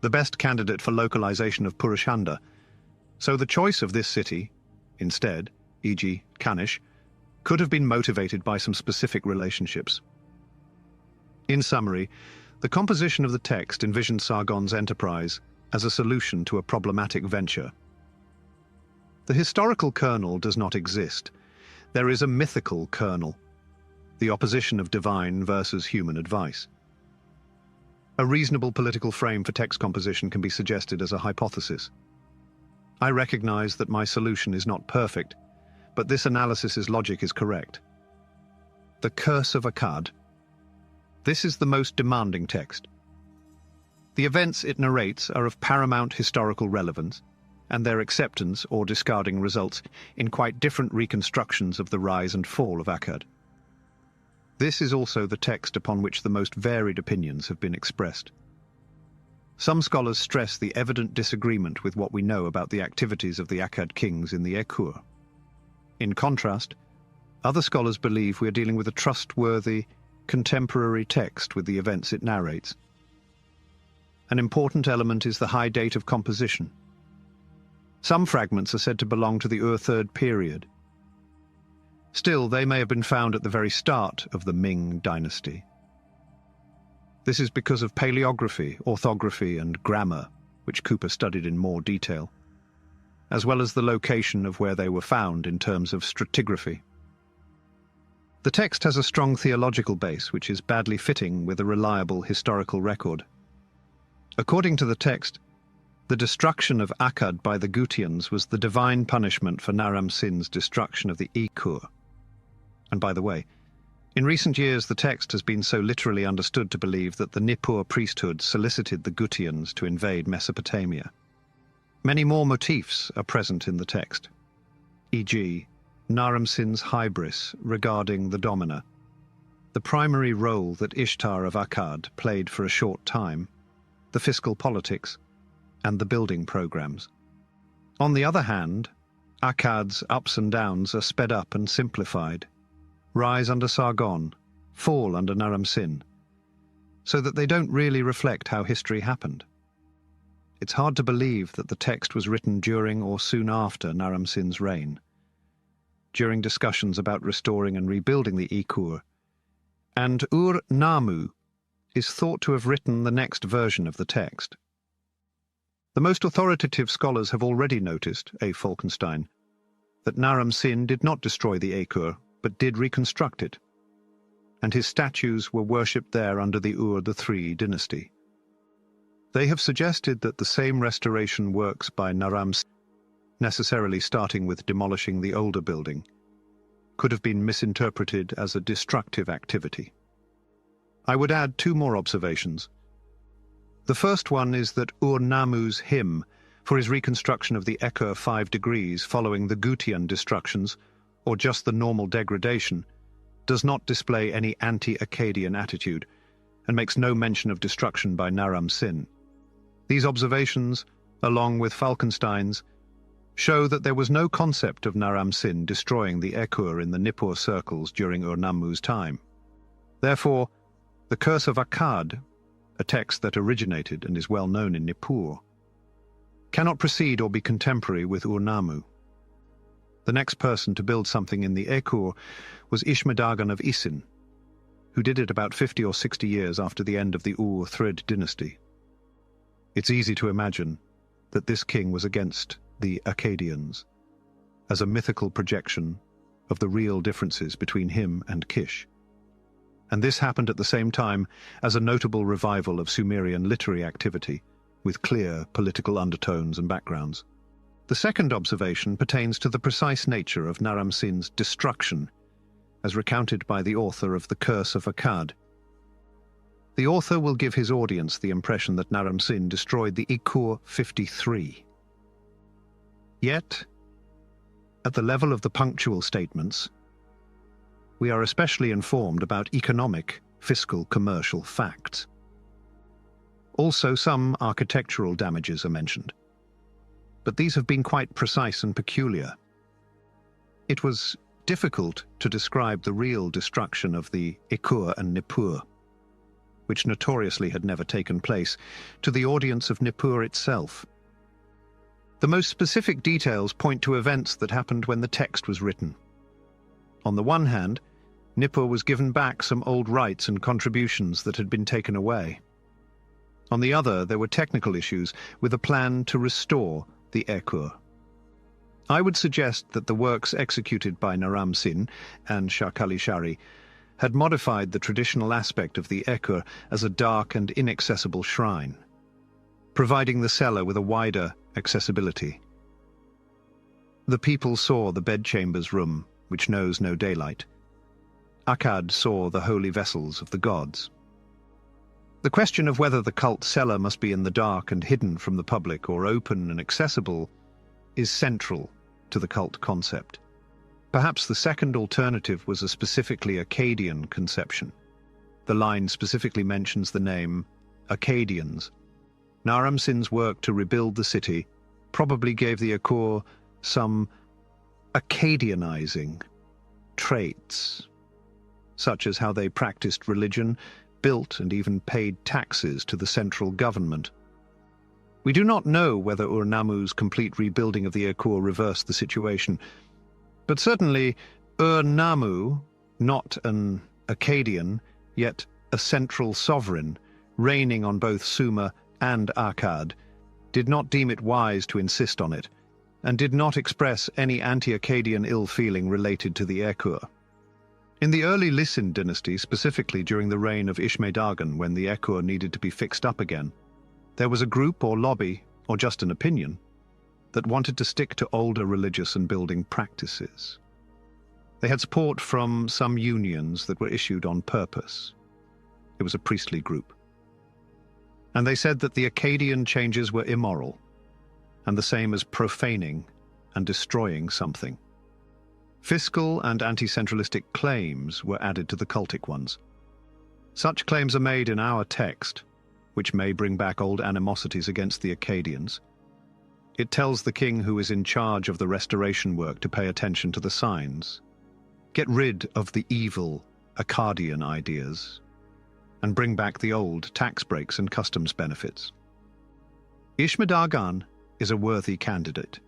[SPEAKER 1] the best candidate for localization of Purushanda, so the choice of this city, instead, e.g. Kanish, could have been motivated by some specific relationships. In summary, the composition of the text envisioned Sargon's enterprise as a solution to a problematic venture. The historical kernel does not exist. There is a mythical kernel, the opposition of divine versus human advice. A reasonable political frame for text composition can be suggested as a hypothesis. I recognize that my solution is not perfect, but this analysis's logic is correct. The Curse of Akkad. This is the most demanding text. The events it narrates are of paramount historical relevance, and their acceptance or discarding results in quite different reconstructions of the rise and fall of Akkad. This is also the text upon which the most varied opinions have been expressed. Some scholars stress the evident disagreement with what we know about the activities of the Akkad kings in the Ekur. In contrast, other scholars believe we are dealing with a trustworthy, contemporary text with the events it narrates. An important element is the high date of composition. Some fragments are said to belong to the Ur-III period. Still, they may have been found at the very start of the Ming dynasty. This is because of paleography, orthography, and grammar, which Cooper studied in more detail, as well as the location of where they were found in terms of stratigraphy. The text has a strong theological base, which is badly fitting with a reliable historical record. According to the text, the destruction of Akkad by the Gutians was the divine punishment for Naram Sin's destruction of the Ekur. And by the way, in recent years the text has been so literally understood to believe that the Nippur priesthood solicited the Gutians to invade Mesopotamia. Many more motifs are present in the text, e.g., Naram Sin's hybris regarding the domina, the primary role that Ishtar of Akkad played for a short time, the fiscal politics, and the building programs. On the other hand, Akkad's ups and downs are sped up and simplified, rise under Sargon, fall under Naram Sin, so that they don't really reflect how history happened. It's hard to believe that the text was written during or soon after Naram Sin's reign, during discussions about restoring and rebuilding the Ekur, and Ur-Nammu is thought to have written the next version of the text. The most authoritative scholars have already noticed, A. Falkenstein, that Naram Sin did not destroy the Ekur, but did reconstruct it, and his statues were worshipped there under the Ur-III dynasty. They have suggested that the same restoration works by Naram Sin, necessarily starting with demolishing the older building, could have been misinterpreted as a destructive activity. I would add two more observations. The first one is that Ur-Nammu's hymn for his reconstruction of the Ekur 5 degrees following the Gutian destructions, or just the normal degradation, does not display any anti-Akkadian attitude and makes no mention of destruction by Naram Sin. These observations, along with Falkenstein's, show that there was no concept of Naram Sin destroying the Ekur in the Nippur circles during Ur-Nammu's time. Therefore, the Curse of Akkad, a text that originated and is well known in Nippur, cannot precede or be contemporary with Ur-Nammu. The next person to build something in the Ekur was Ishmadagan of Isin, who did it about 50 or 60 years after the end of the Ur-III dynasty. It's easy to imagine that this king was against the Akkadians, as a mythical projection of the real differences between him and Kish. And this happened at the same time as a notable revival of Sumerian literary activity, with clear political undertones and backgrounds. The second observation pertains to the precise nature of Naram Sin's destruction, as recounted by the author of The Curse of Akkad. The author will give his audience the impression that Naram Sin destroyed the Ekur 53. Yet, at the level of the punctual statements, we are especially informed about economic, fiscal, commercial facts. Also, some architectural damages are mentioned, but these have been quite precise and peculiar. It was difficult to describe the real destruction of the Ekur and Nippur, which notoriously had never taken place, to the audience of Nippur itself. The most specific details point to events that happened when the text was written. On the one hand, Nippur was given back some old rights and contributions that had been taken away. On the other, there were technical issues with a plan to restore the Ekur. I would suggest that the works executed by Naram Sin and Shakalishari had modified the traditional aspect of the Ekur as a dark and inaccessible shrine, providing the seller with a wider accessibility. The people saw the bedchambers room, which knows no daylight. Akkad saw the holy vessels of the gods. The question of whether the cult cellar must be in the dark and hidden from the public or open and accessible is central to the cult concept. Perhaps the second alternative was a specifically Akkadian conception. The line specifically mentions the name Akkadians. Naram Sin's work to rebuild the city probably gave the Ekur some Akkadianizing traits, such as how they practiced religion, built and even paid taxes to the central government. We do not know whether Ur-Nammu's complete rebuilding of the Ekur reversed the situation, but certainly Ur-Nammu, not an Akkadian, yet a central sovereign, reigning on both Sumer and Akkad, did not deem it wise to insist on it, and did not express any anti-Akkadian ill-feeling related to the Ekur. In the early Lysin dynasty, specifically during the reign of Ishme-Dagan, when the Ekur needed to be fixed up again, there was a group or lobby, or just an opinion, that wanted to stick to older religious and building practices. They had support from some unions that were issued on purpose. It was a priestly group. And they said that the Akkadian changes were immoral, and the same as profaning and destroying something. Fiscal and anti-centralistic claims were added to the cultic ones. Such claims are made in our text, which may bring back old animosities against the Akkadians. It tells the king who is in charge of the restoration work to pay attention to the signs, get rid of the evil Akkadian ideas, and bring back the old tax breaks and customs benefits. Ishme-Dagan is a worthy candidate.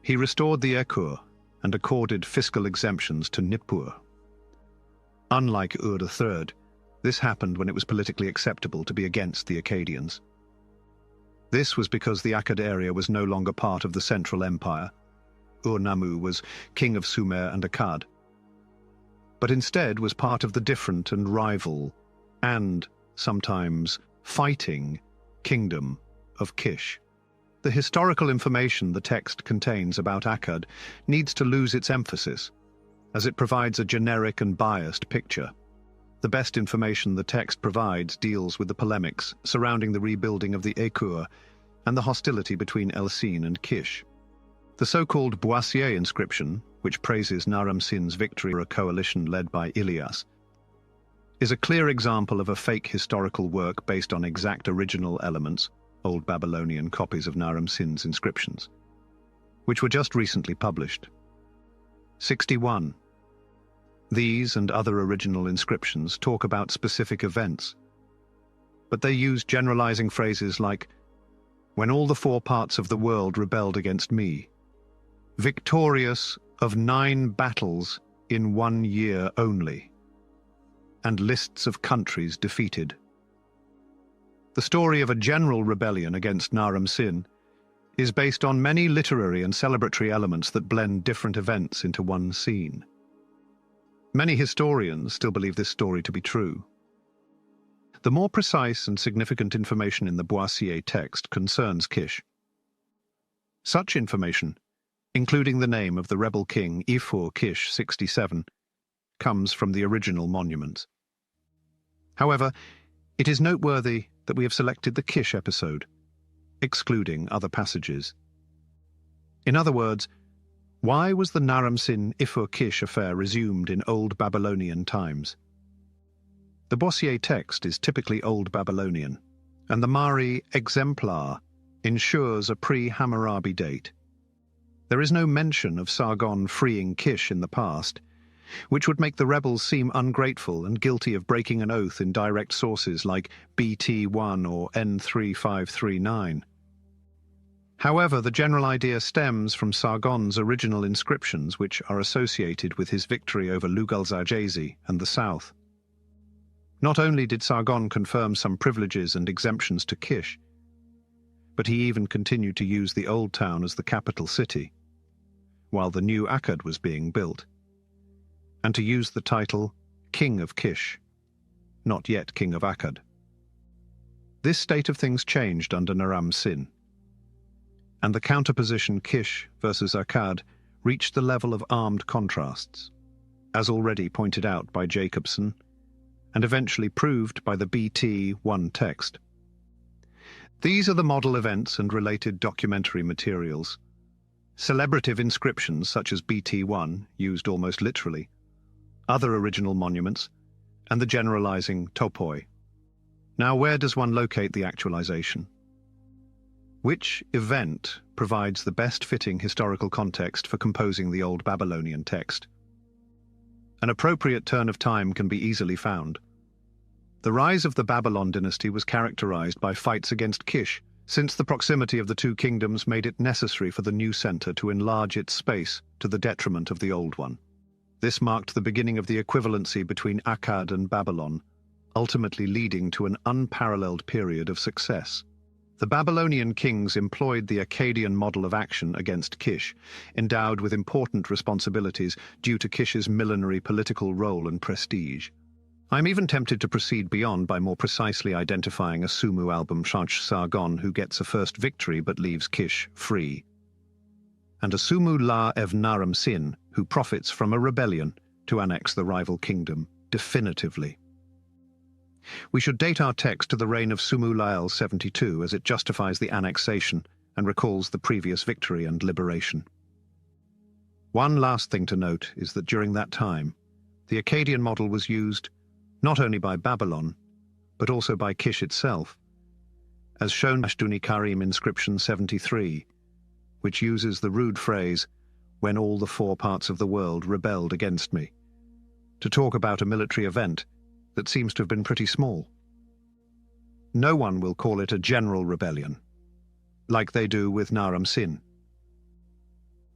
[SPEAKER 1] He restored the Ekur and accorded fiscal exemptions to Nippur. Unlike Ur III, this happened when it was politically acceptable to be against the Akkadians. This was because the Akkad area was no longer part of the Central Empire. Ur-Nammu was king of Sumer and Akkad, but instead was part of the different and rival, and sometimes fighting, kingdom of Kish. The historical information the text contains about Akkad needs to lose its emphasis, as it provides a generic and biased picture. The best information the text provides deals with the polemics surrounding the rebuilding of the Ekur and the hostility between El-Sin and Kish. The so-called Boissier inscription, which praises Naram Sin's victory over a coalition led by Ilyas, is a clear example of a fake historical work based on exact original elements, Old Babylonian copies of Naram Sin's inscriptions, which were just recently published. 61. These and other original inscriptions talk about specific events, but they use generalizing phrases like, "When all the four parts of the world rebelled against me," "victorious of 9 battles in 1 year only," and lists of countries defeated. The story of a general rebellion against Naram Sin is based on many literary and celebratory elements that blend different events into one scene. Many historians still believe this story to be true. The more precise and significant information in the Boissier text concerns Kish. Such information, including the name of the rebel king Ifur Kish 67, comes from the original monuments. However, it is noteworthy that we have selected the Kish episode, excluding other passages. In other words, why was the Naram Sin Ifur Kish affair resumed in Old Babylonian times? The Boissier text is typically Old Babylonian, and the Mari exemplar ensures a pre-Hammurabi date. There is no mention of Sargon freeing Kish in the past, which would make the rebels seem ungrateful and guilty of breaking an oath in direct sources like BT1 or N3539. However, the general idea stems from Sargon's original inscriptions, which are associated with his victory over Lugal-Zarjesi and the south. Not only did Sargon confirm some privileges and exemptions to Kish, but he even continued to use the old town as the capital city, while the new Akkad was being built, and to use the title King of Kish, not yet King of Akkad. This state of things changed under Naram-Sin, and the counterposition Kish versus Akkad reached the level of armed contrasts, as already pointed out by Jacobson, and eventually proved by the BT-1 text. These are the model events and related documentary materials. Celebrative inscriptions such as BT-1, used almost literally, other original monuments, and the generalizing topoi. Now, where does one locate the actualization? Which event provides the best-fitting historical context for composing the Old Babylonian text? An appropriate turn of time can be easily found. The rise of the Babylon dynasty was characterized by fights against Kish, since the proximity of the two kingdoms made it necessary for the new center to enlarge its space to the detriment of the old one. This marked the beginning of the equivalency between Akkad and Babylon, ultimately leading to an unparalleled period of success. The Babylonian kings employed the Akkadian model of action against Kish, endowed with important responsibilities due to Kish's millenary political role and prestige. I'm even tempted to proceed beyond by more precisely identifying a Sumu album Shach Sargon who gets a first victory but leaves Kish free, and a Sumu La Ev Naram-Sin who profits from a rebellion to annex the rival kingdom definitively. We should date our text to the reign of Sumu Lael 72 as it justifies the annexation and recalls the previous victory and liberation. One last thing to note is that during that time, the Akkadian model was used not only by Babylon, but also by Kish itself, as shown by Ashduni Karim inscription 73, which uses the rude phrase, "when all the four parts of the world rebelled against me," to talk about a military event that seems to have been pretty small. No one will call it a general rebellion, like they do with Naram-Sin.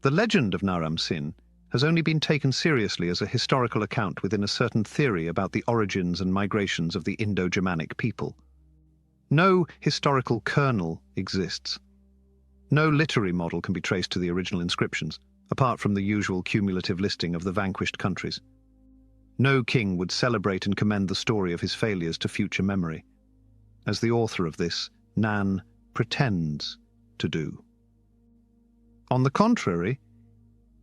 [SPEAKER 1] The legend of Naram-Sin has only been taken seriously as a historical account within a certain theory about the origins and migrations of the Indo-Germanic people. No historical kernel exists. No literary model can be traced to the original inscriptions, apart from the usual cumulative listing of the vanquished countries. No king would celebrate and commend the story of his failures to future memory, as the author of this, Nan, pretends to do. On the contrary,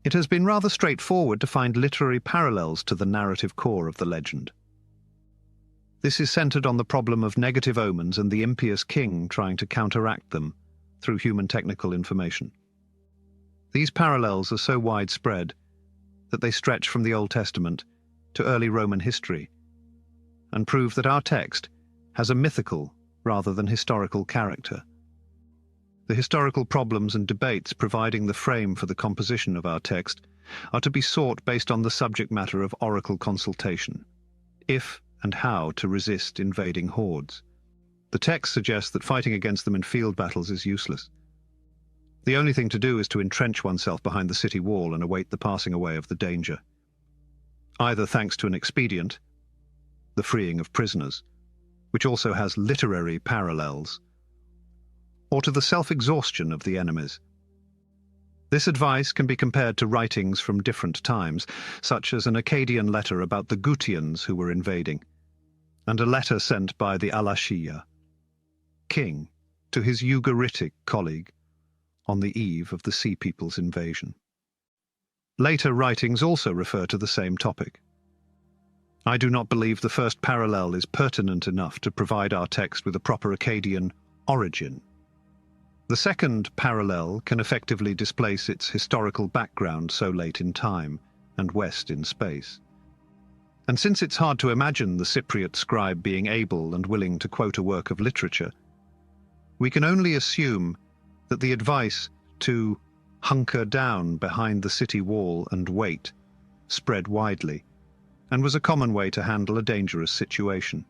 [SPEAKER 1] it has been rather straightforward to find literary parallels to the narrative core of the legend. This is centered on the problem of negative omens and the impious king trying to counteract them through human technical information. These parallels are so widespread that they stretch from the Old Testament to early Roman history and prove that our text has a mythical rather than historical character. The historical problems and debates providing the frame for the composition of our text are to be sought based on the subject matter of oracle consultation, if and how to resist invading hordes. The text suggests that fighting against them in field battles is useless. The only thing to do is to entrench oneself behind the city wall and await the passing away of the danger, either thanks to an expedient, the freeing of prisoners, which also has literary parallels, or to the self-exhaustion of the enemies. This advice can be compared to writings from different times, such as an Akkadian letter about the Gutians who were invading, and a letter sent by the Alashiya king to his Ugaritic colleague on the eve of the Sea People's invasion. Later writings also refer to the same topic. I do not believe the first parallel is pertinent enough to provide our text with a proper Akkadian origin. The second parallel can effectively displace its historical background so late in time and west in space. And since it's hard to imagine the Cypriot scribe being able and willing to quote a work of literature, we can only assume that the advice to hunker down behind the city wall and wait spread widely, and was a common way to handle a dangerous situation.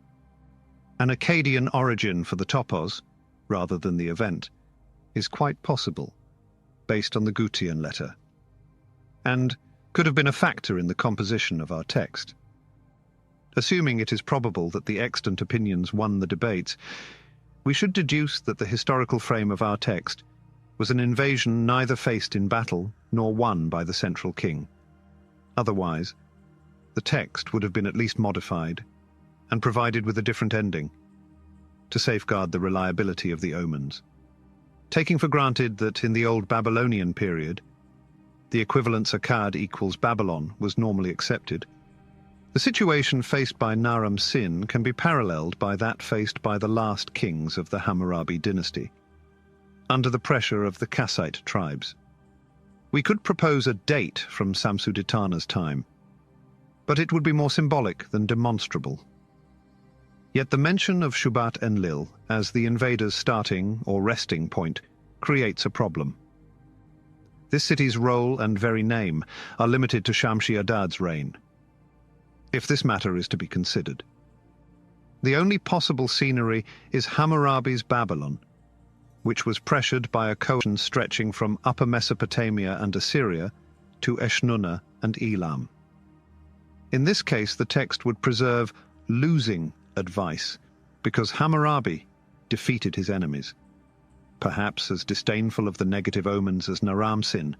[SPEAKER 1] An Akkadian origin for the topos, rather than the event, is quite possible, based on the Gutian letter, and could have been a factor in the composition of our text. Assuming it is probable that the extant opinions won the debates, we should deduce that the historical frame of our text was an invasion neither faced in battle nor won by the central king. Otherwise, the text would have been at least modified and provided with a different ending to safeguard the reliability of the omens. Taking for granted that in the old Babylonian period, the equivalence Akkad equals Babylon was normally accepted, the situation faced by Naram Sin can be paralleled by that faced by the last kings of the Hammurabi dynasty, under the pressure of the Kassite tribes. We could propose a date from Samsuditana's time, but it would be more symbolic than demonstrable. Yet the mention of Shubat Enlil as the invaders' starting or resting point creates a problem. This city's role and very name are limited to Shamshi-Adad's reign, if this matter is to be considered. The only possible scenery is Hammurabi's Babylon, which was pressured by a coalition stretching from Upper Mesopotamia and Assyria to Eshnunna and Elam. In this case, the text would preserve losing advice, because Hammurabi defeated his enemies, perhaps as disdainful of the negative omens as Naram Sin,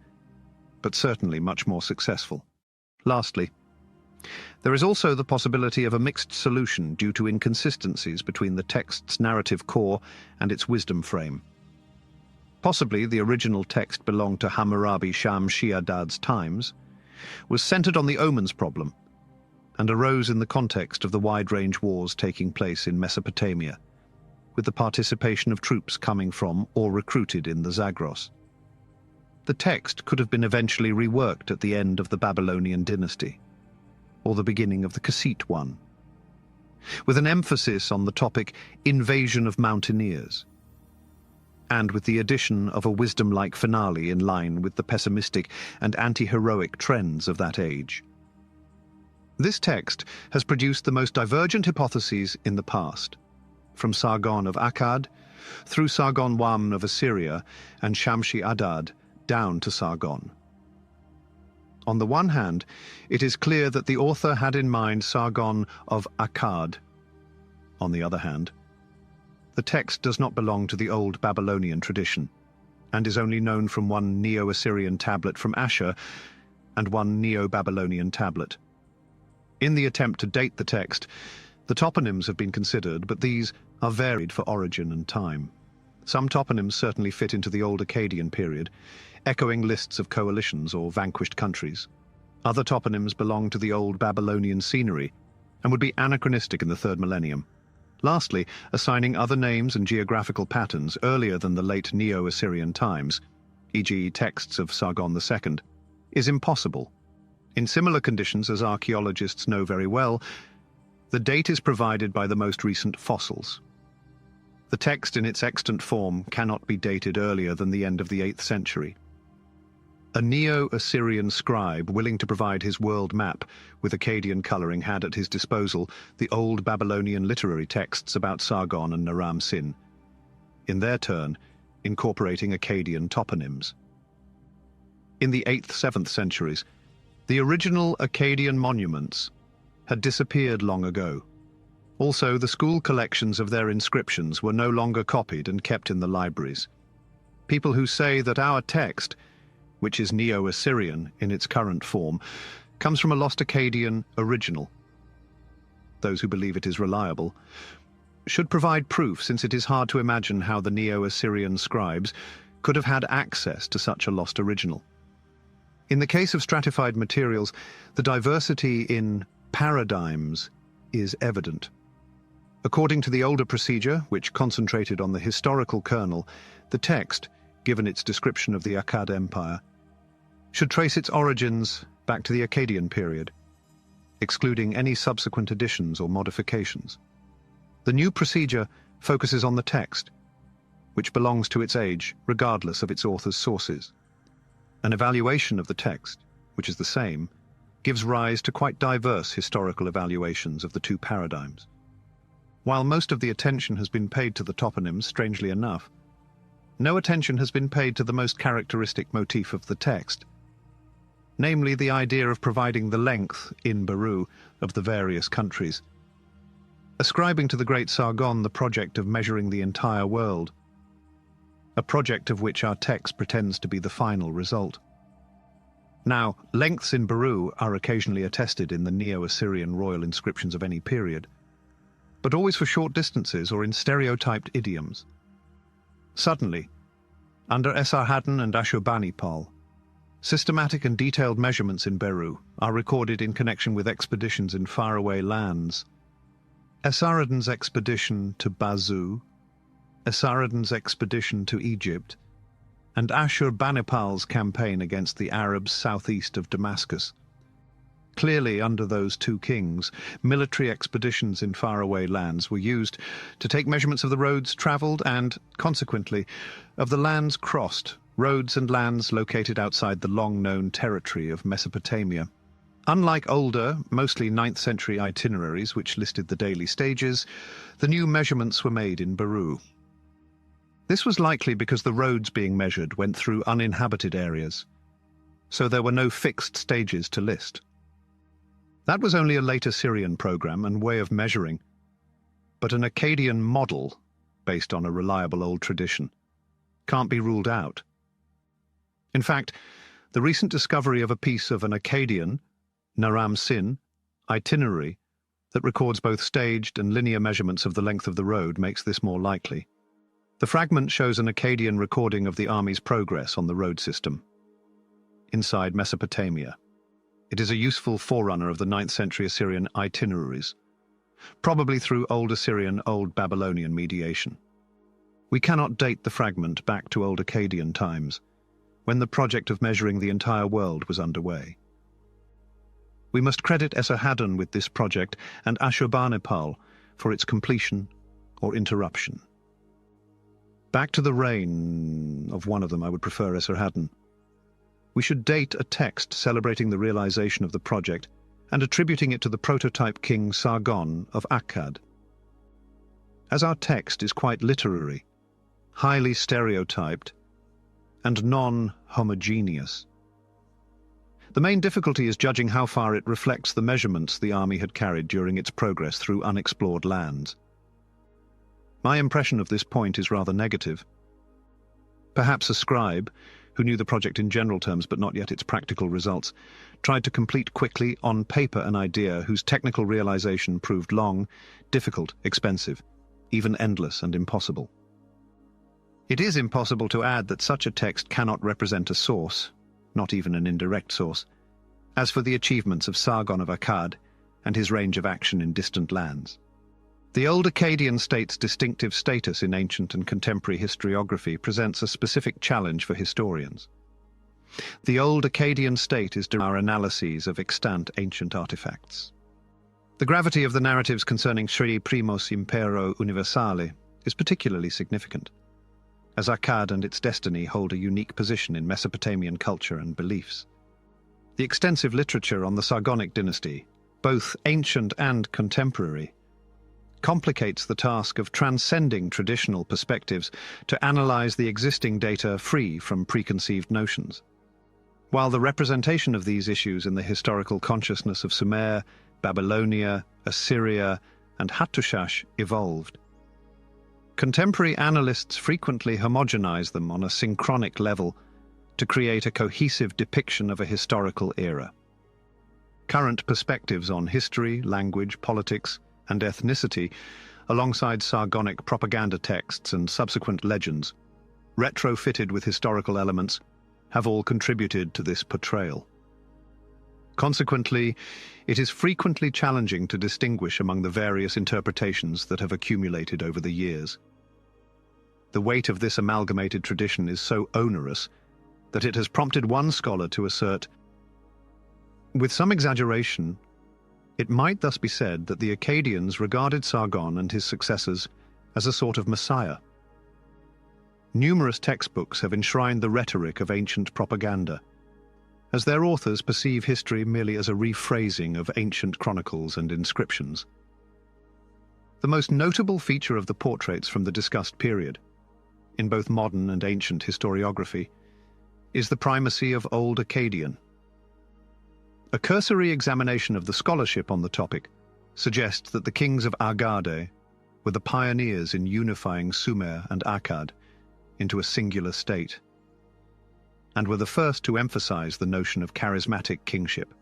[SPEAKER 1] but certainly much more successful. Lastly, there is also the possibility of a mixed solution due to inconsistencies between the text's narrative core and its wisdom frame. Possibly the original text belonged to Hammurabi Shamshi-Adad's times, was centered on the omens problem, and arose in the context of the wide-range wars taking place in Mesopotamia, with the participation of troops coming from or recruited in the Zagros. The text could have been eventually reworked at the end of the Babylonian dynasty, or the beginning of the Kassite one, with an emphasis on the topic invasion of mountaineers, and with the addition of a wisdom-like finale in line with the pessimistic and anti-heroic trends of that age. This text has produced the most divergent hypotheses in the past, from Sargon of Akkad, through Sargon I of Assyria and Shamshi-Adad down to Sargon. On the one hand, it is clear that the author had in mind Sargon of Akkad. On the other hand, the text does not belong to the old Babylonian tradition, and is only known from one Neo-Assyrian tablet from Ashur and one Neo-Babylonian tablet. In the attempt to date the text, the toponyms have been considered, but these are varied for origin and time. Some toponyms certainly fit into the old Akkadian period, echoing lists of coalitions or vanquished countries. Other toponyms belong to the old Babylonian scenery and would be anachronistic in the 3rd millennium. Lastly, assigning other names and geographical patterns earlier than the late Neo-Assyrian times, e.g. texts of Sargon II, is impossible. In similar conditions, as archaeologists know very well, the date is provided by the most recent fossils. The text in its extant form cannot be dated earlier than the end of the 8th century. A Neo-Assyrian scribe willing to provide his world map with Akkadian colouring had at his disposal the old Babylonian literary texts about Sargon and Naram Sin, in their turn incorporating Akkadian toponyms. In the 8th-7th centuries, the original Akkadian monuments had disappeared long ago. Also, the school collections of their inscriptions were no longer copied and kept in the libraries. People who say that our text, which is Neo-Assyrian in its current form, comes from a lost Akkadian original, those who believe it is reliable, should provide proof, since it is hard to imagine how the Neo-Assyrian scribes could have had access to such a lost original. In the case of stratified materials, the diversity in paradigms is evident. According to the older procedure, which concentrated on the historical kernel, the text, given its description of the Akkad Empire, should trace its origins back to the Akkadian period, excluding any subsequent additions or modifications. The new procedure focuses on the text, which belongs to its age regardless of its author's sources. An evaluation of the text, which is the same, gives rise to quite diverse historical evaluations of the two paradigms. While most of the attention has been paid to the toponyms, strangely enough, no attention has been paid to the most characteristic motif of the text, namely the idea of providing the length, in Baru, of the various countries, ascribing to the great Sargon the project of measuring the entire world, a project of which our text pretends to be the final result. Now, lengths in Baru are occasionally attested in the Neo-Assyrian royal inscriptions of any period, but always for short distances or in stereotyped idioms. Suddenly, under Esarhaddon and Ashurbanipal, systematic and detailed measurements in Baru are recorded in connection with expeditions in faraway lands. Esarhaddon's expedition to Bazu, Esarhaddon's expedition to Egypt, and Ashurbanipal's campaign against the Arabs southeast of Damascus. Clearly, under those two kings, military expeditions in faraway lands were used to take measurements of the roads travelled and, consequently, of the lands crossed, roads and lands located outside the long-known territory of Mesopotamia. Unlike older, mostly 9th century itineraries which listed the daily stages, the new measurements were made in Baru. This was likely because the roads being measured went through uninhabited areas, so there were no fixed stages to list. That was only a late Assyrian program and way of measuring, but an Akkadian model, based on a reliable old tradition, can't be ruled out. In fact, the recent discovery of a piece of an Akkadian, Naram Sin, itinerary that records both staged and linear measurements of the length of the road makes this more likely. The fragment shows an Akkadian recording of the army's progress on the road system inside Mesopotamia. It is a useful forerunner of the 9th century Assyrian itineraries, probably through Old Assyrian, Old Babylonian mediation. We cannot date the fragment back to Old Akkadian times, when the project of measuring the entire world was underway. We must credit Esarhaddon with this project and Ashurbanipal for its completion or interruption. Back to the reign of one of them, I would prefer Esarhaddon. We should date a text celebrating the realization of the project and attributing it to the prototype king Sargon of Akkad. As our text is quite literary, highly stereotyped, and non-homogeneous, the main difficulty is judging how far it reflects the measurements the army had carried during its progress through unexplored lands. My impression of this point is rather negative. Perhaps a scribe, who knew the project in general terms but not yet its practical results, tried to complete quickly on paper an idea whose technical realization proved long, difficult, expensive, even endless and impossible. It is impossible to add that such a text cannot represent a source, not even an indirect source, as for the achievements of Sargon of Akkad and his range of action in distant lands. The old Akkadian state's distinctive status in ancient and contemporary historiography presents a specific challenge for historians. The old Akkadian state is our analyses of extant ancient artifacts. The gravity of the narratives concerning Sri Primos Impero Universale is particularly significant, as Akkad and its destiny hold a unique position in Mesopotamian culture and beliefs. The extensive literature on the Sargonic dynasty, both ancient and contemporary, complicates the task of transcending traditional perspectives to analyze the existing data free from preconceived notions. While the representation of these issues in the historical consciousness of Sumer, Babylonia, Assyria, and Hattushash evolved, contemporary analysts frequently homogenize them on a synchronic level to create a cohesive depiction of a historical era. Current perspectives on history, language, politics, and ethnicity, alongside Sargonic propaganda texts and subsequent legends, retrofitted with historical elements, have all contributed to this portrayal. Consequently, it is frequently challenging to distinguish among the various interpretations that have accumulated over the years. The weight of this amalgamated tradition is so onerous that it has prompted one scholar to assert, with some exaggeration, it might thus be said that the Akkadians regarded Sargon and his successors as a sort of messiah. Numerous textbooks have enshrined the rhetoric of ancient propaganda, as their authors perceive history merely as a rephrasing of ancient chronicles and inscriptions. The most notable feature of the portraits from the discussed period, in both modern and ancient historiography, is the primacy of Old Akkadian. A cursory examination of the scholarship on the topic suggests that the kings of Agade were the pioneers in unifying Sumer and Akkad into a singular state, and were the first to emphasize the notion of charismatic kingship.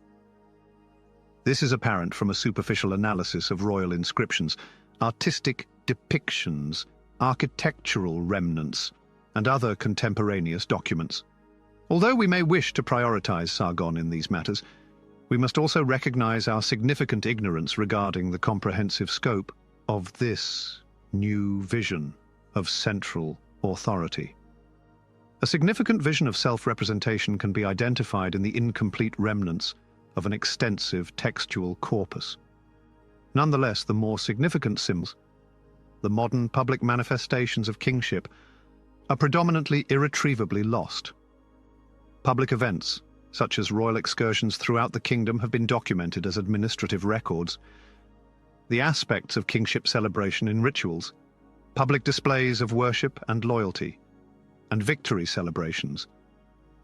[SPEAKER 1] This is apparent from a superficial analysis of royal inscriptions, artistic depictions, architectural remnants, and other contemporaneous documents. Although we may wish to prioritize Sargon in these matters, we must also recognize our significant ignorance regarding the comprehensive scope of this new vision of central authority. A significant vision of self-representation can be identified in the incomplete remnants of an extensive textual corpus. Nonetheless, the more significant symbols, the modern public manifestations of kingship, are predominantly irretrievably lost. Public events, such as royal excursions throughout the kingdom, have been documented as administrative records. The aspects of kingship celebration in rituals, public displays of worship and loyalty, and victory celebrations,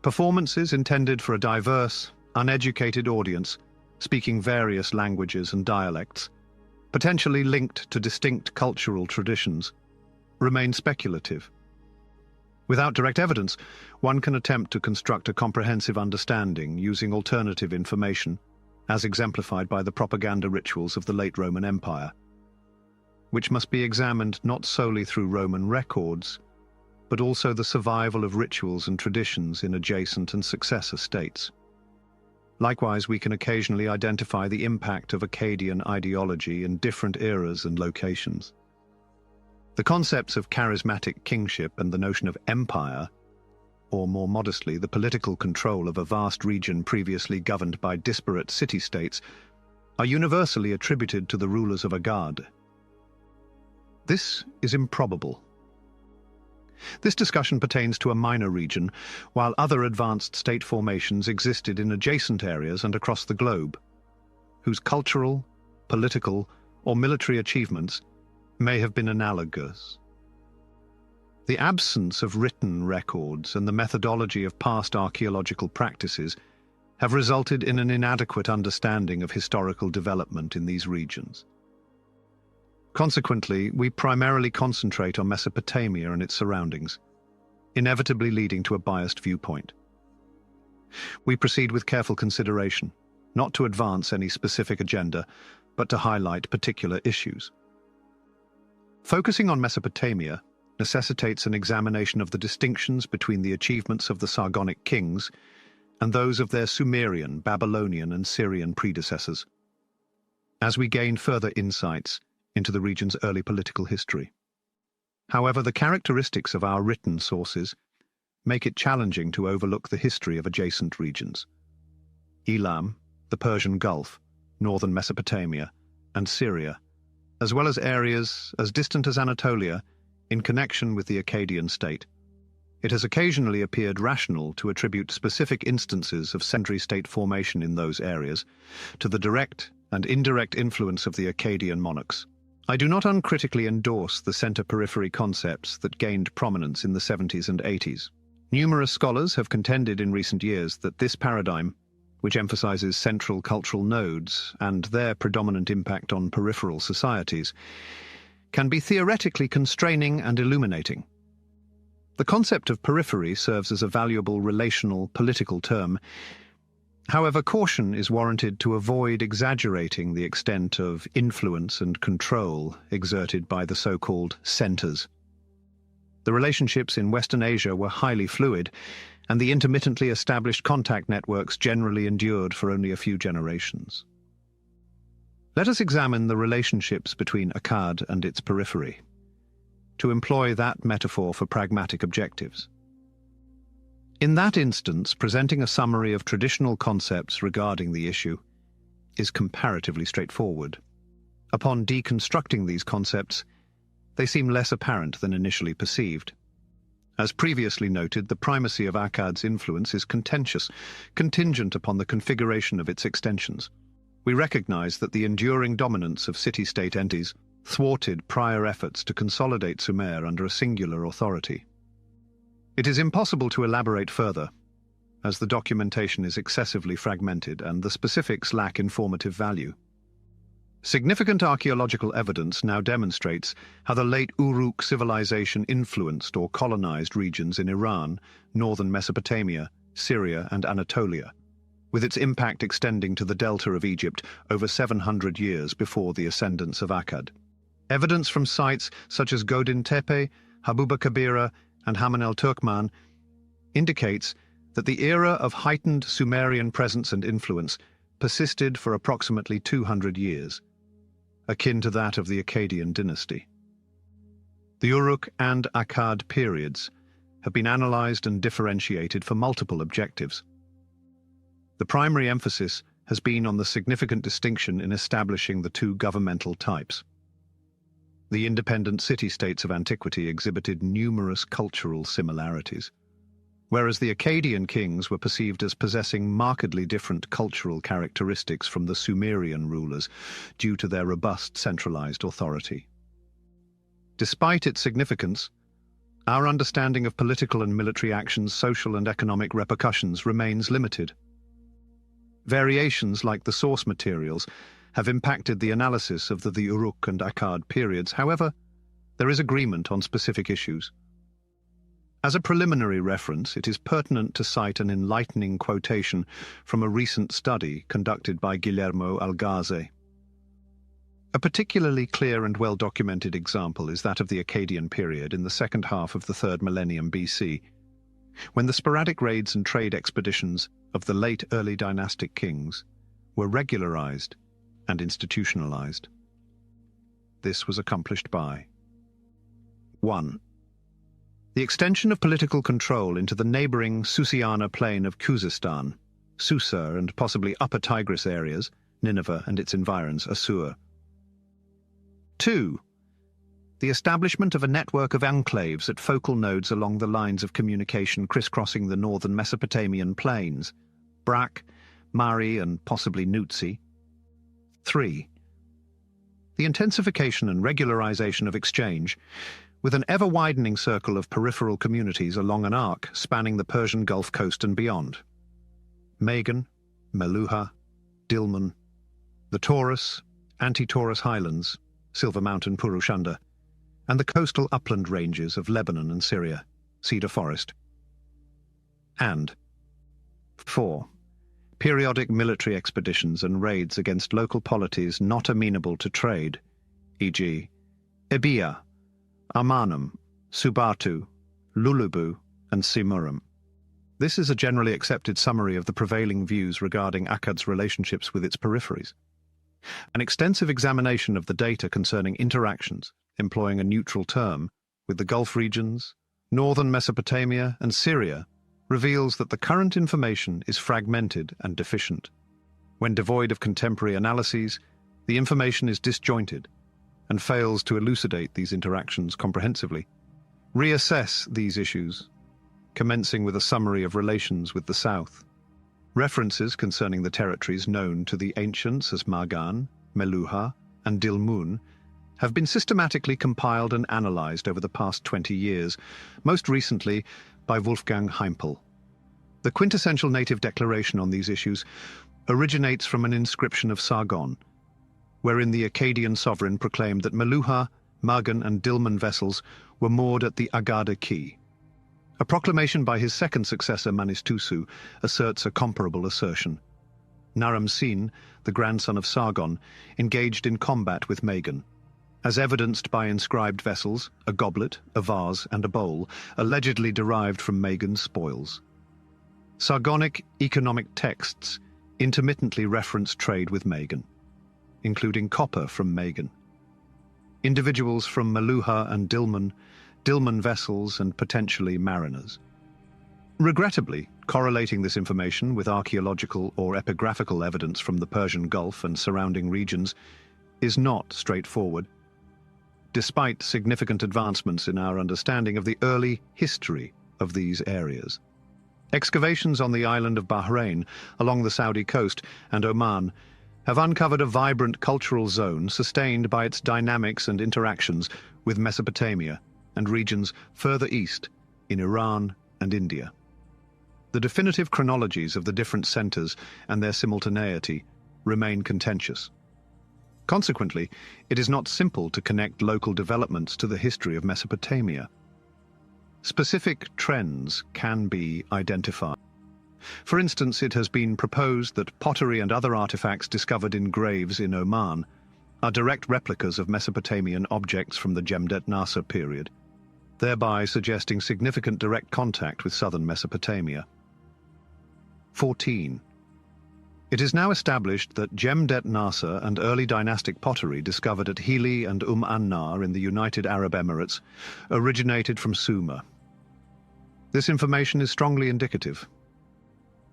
[SPEAKER 1] performances intended for a diverse, uneducated audience, speaking various languages and dialects, potentially linked to distinct cultural traditions, remain speculative. Without direct evidence, one can attempt to construct a comprehensive understanding using alternative information, as exemplified by the propaganda rituals of the late Roman Empire, which must be examined not solely through Roman records, but also the survival of rituals and traditions in adjacent and successor states. Likewise, we can occasionally identify the impact of Akkadian ideology in different eras and locations. The concepts of charismatic kingship and the notion of empire, or more modestly, the political control of a vast region previously governed by disparate city-states, are universally attributed to the rulers of Agade. This is improbable. This discussion pertains to a minor region, while other advanced state formations existed in adjacent areas and across the globe, whose cultural, political, or military achievements may have been analogous. The absence of written records and the methodology of past archaeological practices have resulted in an inadequate understanding of historical development in these regions. Consequently, we primarily concentrate on Mesopotamia and its surroundings, inevitably leading to a biased viewpoint. We proceed with careful consideration, not to advance any specific agenda, but to highlight particular issues. Focusing on Mesopotamia necessitates an examination of the distinctions between the achievements of the Sargonic kings and those of their Sumerian, Babylonian, and Syrian predecessors, as we gain further insights into the region's early political history. However, the characteristics of our written sources make it challenging to overlook the history of adjacent regions. Elam, the Persian Gulf, northern Mesopotamia, and Syria, as well as areas as distant as Anatolia in connection with the Akkadian state. It has occasionally appeared rational to attribute specific instances of secondary state formation in those areas to the direct and indirect influence of the Akkadian monarchs. I do not uncritically endorse the center-periphery concepts that gained prominence in the 70s and 80s. Numerous scholars have contended in recent years that this paradigm, which emphasizes central cultural nodes and their predominant impact on peripheral societies, can be theoretically constraining and illuminating. The concept of periphery serves as a valuable relational political term. However, caution is warranted to avoid exaggerating the extent of influence and control exerted by the so-called centers. The relationships in Western Asia were highly fluid, and the intermittently established contact networks generally endured for only a few generations. Let us examine the relationships between Akkad and its periphery, to employ that metaphor for pragmatic objectives. In that instance, presenting a summary of traditional concepts regarding the issue is comparatively straightforward. Upon deconstructing these concepts, they seem less apparent than initially perceived. As previously noted, the primacy of Akkad's influence is contentious, contingent upon the configuration of its extensions. We recognize that the enduring dominance of city-state entities thwarted prior efforts to consolidate Sumer under a singular authority. It is impossible to elaborate further, as the documentation is excessively fragmented and the specifics lack informative value. Significant archaeological evidence now demonstrates how the late Uruk civilization influenced or colonized regions in Iran, northern Mesopotamia, Syria, and Anatolia, with its impact extending to the delta of Egypt over 700 years before the ascendance of Akkad. Evidence from sites such as Godin Tepe, Habuba Kabira, and Haman el-Turkman indicates that the era of heightened Sumerian presence and influence persisted for approximately 200 years, akin to that of the Akkadian dynasty. The Uruk and Akkad periods have been analyzed and differentiated for multiple objectives. The primary emphasis has been on the significant distinction in establishing the two governmental types. The independent city-states of antiquity exhibited numerous cultural similarities, whereas the Akkadian kings were perceived as possessing markedly different cultural characteristics from the Sumerian rulers due to their robust centralized authority. Despite its significance, our understanding of political and military actions, social and economic repercussions remains limited. Variations like the source materials have impacted the analysis of the Uruk and Akkad periods. However, there is agreement on specific issues. As a preliminary reference, it is pertinent to cite an enlightening quotation from a recent study conducted by Guillermo Algaze. A particularly clear and well-documented example is that of the Akkadian period in the second half of the 3rd millennium BC, when the sporadic raids and trade expeditions of the late early dynastic kings were regularized and institutionalized. This was accomplished by 1. The extension of political control into the neighboring Susiana plain of Khuzestan, Susa and possibly Upper Tigris areas, Nineveh and its environs, Assur. 2. The establishment of a network of enclaves at focal nodes along the lines of communication crisscrossing the northern Mesopotamian plains, Brak, Mari and possibly Nutsi. 3. The intensification and regularization of exchange, with an ever-widening circle of peripheral communities along an arc spanning the Persian Gulf coast and beyond. Magan, Meluha, Dilmun, the Taurus, Anti-Taurus highlands, Silver Mountain Purushanda, and the coastal upland ranges of Lebanon and Syria, Cedar Forest. And 4. Periodic military expeditions and raids against local polities not amenable to trade, e.g. Ebia, Amanum, Subatu, Lulubu, and Simurum. This is a generally accepted summary of the prevailing views regarding Akkad's relationships with its peripheries. An extensive examination of the data concerning interactions, employing a neutral term, with the Gulf regions, northern Mesopotamia, and Syria reveals that the current information is fragmented and deficient. When devoid of contemporary analyses, the information is disjointed and fails to elucidate these interactions comprehensively. Reassess these issues, commencing with a summary of relations with the South. References concerning the territories known to the ancients as Magan, Meluha, and Dilmun have been systematically compiled and analyzed over the past 20 years, most recently by Wolfgang Heimpel. The quintessential native declaration on these issues originates from an inscription of Sargon, wherein the Akkadian sovereign proclaimed that Meluha, Magan, and Dilmun vessels were moored at the Agada Quay. A proclamation by his second successor, Manistusu, asserts a comparable assertion. Naram Sin, the grandson of Sargon, engaged in combat with Magan, as evidenced by inscribed vessels, a goblet, a vase, and a bowl, allegedly derived from Magan's spoils. Sargonic economic texts intermittently reference trade with Magan, including copper from Magan. Individuals from Meluha and Dilmun vessels, and potentially mariners. Regrettably, correlating this information with archaeological or epigraphical evidence from the Persian Gulf and surrounding regions is not straightforward, despite significant advancements in our understanding of the early history of these areas. Excavations on the island of Bahrain, along the Saudi coast, and Oman have uncovered a vibrant cultural zone sustained by its dynamics and interactions with Mesopotamia and regions further east in Iran and India. The definitive chronologies of the different centers and their simultaneity remain contentious. Consequently, it is not simple to connect local developments to the history of Mesopotamia. Specific trends can be identified. For instance, it has been proposed that pottery and other artifacts discovered in graves in Oman are direct replicas of Mesopotamian objects from the Jemdet Nasr period, thereby suggesting significant direct contact with southern Mesopotamia. 14. It is now established that Jemdet Nasr and early dynastic pottery discovered at Hili and Annar in the United Arab Emirates originated from Sumer. This information is strongly indicative.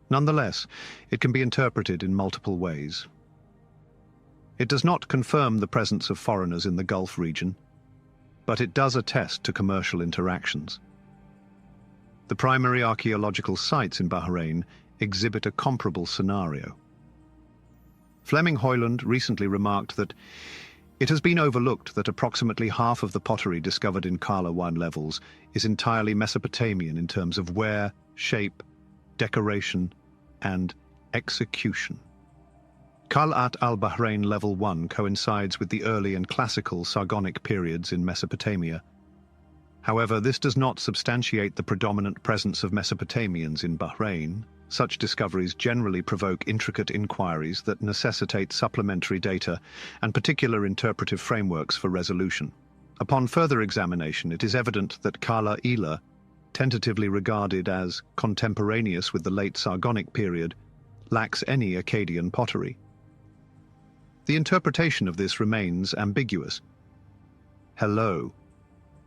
[SPEAKER 1] Nonetheless, it can be interpreted in multiple ways. It does not confirm the presence of foreigners in the Gulf region, but it does attest to commercial interactions. The primary archaeological sites in Bahrain exhibit a comparable scenario. Flemming Hoyland recently remarked that it has been overlooked that approximately half of the pottery discovered in Kala wine levels is entirely Mesopotamian in terms of wear, shape, decoration, and execution. Qal'at al-Bahrain Level 1 coincides with the early and classical Sargonic periods in Mesopotamia. However, this does not substantiate the predominant presence of Mesopotamians in Bahrain. Such discoveries generally provoke intricate inquiries that necessitate supplementary data and particular interpretive frameworks for resolution. Upon further examination, it is evident that Kala Ila, tentatively regarded as contemporaneous with the late Sargonic period, lacks any Akkadian pottery. The interpretation of this remains ambiguous. Hello.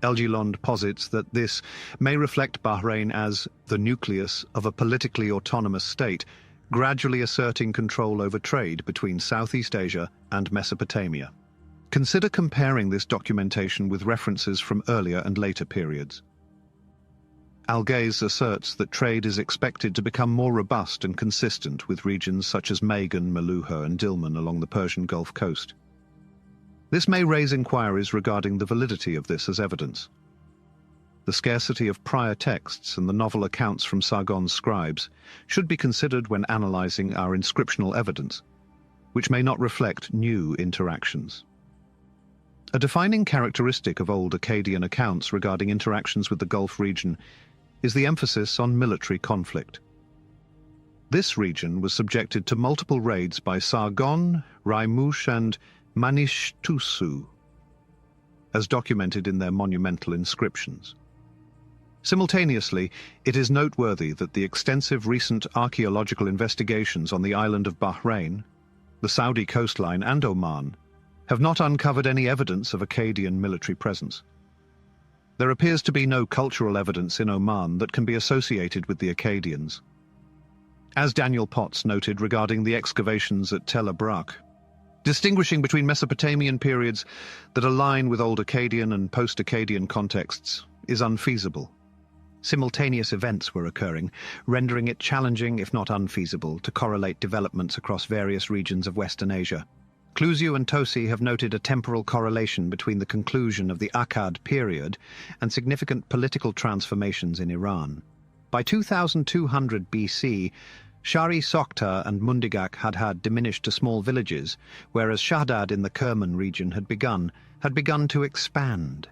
[SPEAKER 1] Elgilond posits that this may reflect Bahrain as the nucleus of a politically autonomous state, gradually asserting control over trade between Southeast Asia and Mesopotamia. Consider comparing this documentation with references from earlier and later periods. Algaze asserts that trade is expected to become more robust and consistent with regions such as Magan, Meluha, and Dilmun along the Persian Gulf coast. This may raise inquiries regarding the validity of this as evidence. The scarcity of prior texts and the novel accounts from Sargon's scribes should be considered when analyzing our inscriptional evidence, which may not reflect new interactions. A defining characteristic of old Akkadian accounts regarding interactions with the Gulf region is the emphasis on military conflict. This region was subjected to multiple raids by Sargon, Raimush, and Manishtusu, as documented in their monumental inscriptions. Simultaneously, it is noteworthy that the extensive recent archaeological investigations on the island of Bahrain, the Saudi coastline, and Oman have not uncovered any evidence of Akkadian military presence. There appears to be no cultural evidence in Oman that can be associated with the Akkadians. As Daniel Potts noted regarding the excavations at Tel Abrak, distinguishing between Mesopotamian periods that align with old Akkadian and post-Akkadian contexts is unfeasible. Simultaneous events were occurring, rendering it challenging, if not unfeasible, to correlate developments across various regions of Western Asia. Clusiu and Tosi have noted a temporal correlation between the conclusion of the Akkad period and significant political transformations in Iran. By 2200 BC, Shari Sokhtar and Mundigak had diminished to small villages, whereas Shahdad in the Kerman region had begun to expand.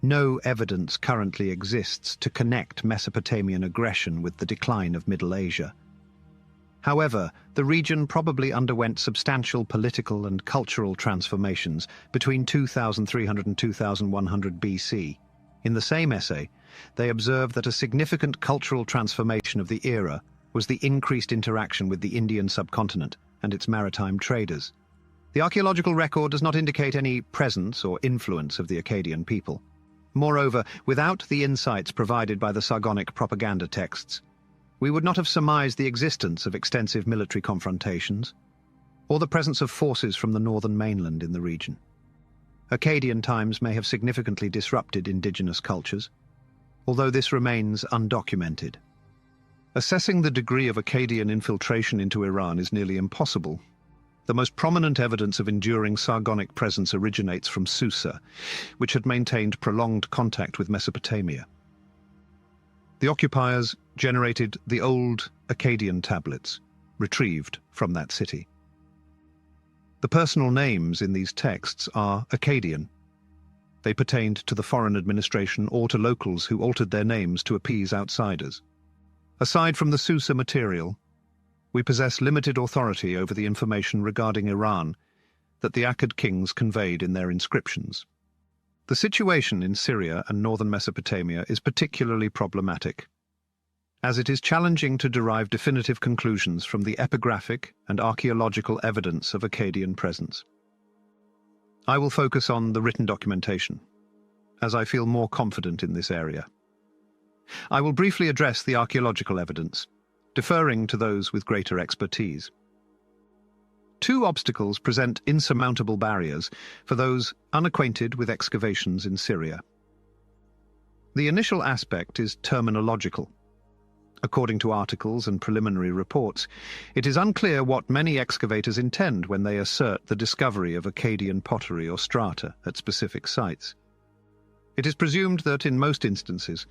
[SPEAKER 1] No evidence currently exists to connect Mesopotamian aggression with the decline of Middle Asia. However, the region probably underwent substantial political and cultural transformations between 2300 and 2100 BC. In the same essay, they observe that a significant cultural transformation of the era was the increased interaction with the Indian subcontinent and its maritime traders. The archaeological record does not indicate any presence or influence of the Akkadian people. Moreover, without the insights provided by the Sargonic propaganda texts, we would not have surmised the existence of extensive military confrontations, or the presence of forces from the northern mainland in the region. Akkadian times may have significantly disrupted indigenous cultures, although this remains undocumented. Assessing the degree of Akkadian infiltration into Iran is nearly impossible. The most prominent evidence of enduring Sargonic presence originates from Susa, which had maintained prolonged contact with Mesopotamia. The occupiers generated the old Akkadian tablets, retrieved from that city. The personal names in these texts are Akkadian. They pertained to the foreign administration or to locals who altered their names to appease outsiders. Aside from the Susa material, we possess limited authority over the information regarding Iran that the Akkad kings conveyed in their inscriptions. The situation in Syria and northern Mesopotamia is particularly problematic, as it is challenging to derive definitive conclusions from the epigraphic and archaeological evidence of Akkadian presence. I will focus on the written documentation, as I feel more confident in this area. I will briefly address the archaeological evidence, deferring to those with greater expertise. Two obstacles present insurmountable barriers for those unacquainted with excavations in Syria. The initial aspect is terminological. According to articles and preliminary reports, it is unclear what many excavators intend when they assert the discovery of Akkadian pottery or strata at specific sites. It is presumed that in most instances,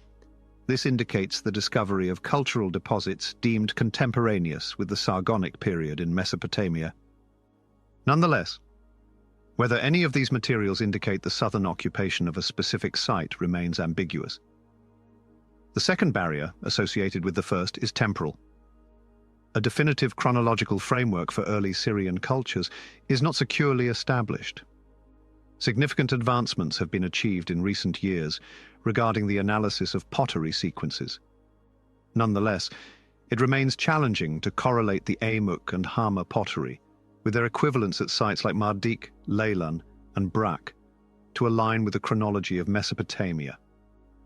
[SPEAKER 1] this indicates the discovery of cultural deposits deemed contemporaneous with the Sargonic period in Mesopotamia. Nonetheless, whether any of these materials indicate the southern occupation of a specific site remains ambiguous. The second barrier, associated with the first, is temporal. A definitive chronological framework for early Syrian cultures is not securely established. Significant advancements have been achieved in recent years regarding the analysis of pottery sequences. Nonetheless, it remains challenging to correlate the Amuk and Hama pottery with their equivalents at sites like Mardik, Leylan, and Brak to align with the chronology of Mesopotamia.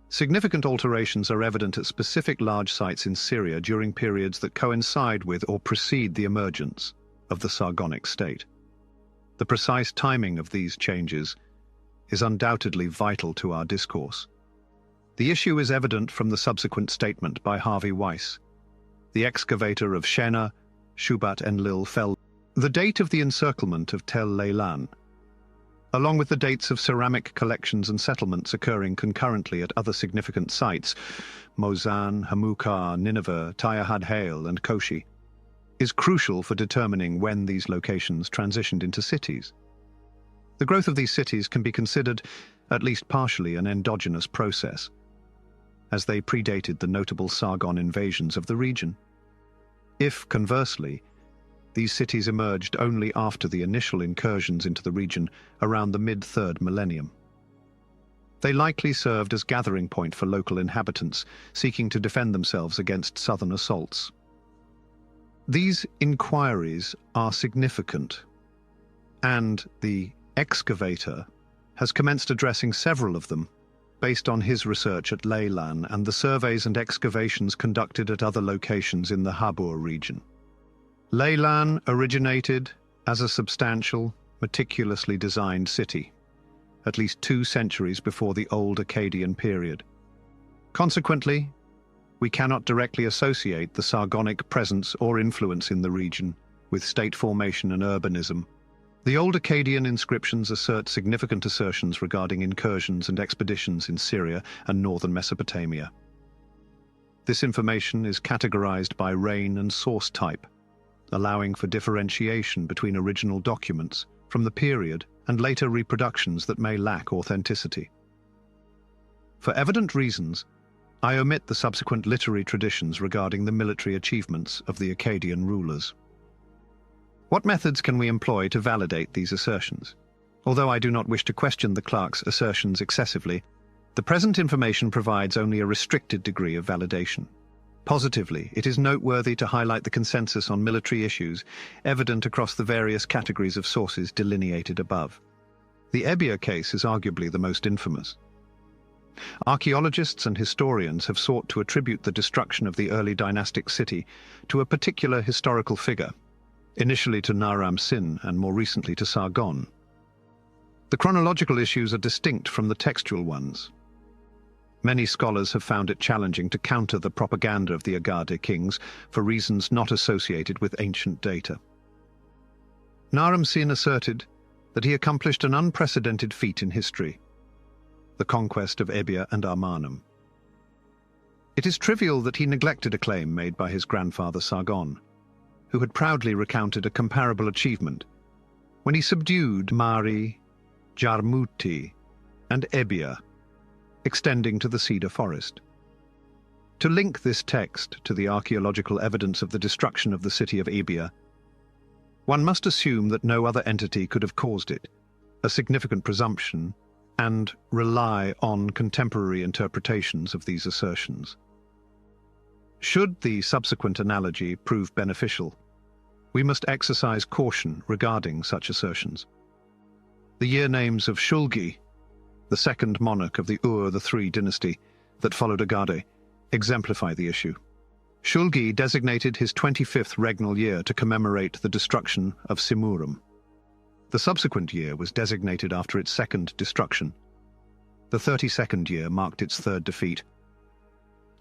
[SPEAKER 1] Significant alterations are evident at specific large sites in Syria during periods that coincide with or precede the emergence of the Sargonic state. The precise timing of these changes is undoubtedly vital to our discourse. The issue is evident from the subsequent statement by Harvey Weiss, the excavator of Shena, Shubat Enlil Fel. The date of the encirclement of Tel Leylan, along with the dates of ceramic collections and settlements occurring concurrently at other significant sites, Mozan, Hamukar, Nineveh, Tyahad-Hail, and Koshi, is crucial for determining when these locations transitioned into cities. The growth of these cities can be considered, at least partially, an endogenous process, as they predated the notable Sargon invasions of the region. If, conversely, these cities emerged only after the initial incursions into the region around the mid-3rd millennium. They likely served as gathering point for local inhabitants seeking to defend themselves against southern assaults. These inquiries are significant, and the excavator has commenced addressing several of them based on his research at Leylan and the surveys and excavations conducted at other locations in the Habur region. Leylan originated as a substantial, meticulously designed city, at least 2 centuries before the old Akkadian period. Consequently, we cannot directly associate the Sargonic presence or influence in the region with state formation and urbanism. The old Akkadian inscriptions assert significant assertions regarding incursions and expeditions in Syria and northern Mesopotamia. This information is categorized by reign and source type, allowing for differentiation between original documents from the period and later reproductions that may lack authenticity. For evident reasons, I omit the subsequent literary traditions regarding the military achievements of the Akkadian rulers. What methods can we employ to validate these assertions? Although I do not wish to question the clerk's assertions excessively, the present information provides only a restricted degree of validation. Positively, it is noteworthy to highlight the consensus on military issues evident across the various categories of sources delineated above. The Ebbia case is arguably the most infamous. Archaeologists and historians have sought to attribute the destruction of the early dynastic city to a particular historical figure, initially to Naram-Sin and more recently to Sargon. The chronological issues are distinct from the textual ones. Many scholars have found it challenging to counter the propaganda of the Akkadian kings for reasons not associated with ancient data. Naram-Sin asserted that he accomplished an unprecedented feat in history, the conquest of Ebbia and Armanum. It is trivial that he neglected a claim made by his grandfather Sargon, who had proudly recounted a comparable achievement when he subdued Mari, Jarmuti, and Ebia, extending to the cedar forest. To link this text to the archaeological evidence of the destruction of the city of Ebia, one must assume that no other entity could have caused it, a significant presumption, and rely on contemporary interpretations of these assertions. Should the subsequent analogy prove beneficial, we must exercise caution regarding such assertions. The year names of Shulgi, the second monarch of the Ur-III dynasty that followed Agade, exemplify the issue. Shulgi designated his 25th regnal year to commemorate the destruction of Simurum. The subsequent year was designated after its second destruction. The 32nd year marked its third defeat,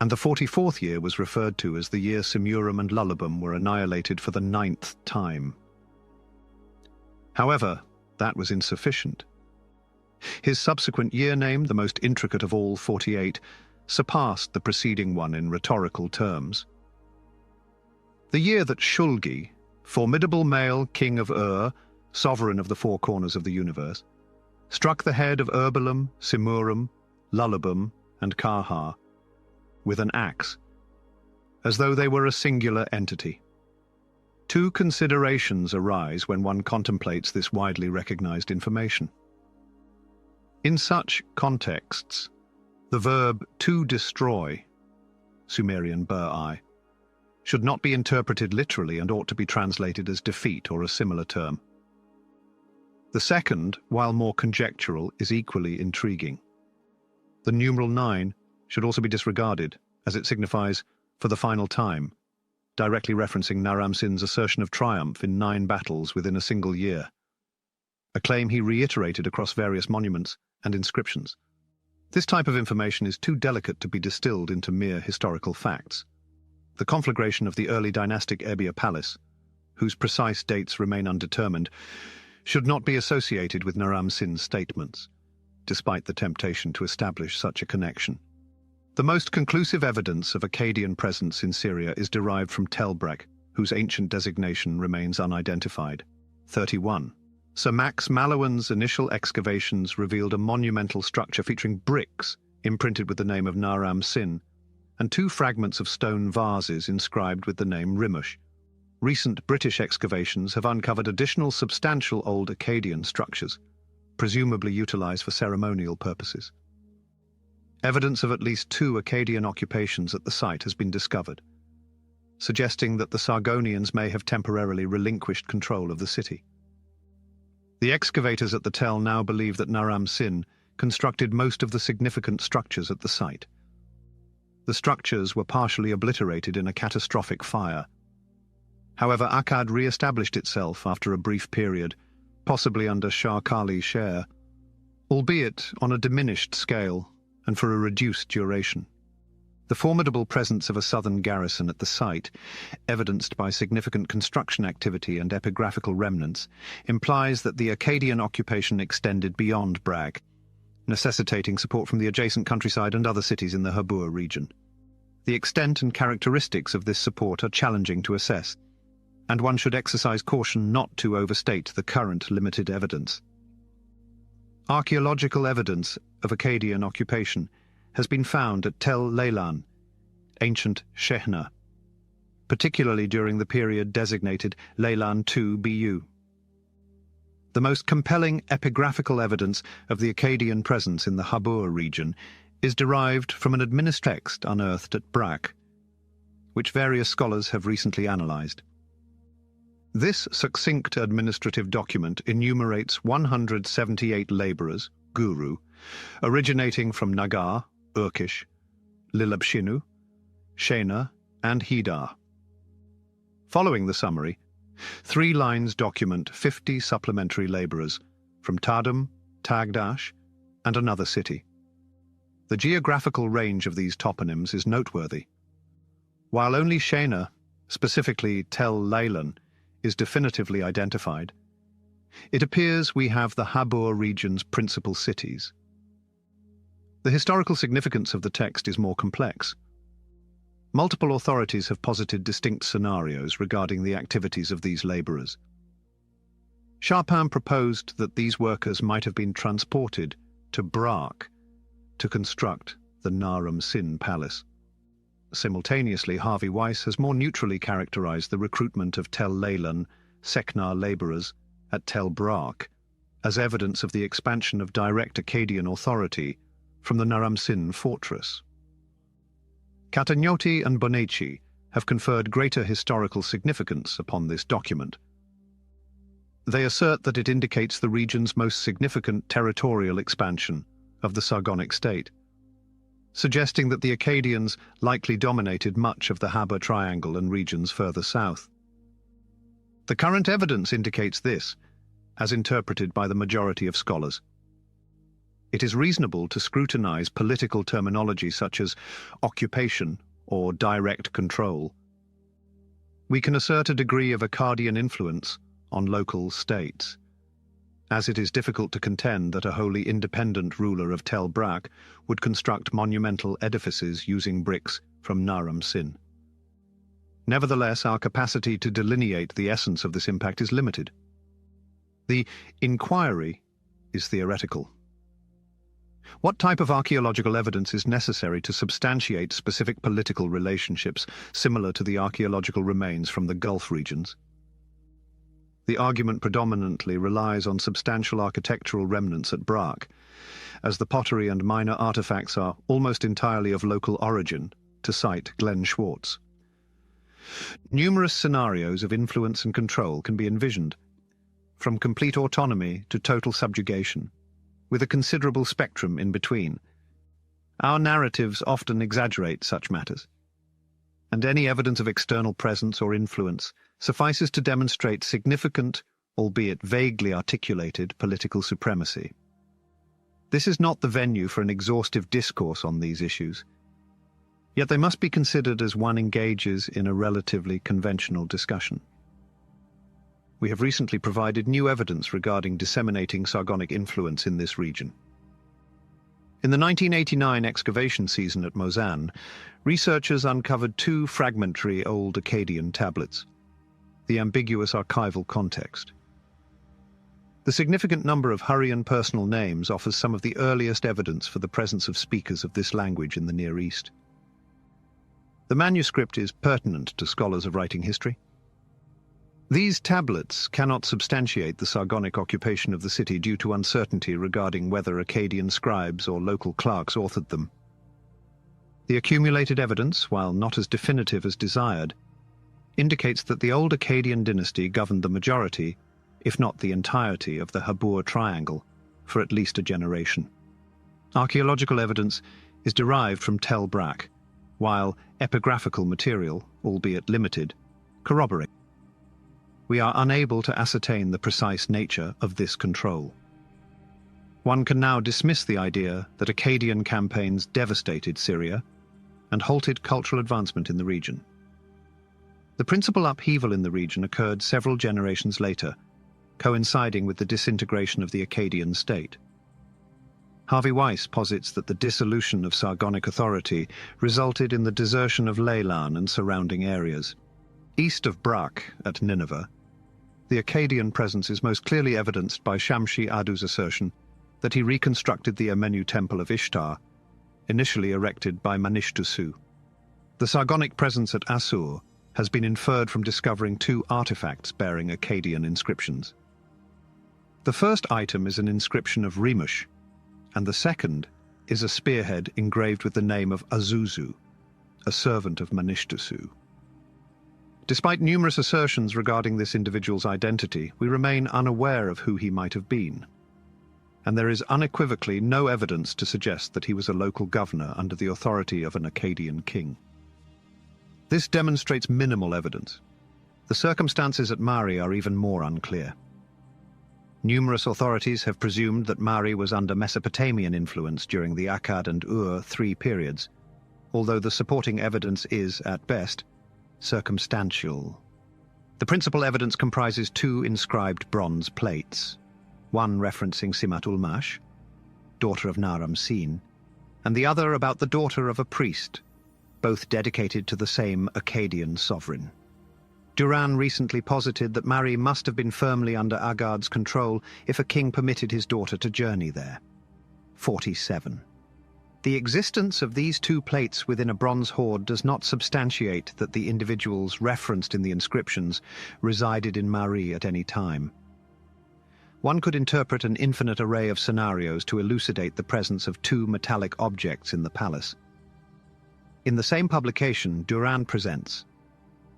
[SPEAKER 1] and the 44th year was referred to as the year Simurum and Lullabum were annihilated for the 9th time. However, that was insufficient. His subsequent year name, the most intricate of all 48, surpassed the preceding one in rhetorical terms. The year that Shulgi, formidable male king of Ur, sovereign of the four corners of the universe, struck the head of Urbalum, Simurum, Lullabum, and Kahar with an axe, as though they were a singular entity. Two considerations arise when one contemplates this widely recognized information. In such contexts, the verb to destroy, Sumerian bur-I, should not be interpreted literally and ought to be translated as defeat or a similar term. The second, while more conjectural, is equally intriguing. The numeral 9 should also be disregarded, as it signifies for the final time, directly referencing Naram-Sin's assertion of triumph in 9 battles within a single year, a claim he reiterated across various monuments and inscriptions. This type of information is too delicate to be distilled into mere historical facts. The conflagration of the early dynastic Ebia palace, whose precise dates remain undetermined, should not be associated with Naram-Sin's statements, despite the temptation to establish such a connection. The most conclusive evidence of Akkadian presence in Syria is derived from Tel Brek, whose ancient designation remains unidentified. 31. Sir Max Mallowan's initial excavations revealed a monumental structure featuring bricks imprinted with the name of Naram-Sin and 2 fragments of stone vases inscribed with the name Rimush. Recent British excavations have uncovered additional substantial old Akkadian structures, presumably utilized for ceremonial purposes. Evidence of at least 2 Akkadian occupations at the site has been discovered, suggesting that the Sargonians may have temporarily relinquished control of the city. The excavators at the Tell now believe that Naram-Sin constructed most of the significant structures at the site. The structures were partially obliterated in a catastrophic fire. However, Akkad re-established itself after a brief period, possibly under Shah Kali Sher, albeit on a diminished scale and for a reduced duration. The formidable presence of a southern garrison at the site, evidenced by significant construction activity and epigraphical remnants, implies that the Akkadian occupation extended beyond Brag, necessitating support from the adjacent countryside and other cities in the Habur region. The extent and characteristics of this support are challenging to assess, and one should exercise caution not to overstate the current limited evidence. Archaeological evidence of Akkadian occupation has been found at Tel Leilan, ancient Shehna, particularly during the period designated Leilan II BU. The most compelling epigraphical evidence of the Akkadian presence in the Habur region is derived from an administrative text unearthed at Brak, which various scholars have recently analyzed. This succinct administrative document enumerates 178 laborers, guru, originating from Nagar, Urkish, Lilabshinu, Shena, and Hidar. Following the summary, 3 lines document 50 supplementary laborers from Tadum, Tagdash, and another city. The geographical range of these toponyms is noteworthy. While only Shena, specifically Tel Leilan, is definitively identified, it appears we have the Habur region's principal cities. The historical significance of the text is more complex. Multiple authorities have posited distinct scenarios regarding the activities of these labourers. Chapin proposed that these workers might have been transported to Brak to construct the Naram Sin Palace. Simultaneously, Harvey Weiss has more neutrally characterized the recruitment of Tel Leilan, Seknar labourers at Tel Brak as evidence of the expansion of direct Akkadian authority from the Naram Sin fortress. Catagnotti and Bonecci have conferred greater historical significance upon this document. They assert that it indicates the region's most significant territorial expansion of the Sargonic state, suggesting that the Akkadians likely dominated much of the Habur Triangle and regions further south. The current evidence indicates this, as interpreted by the majority of scholars. It is reasonable to scrutinize political terminology such as occupation or direct control. We can assert a degree of Akkadian influence on local states, as it is difficult to contend that a wholly independent ruler of Tel Brak would construct monumental edifices using bricks from Naram Sin. Nevertheless, our capacity to delineate the essence of this impact is limited. The inquiry is theoretical. What type of archaeological evidence is necessary to substantiate specific political relationships similar to the archaeological remains from the Gulf regions? The argument predominantly relies on substantial architectural remnants at Brak, as the pottery and minor artifacts are almost entirely of local origin, to cite Glenn Schwartz. Numerous scenarios of influence and control can be envisioned, from complete autonomy to total subjugation, with a considerable spectrum in between. Our narratives often exaggerate such matters, and any evidence of external presence or influence suffices to demonstrate significant, albeit vaguely articulated, political supremacy. This is not the venue for an exhaustive discourse on these issues, yet they must be considered as one engages in a relatively conventional discussion. We have recently provided new evidence regarding disseminating Sargonic influence in this region. In the 1989 excavation season at Mozan, researchers uncovered two fragmentary old Akkadian tablets. The ambiguous archival context. The significant number of Hurrian personal names offers some of the earliest evidence for the presence of speakers of this language in the Near East. The manuscript is pertinent to scholars of writing history. These tablets cannot substantiate the Sargonic occupation of the city due to uncertainty regarding whether Akkadian scribes or local clerks authored them. The accumulated evidence, while not as definitive as desired, indicates that the old Akkadian dynasty governed the majority, if not the entirety, of the Habur Triangle for at least a generation. Archaeological evidence is derived from Tel Brak, while epigraphical material, albeit limited, corroborates. We are unable to ascertain the precise nature of this control. One can now dismiss the idea that Akkadian campaigns devastated Syria and halted cultural advancement in the region. The principal upheaval in the region occurred several generations later, coinciding with the disintegration of the Akkadian state. Harvey Weiss posits that the dissolution of Sargonic authority resulted in the desertion of Leilan and surrounding areas. East of Brak, at Nineveh, the Akkadian presence is most clearly evidenced by Shamshi Adu's assertion that he reconstructed the Amenu temple of Ishtar, initially erected by Manishtusu. The Sargonic presence at Assur has been inferred from discovering two artifacts bearing Akkadian inscriptions. The first item is an inscription of Rimush, and the second is a spearhead engraved with the name of Azuzu, a servant of Manishtusu. Despite numerous assertions regarding this individual's identity, we remain unaware of who he might have been, and there is unequivocally no evidence to suggest that he was a local governor under the authority of an Akkadian king. This demonstrates minimal evidence. The circumstances at Mari are even more unclear. Numerous authorities have presumed that Mari was under Mesopotamian influence during the Akkad and Ur III periods, although the supporting evidence is, at best, circumstantial. The principal evidence comprises two inscribed bronze plates, one referencing Simat-ul-Mash, daughter of Naram Sin, and the other about the daughter of a priest, both dedicated to the same Akkadian sovereign. Duran recently posited that Mari must have been firmly under Agard's control if a king permitted his daughter to journey there. 47. The existence of these two plates within a bronze hoard does not substantiate that the individuals referenced in the inscriptions resided in Mari at any time. One could interpret an infinite array of scenarios to elucidate the presence of two metallic objects in the palace. In the same publication, Duran presents,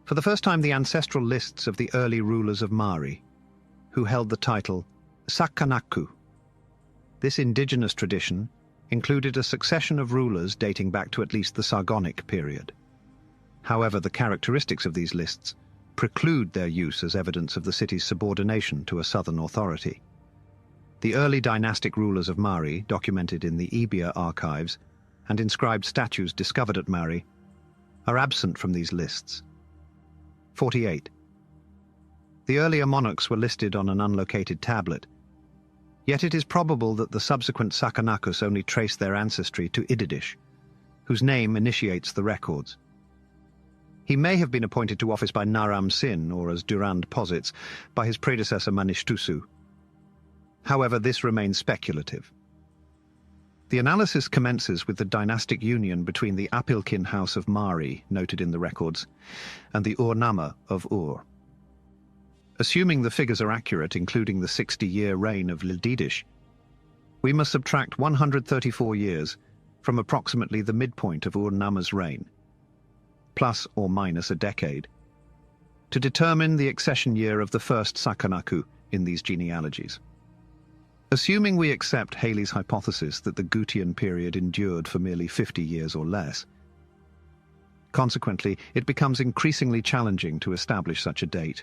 [SPEAKER 1] for the first time, the ancestral lists of the early rulers of Mari, who held the title Sakanaku. This indigenous tradition included a succession of rulers dating back to at least the Sargonic period. However, the characteristics of these lists preclude their use as evidence of the city's subordination to a southern authority. The early dynastic rulers of Mari, documented in the Ebia archives, and inscribed statues discovered at Mari, are absent from these lists. 48. The earlier monarchs were listed on an unlocated tablet, yet it is probable that the subsequent Sakanakus only traced their ancestry to Ididish, whose name initiates the records. He may have been appointed to office by Naram Sin, or as Durand posits, by his predecessor Manishtusu. However, this remains speculative. The analysis commences with the dynastic union between the Apilkin house of Mari, noted in the records, and the Ur-Nama of Ur. Assuming the figures are accurate, including the 60-year reign of Lididish, we must subtract 134 years from approximately the midpoint of Ur-Nama's reign, plus or minus a decade, to determine the accession year of the first Sakanaku in these genealogies. Assuming we accept Halley's hypothesis that the Gutian period endured for merely 50 years or less, consequently, it becomes increasingly challenging to establish such a date.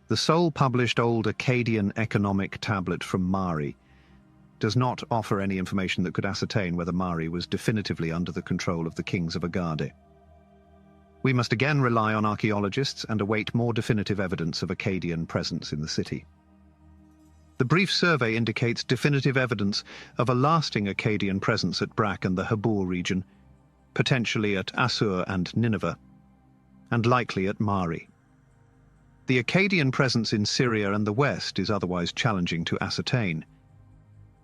[SPEAKER 1] The sole published old Akkadian economic tablet from Mari does not offer any information that could ascertain whether Mari was definitively under the control of the kings of Agade. We must again rely on archaeologists and await more definitive evidence of Akkadian presence in the city. The brief survey indicates definitive evidence of a lasting Akkadian presence at Brak and the Habur region, potentially at Assur and Nineveh, and likely at Mari. The Akkadian presence in Syria and the West is otherwise challenging to ascertain.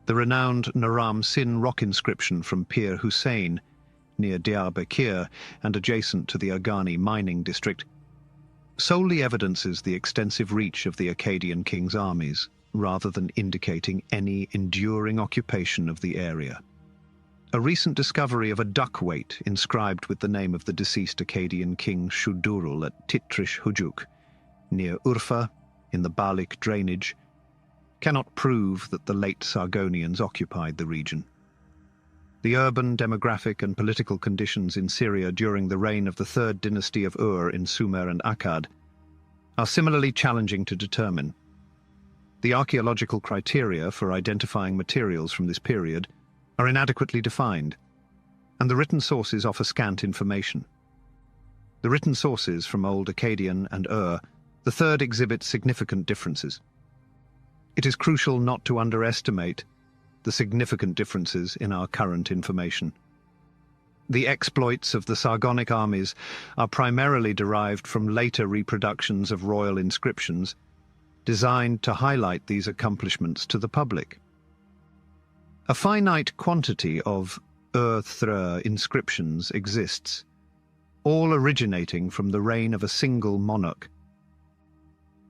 [SPEAKER 1] The renowned Naram Sin rock inscription from Pir Hussein, near Diyarbakir and adjacent to the Agani mining district, solely evidences the extensive reach of the Akkadian king's armies, rather than indicating any enduring occupation of the area. A recent discovery of a duck weight inscribed with the name of the deceased Akkadian king Shudurul at Titrish Hujuk, near Urfa, in the Balik drainage, cannot prove that the late Sargonians occupied the region. The urban, demographic and political conditions in Syria during the reign of the third dynasty of Ur in Sumer and Akkad are similarly challenging to determine. The archaeological criteria for identifying materials from this period are inadequately defined, and the written sources offer scant information. The written sources from Old Akkadian and Ur, the third, exhibit significant differences. It is crucial not to underestimate the significant differences in our current information. The exploits of the Sargonic armies are primarily derived from later reproductions of royal inscriptions designed to highlight these accomplishments to the public. A finite quantity of Ur-Thrur inscriptions exists, all originating from the reign of a single monarch.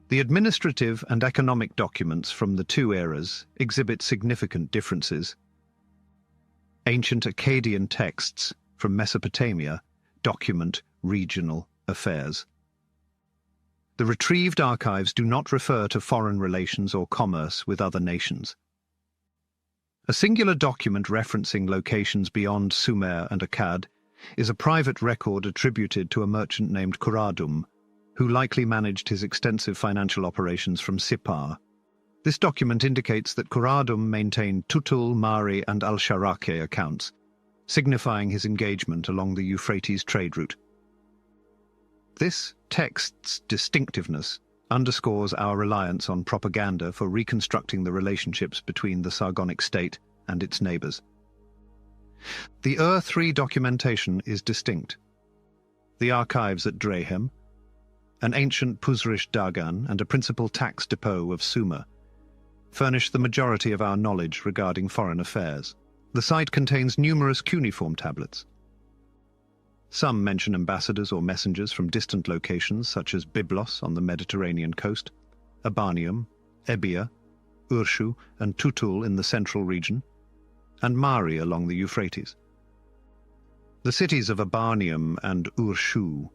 [SPEAKER 1] The administrative and economic documents from the two eras exhibit significant differences. Ancient Akkadian texts from Mesopotamia document regional affairs. The retrieved archives do not refer to foreign relations or commerce with other nations. A singular document referencing locations beyond Sumer and Akkad is a private record attributed to a merchant named Kuradum, who likely managed his extensive financial operations from Sippar. This document indicates that Kuradum maintained Tutul, Mari and Al-Sharaqeh accounts, signifying his engagement along the Euphrates trade route. This text's distinctiveness underscores our reliance on propaganda for reconstructing the relationships between the Sargonic state and its neighbors. The Ur-3 documentation is distinct. The archives at Drehem, an ancient Pusrish Dagan and a principal tax depot of Sumer, furnish the majority of our knowledge regarding foreign affairs. The site contains numerous cuneiform tablets. Some mention ambassadors or messengers from distant locations such as Byblos on the Mediterranean coast, Abanium, Ebia, Urshu and Tutul in the central region, and Mari along the Euphrates. The cities of Abanium and Urshu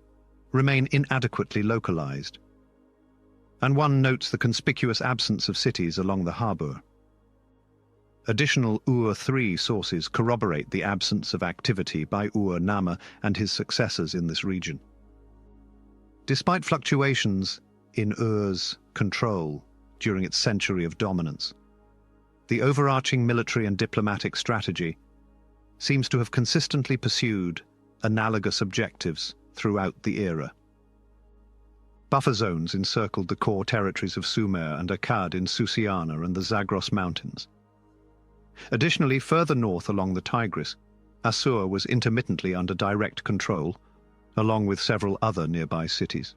[SPEAKER 1] remain inadequately localized, and one notes the conspicuous absence of cities along the Habur. Additional Ur-3 sources corroborate the absence of activity by Ur-Nama and his successors in this region. Despite fluctuations in Ur's control during its century of dominance, the overarching military and diplomatic strategy seems to have consistently pursued analogous objectives throughout the era. Buffer zones encircled the core territories of Sumer and Akkad in Susiana and the Zagros Mountains. Additionally, further north along the Tigris, Assur was intermittently under direct control, along with several other nearby cities.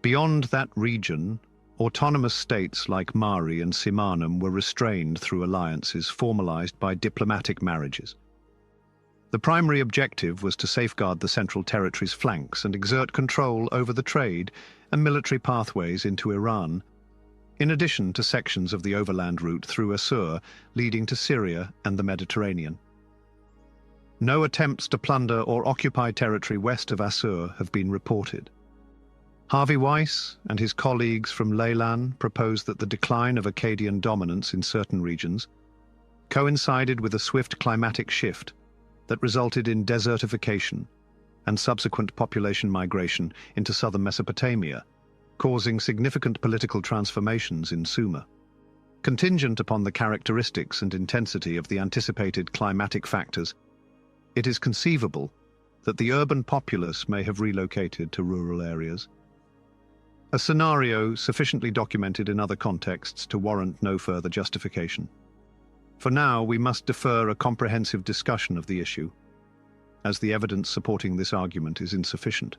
[SPEAKER 1] Beyond that region, autonomous states like Mari and Simanum were restrained through alliances formalized by diplomatic marriages. The primary objective was to safeguard the Central Territory's flanks and exert control over the trade and military pathways into Iran, in addition to sections of the overland route through Assur leading to Syria and the Mediterranean. No attempts to plunder or occupy territory west of Assur have been reported. Harvey Weiss and his colleagues from Leylan proposed that the decline of Akkadian dominance in certain regions coincided with a swift climatic shift that resulted in desertification and subsequent population migration into southern Mesopotamia, causing significant political transformations in Sumer. Contingent upon the characteristics and intensity of the anticipated climatic factors, it is conceivable that the urban populace may have relocated to rural areas. A scenario sufficiently documented in other contexts to warrant no further justification. For now, we must defer a comprehensive discussion of the issue, as the evidence supporting this argument is insufficient.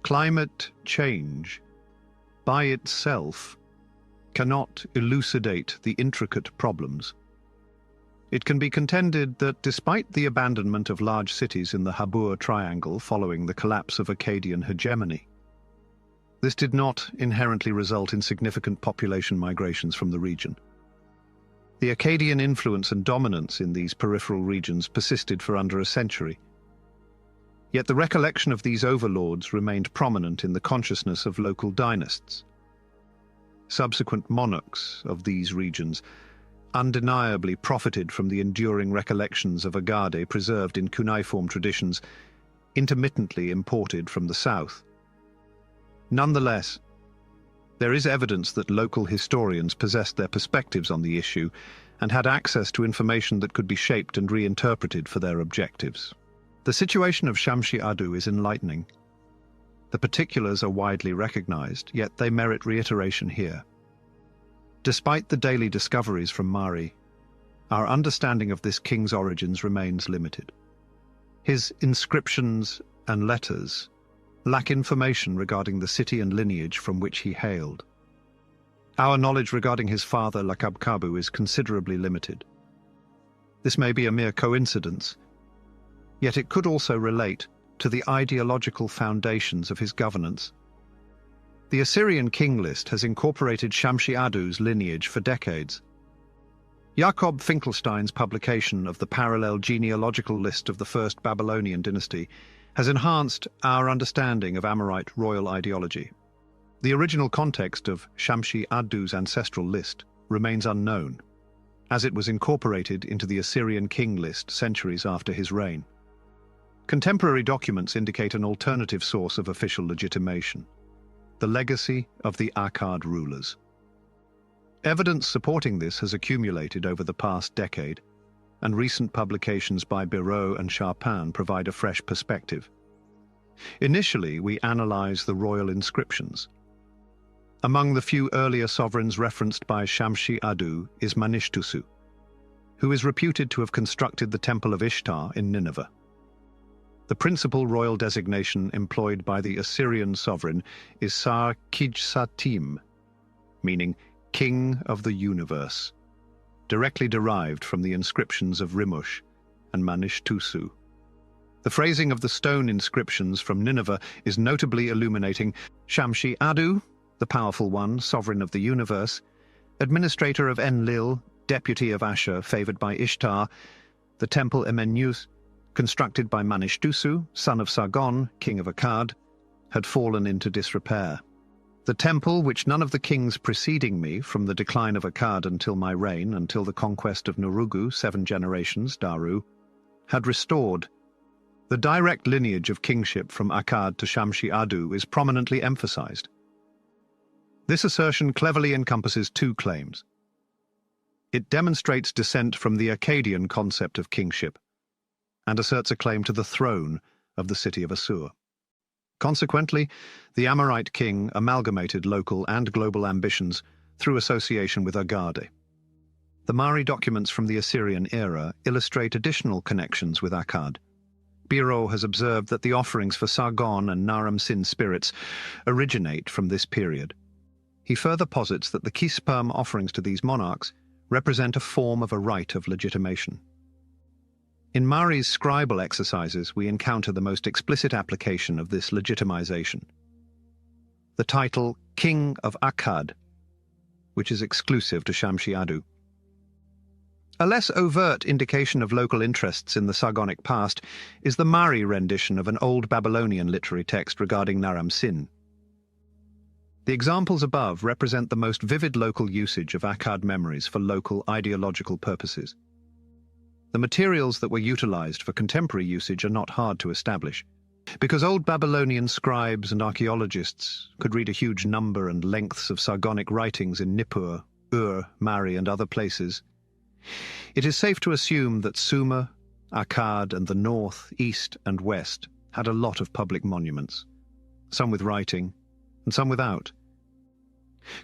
[SPEAKER 1] Climate change, by itself, cannot elucidate the intricate problems. It can be contended that despite the abandonment of large cities in the Habur Triangle following the collapse of Akkadian hegemony, this did not inherently result in significant population migrations from the region. The Akkadian influence and dominance in these peripheral regions persisted for under a century. Yet the recollection of these overlords remained prominent in the consciousness of local dynasts. Subsequent monarchs of these regions undeniably profited from the enduring recollections of Agade preserved in cuneiform traditions intermittently imported from the south. Nonetheless, there is evidence that local historians possessed their perspectives on the issue and had access to information that could be shaped and reinterpreted for their objectives. The situation of Shamshi Addu is enlightening. The particulars are widely recognized, yet they merit reiteration here. Despite the daily discoveries from Mari, our understanding of this king's origins remains limited. His inscriptions and letters lack information regarding the city and lineage from which he hailed. Our knowledge regarding his father, Lakabkabu, is considerably limited. This may be a mere coincidence, yet it could also relate to the ideological foundations of his governance. The Assyrian king list has incorporated Shamshi Addu's lineage for decades. Jakob Finkelstein's publication of the parallel genealogical list of the First Babylonian dynasty has enhanced our understanding of Amorite royal ideology. The original context of Shamshi Addu's ancestral list remains unknown, as it was incorporated into the Assyrian king list centuries after his reign. Contemporary documents indicate an alternative source of official legitimation: the legacy of the Akkad rulers. Evidence supporting this has accumulated over the past decade, and recent publications by Birot and Charpin provide a fresh perspective. Initially, we analyze the royal inscriptions. Among the few earlier sovereigns referenced by Shamshi Addu is Manishtusu, who is reputed to have constructed the Temple of Ishtar in Nineveh. The principal royal designation employed by the Assyrian sovereign is Sar-Kij-Satim, meaning King of the Universe, directly derived from the inscriptions of Rimush and Manish-Tusu. The phrasing of the stone inscriptions from Nineveh is notably illuminating. Shamshi-Adu, the powerful one, sovereign of the universe, administrator of Enlil, deputy of Ashur, favored by Ishtar, the temple Emenus, constructed by Manish-Tusu, son of Sargon, king of Akkad, had fallen into disrepair. The temple, which none of the kings preceding me, from the decline of Akkad until my reign, until the conquest of Nurugu, 7 generations, Daru, had restored. The direct lineage of kingship from Akkad to Shamshi-Adu is prominently emphasized. This assertion cleverly encompasses 2 claims. It demonstrates descent from the Akkadian concept of kingship, and asserts a claim to the throne of the city of Assur. Consequently, the Amorite king amalgamated local and global ambitions through association with Agade. The Mari documents from the Assyrian era illustrate additional connections with Akkad. Biro has observed that the offerings for Sargon and Naram-Sin spirits originate from this period. He further posits that the Kisperm offerings to these monarchs represent a form of a rite of legitimation. In Mari's scribal exercises, we encounter the most explicit application of this legitimization. The title King of Akkad, which is exclusive to Shamshi-Adu. A less overt indication of local interests in the Sargonic past is the Mari rendition of an old Babylonian literary text regarding Naram-Sin. The examples above represent the most vivid local usage of Akkad memories for local ideological purposes. The materials that were utilized for contemporary usage are not hard to establish. Because old Babylonian scribes and archaeologists could read a huge number and lengths of Sargonic writings in Nippur, Ur, Mari, and other places, it is safe to assume that Sumer, Akkad, and the north, east, and west had a lot of public monuments, some with writing, and some without.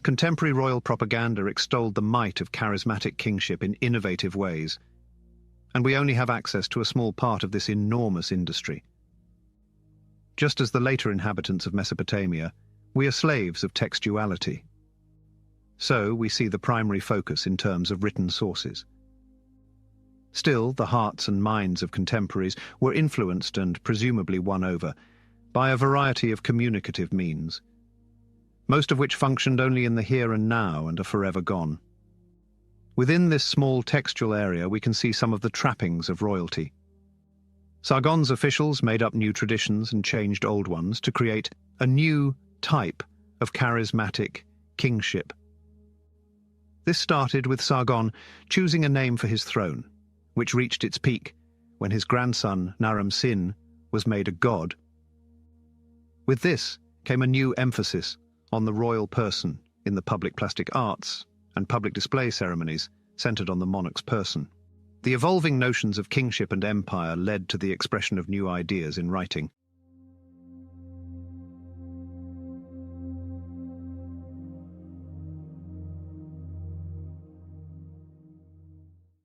[SPEAKER 1] Contemporary royal propaganda extolled the might of charismatic kingship in innovative ways, and we only have access to a small part of this enormous industry. Just as the later inhabitants of Mesopotamia, we are slaves of textuality. So we see the primary focus in terms of written sources. Still, the hearts and minds of contemporaries were influenced and presumably won over by a variety of communicative means, most of which functioned only in the here and now and are forever gone. Within this small textual area, we can see some of the trappings of royalty. Sargon's officials made up new traditions and changed old ones to create a new type of charismatic kingship. This started with Sargon choosing a name for his throne, which reached its peak when his grandson, Naram-Sin, was made a god. With this came a new emphasis on the royal person in the public plastic arts and public display ceremonies centered on the monarch's person. The evolving notions of kingship and empire led to the expression of new ideas in writing.